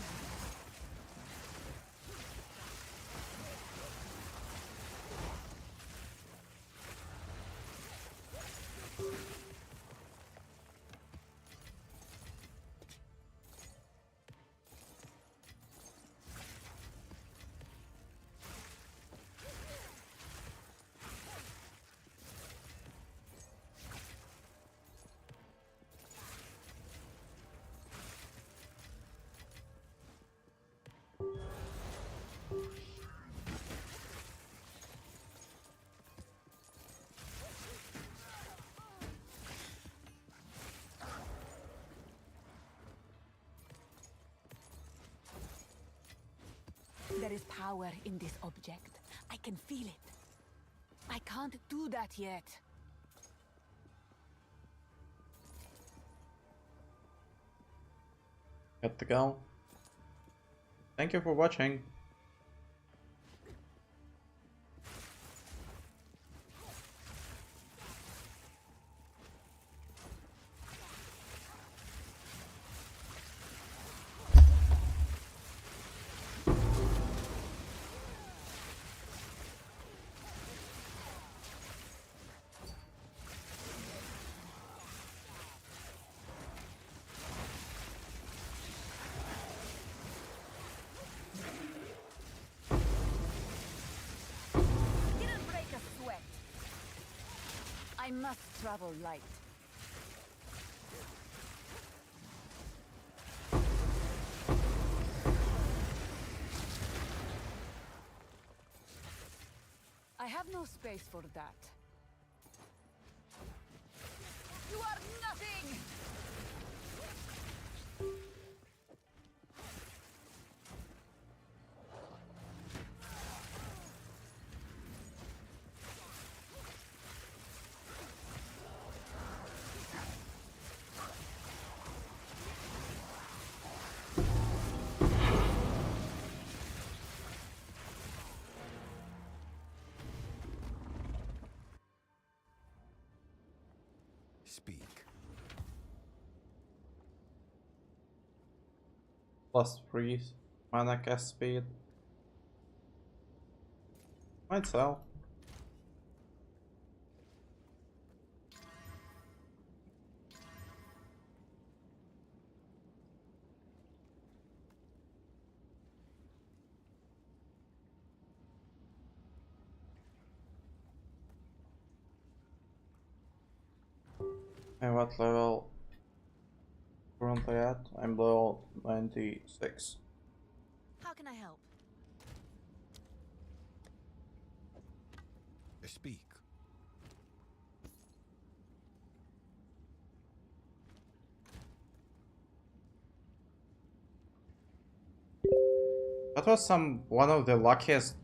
There is power in this object. I can feel it. I can't do that yet. Got to go. Thank you for watching. Didn't break a sweat. I must travel light. I have no space for that. You are nothing! Speak. +3 mana cast speed. Might sell. And what level currently at? I'm level 96. How can I help? Speak. That was one of the luckiest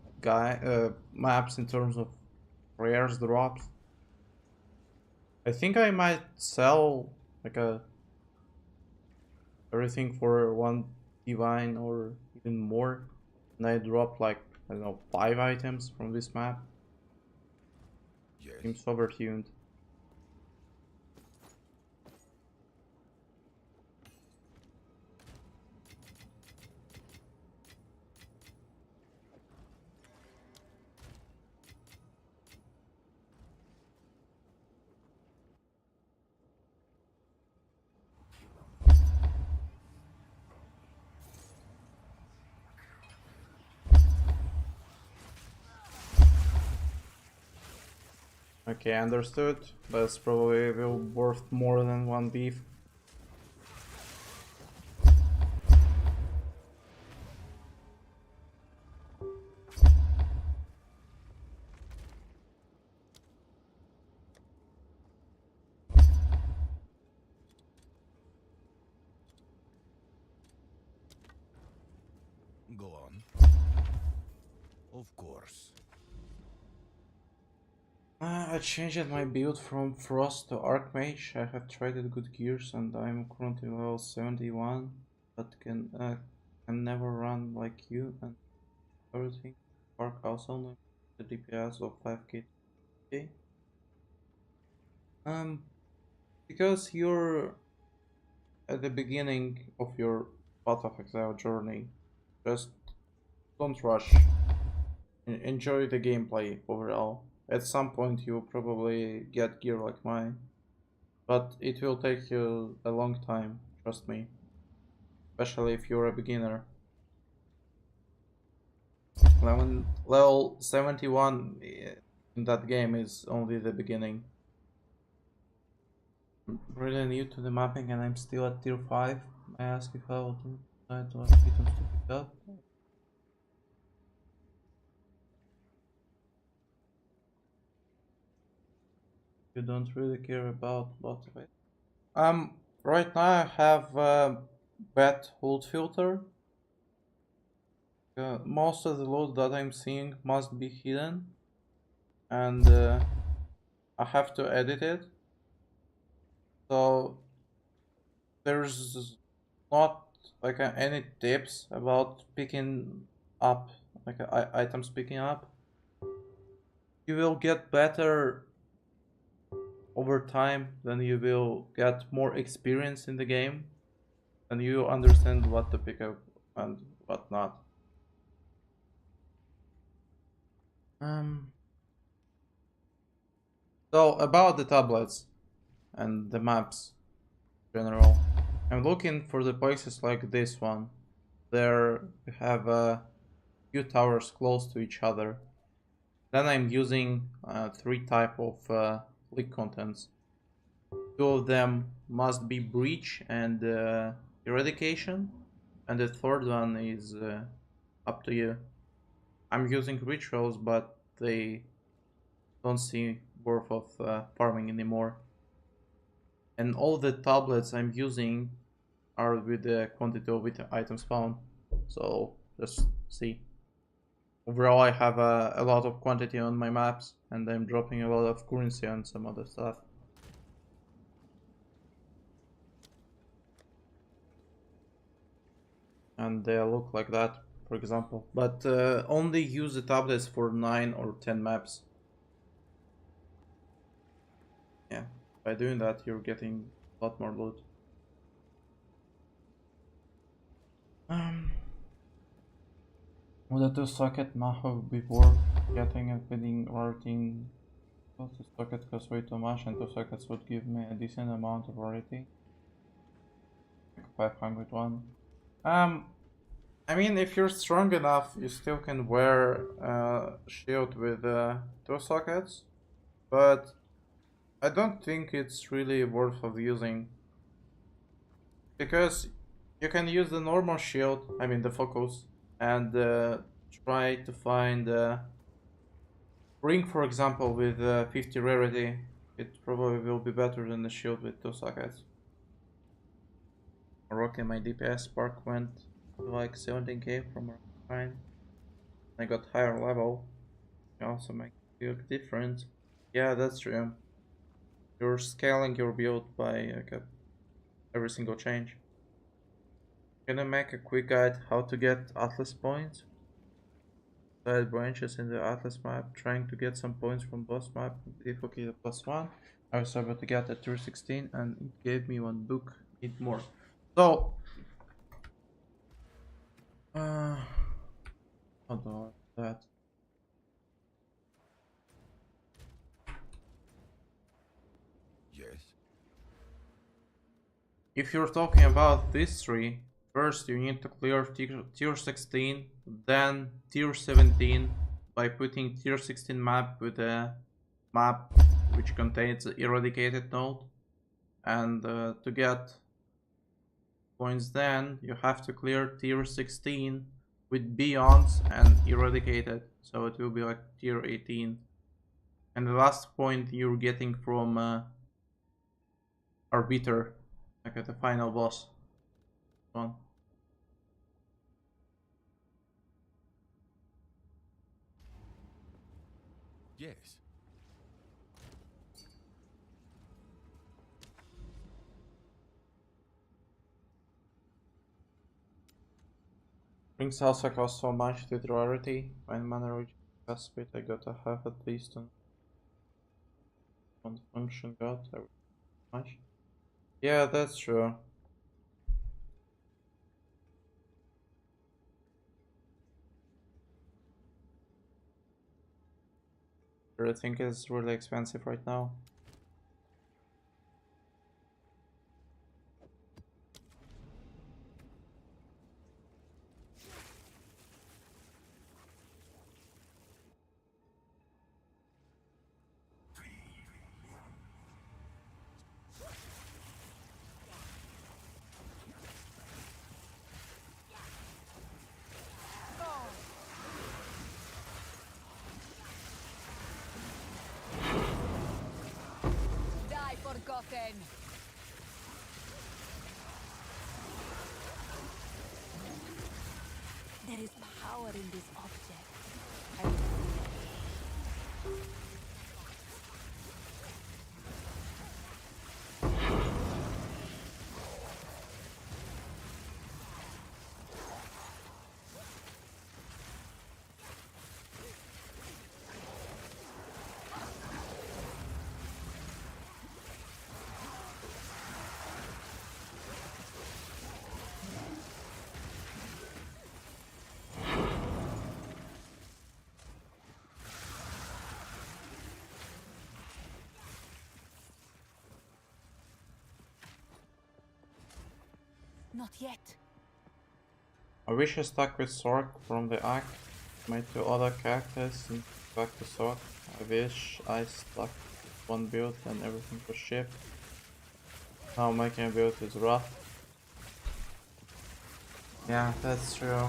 maps in terms of rares drops. I think I might sell like everything for 1 divine or even more, and I drop like, I don't know, 5 items from this map. Yes. Seems overtuned. Okay, understood. That's probably will worth more than 1 beef. Go on. Of course. I changed my build from Frost to Archmage. I have traded good gears and I'm currently level 71, but can never run like you and everything. Spark also the DPS of 5k. Because you're at the beginning of your Path of Exile journey, just don't rush. Enjoy the gameplay overall. At some point you'll probably get gear like mine, but it will take you a long time, trust me. Especially if you're a beginner. Level 71 in that game is only the beginning. I'm really new to the mapping and I'm still at tier 5. I ask if I will decide what items to pick up. You don't really care about lots of it. Right now I have bad loot filter. Most of the loot that I'm seeing must be hidden, and I have to edit it. So there's not like any tips about picking up, like items picking up. You will get better over time, then you will get more experience in the game, and you understand what to pick up and what not. So about the tablets and the maps in general, I'm looking for the places like this one. There we have a few towers close to each other. Then I'm using 3 type of league contents. 2 of them must be breach and eradication, and the third one is up to you. I'm using rituals, but they don't seem worth of farming anymore. And all the tablets I'm using are with the quantity of items found. So just see. Overall, I have a lot of quantity on my maps, and I'm dropping a lot of currency on some other stuff. And they look like that, for example. But only use the tablets for 9 or 10 maps. Yeah. By doing that, you're getting a lot more loot. Would a 2-socket map be worth getting and feeding rariting? Well, 2-socket costs way too much, and 2 sockets would give me a decent amount of rarity. Like 500 one. I mean, if you're strong enough, you still can wear a shield with 2 sockets, but I don't think it's really worth of using, because you can use the normal shield, I mean the focus, and try to find a ring, for example, with 50 rarity. It probably will be better than the shield with 2 sockets. Okay, my DPS spark went to like 17k from 9. I got higher level. It also makes a big difference. Yeah, that's true. You're scaling your build by like every single change. Can I make a quick guide how to get Atlas points? Side branches in the Atlas map, trying to get some points from boss map, difficulty +1. I was able to get a 216 and it gave me 1 book, need more. So, how do I do that? Yes. If you're talking about these 3, first you need to clear tier 16, then tier 17 by putting tier 16 map with a map which contains the eradicated node, and to get points then you have to clear tier 16 with Beyonds and eradicated, so it will be like tier 18. And the last point you're getting from Arbiter, like at the final boss one. Yes. Rings also cost so much with rarity. When mana reaches cast speed, I gotta have at least one function god every much. Yeah, that's true. Everything is really expensive right now. Die forgotten. There is power in this object. I will feel it. Not yet. I wish I stuck with Sork from the Act. My 2 other characters and back to Sork. I wish I stuck with one build and everything was shipped. Now making a build is rough. Yeah, that's true.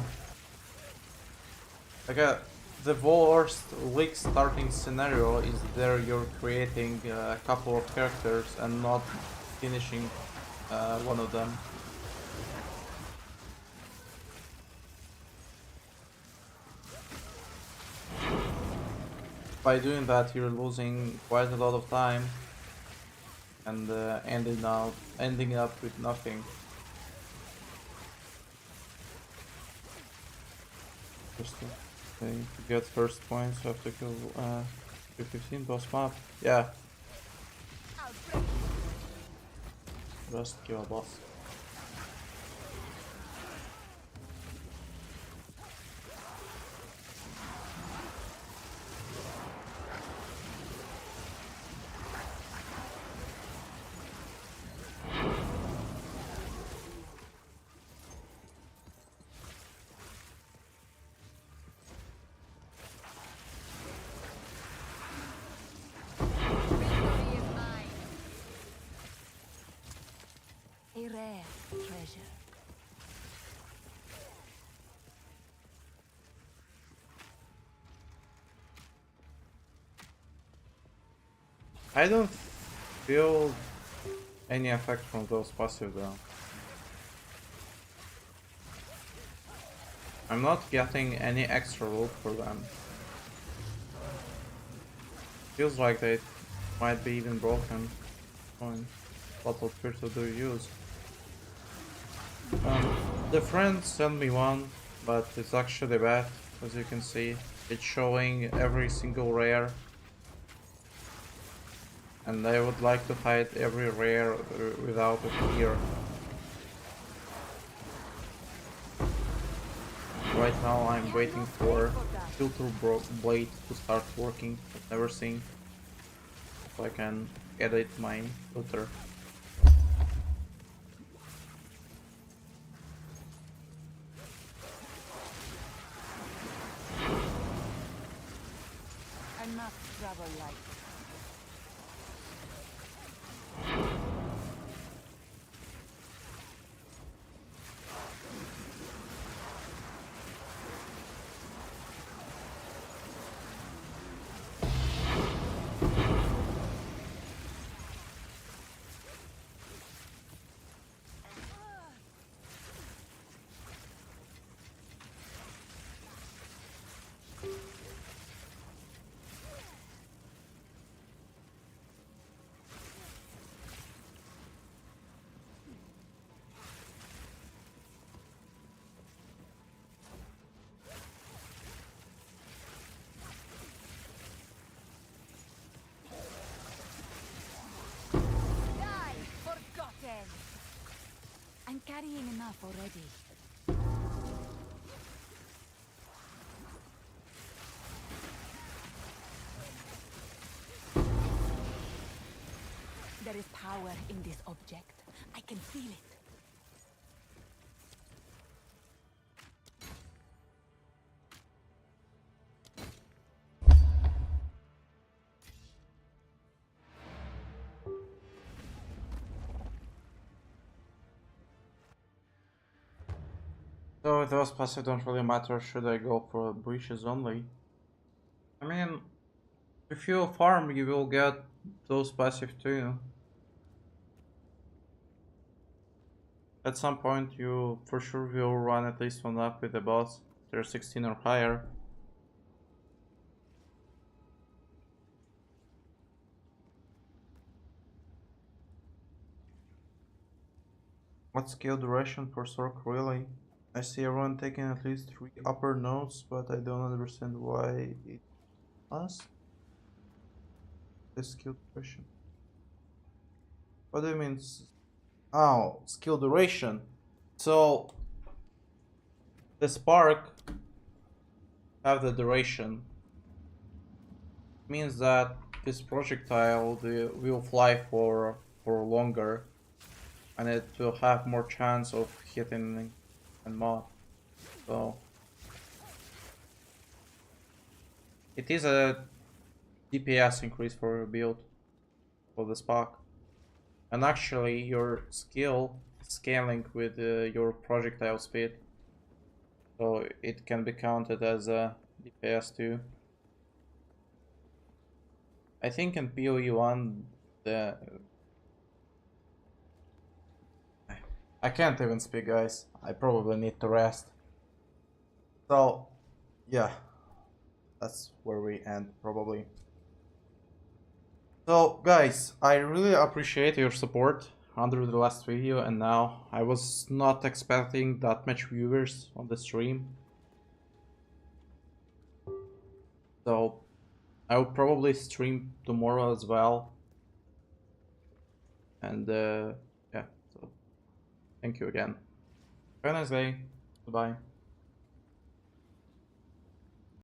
Like the worst league starting scenario is there you're creating a couple of characters and not finishing one of them. By doing that, you're losing quite a lot of time and ending up with nothing. Just to get first points, you have to kill 15 boss map. Yeah. I'll break Just kill a boss. Victory is mine. A rare treasure. I don't feel any effect from those passive though. I'm not getting any extra loot for them. Feels like they might be even broken. What filter do you use? The friend sent me one, but it's actually bad, as you can see. It's showing every single rare. And I would like to hide every rare without a fear. Right now I'm waiting for filter blade to start working. I've never seen. So I can edit my filter. I must travel light. Die, forgotten. I'm carrying enough already. There is power in this object. I can feel it. So those passive don't really matter, should I go for breaches only? I mean, if you farm you will get those passive too. At some point you for sure will run at least one up with the boss. They're 16 or higher. What skill duration for Sork really? I see everyone taking at least 3 upper notes, but I don't understand why it must. The skill duration. What do you mean? Oh, skill duration. So the Spark have the duration. Means that this projectile will fly for longer, and it will have more chance of hitting and mod. So it is a DPS increase for your build for the Spark, and actually your skill is scaling with your projectile speed, so it can be counted as a DPS too. I think in PoE1 the I can't even speak, guys. I probably need to rest. So, yeah, that's where we end probably. So, guys, I really appreciate your support under the last video and now. I was not expecting that much viewers on the stream. So, I will probably stream tomorrow as well. And, yeah, Thank you again. Have a nice day. Goodbye.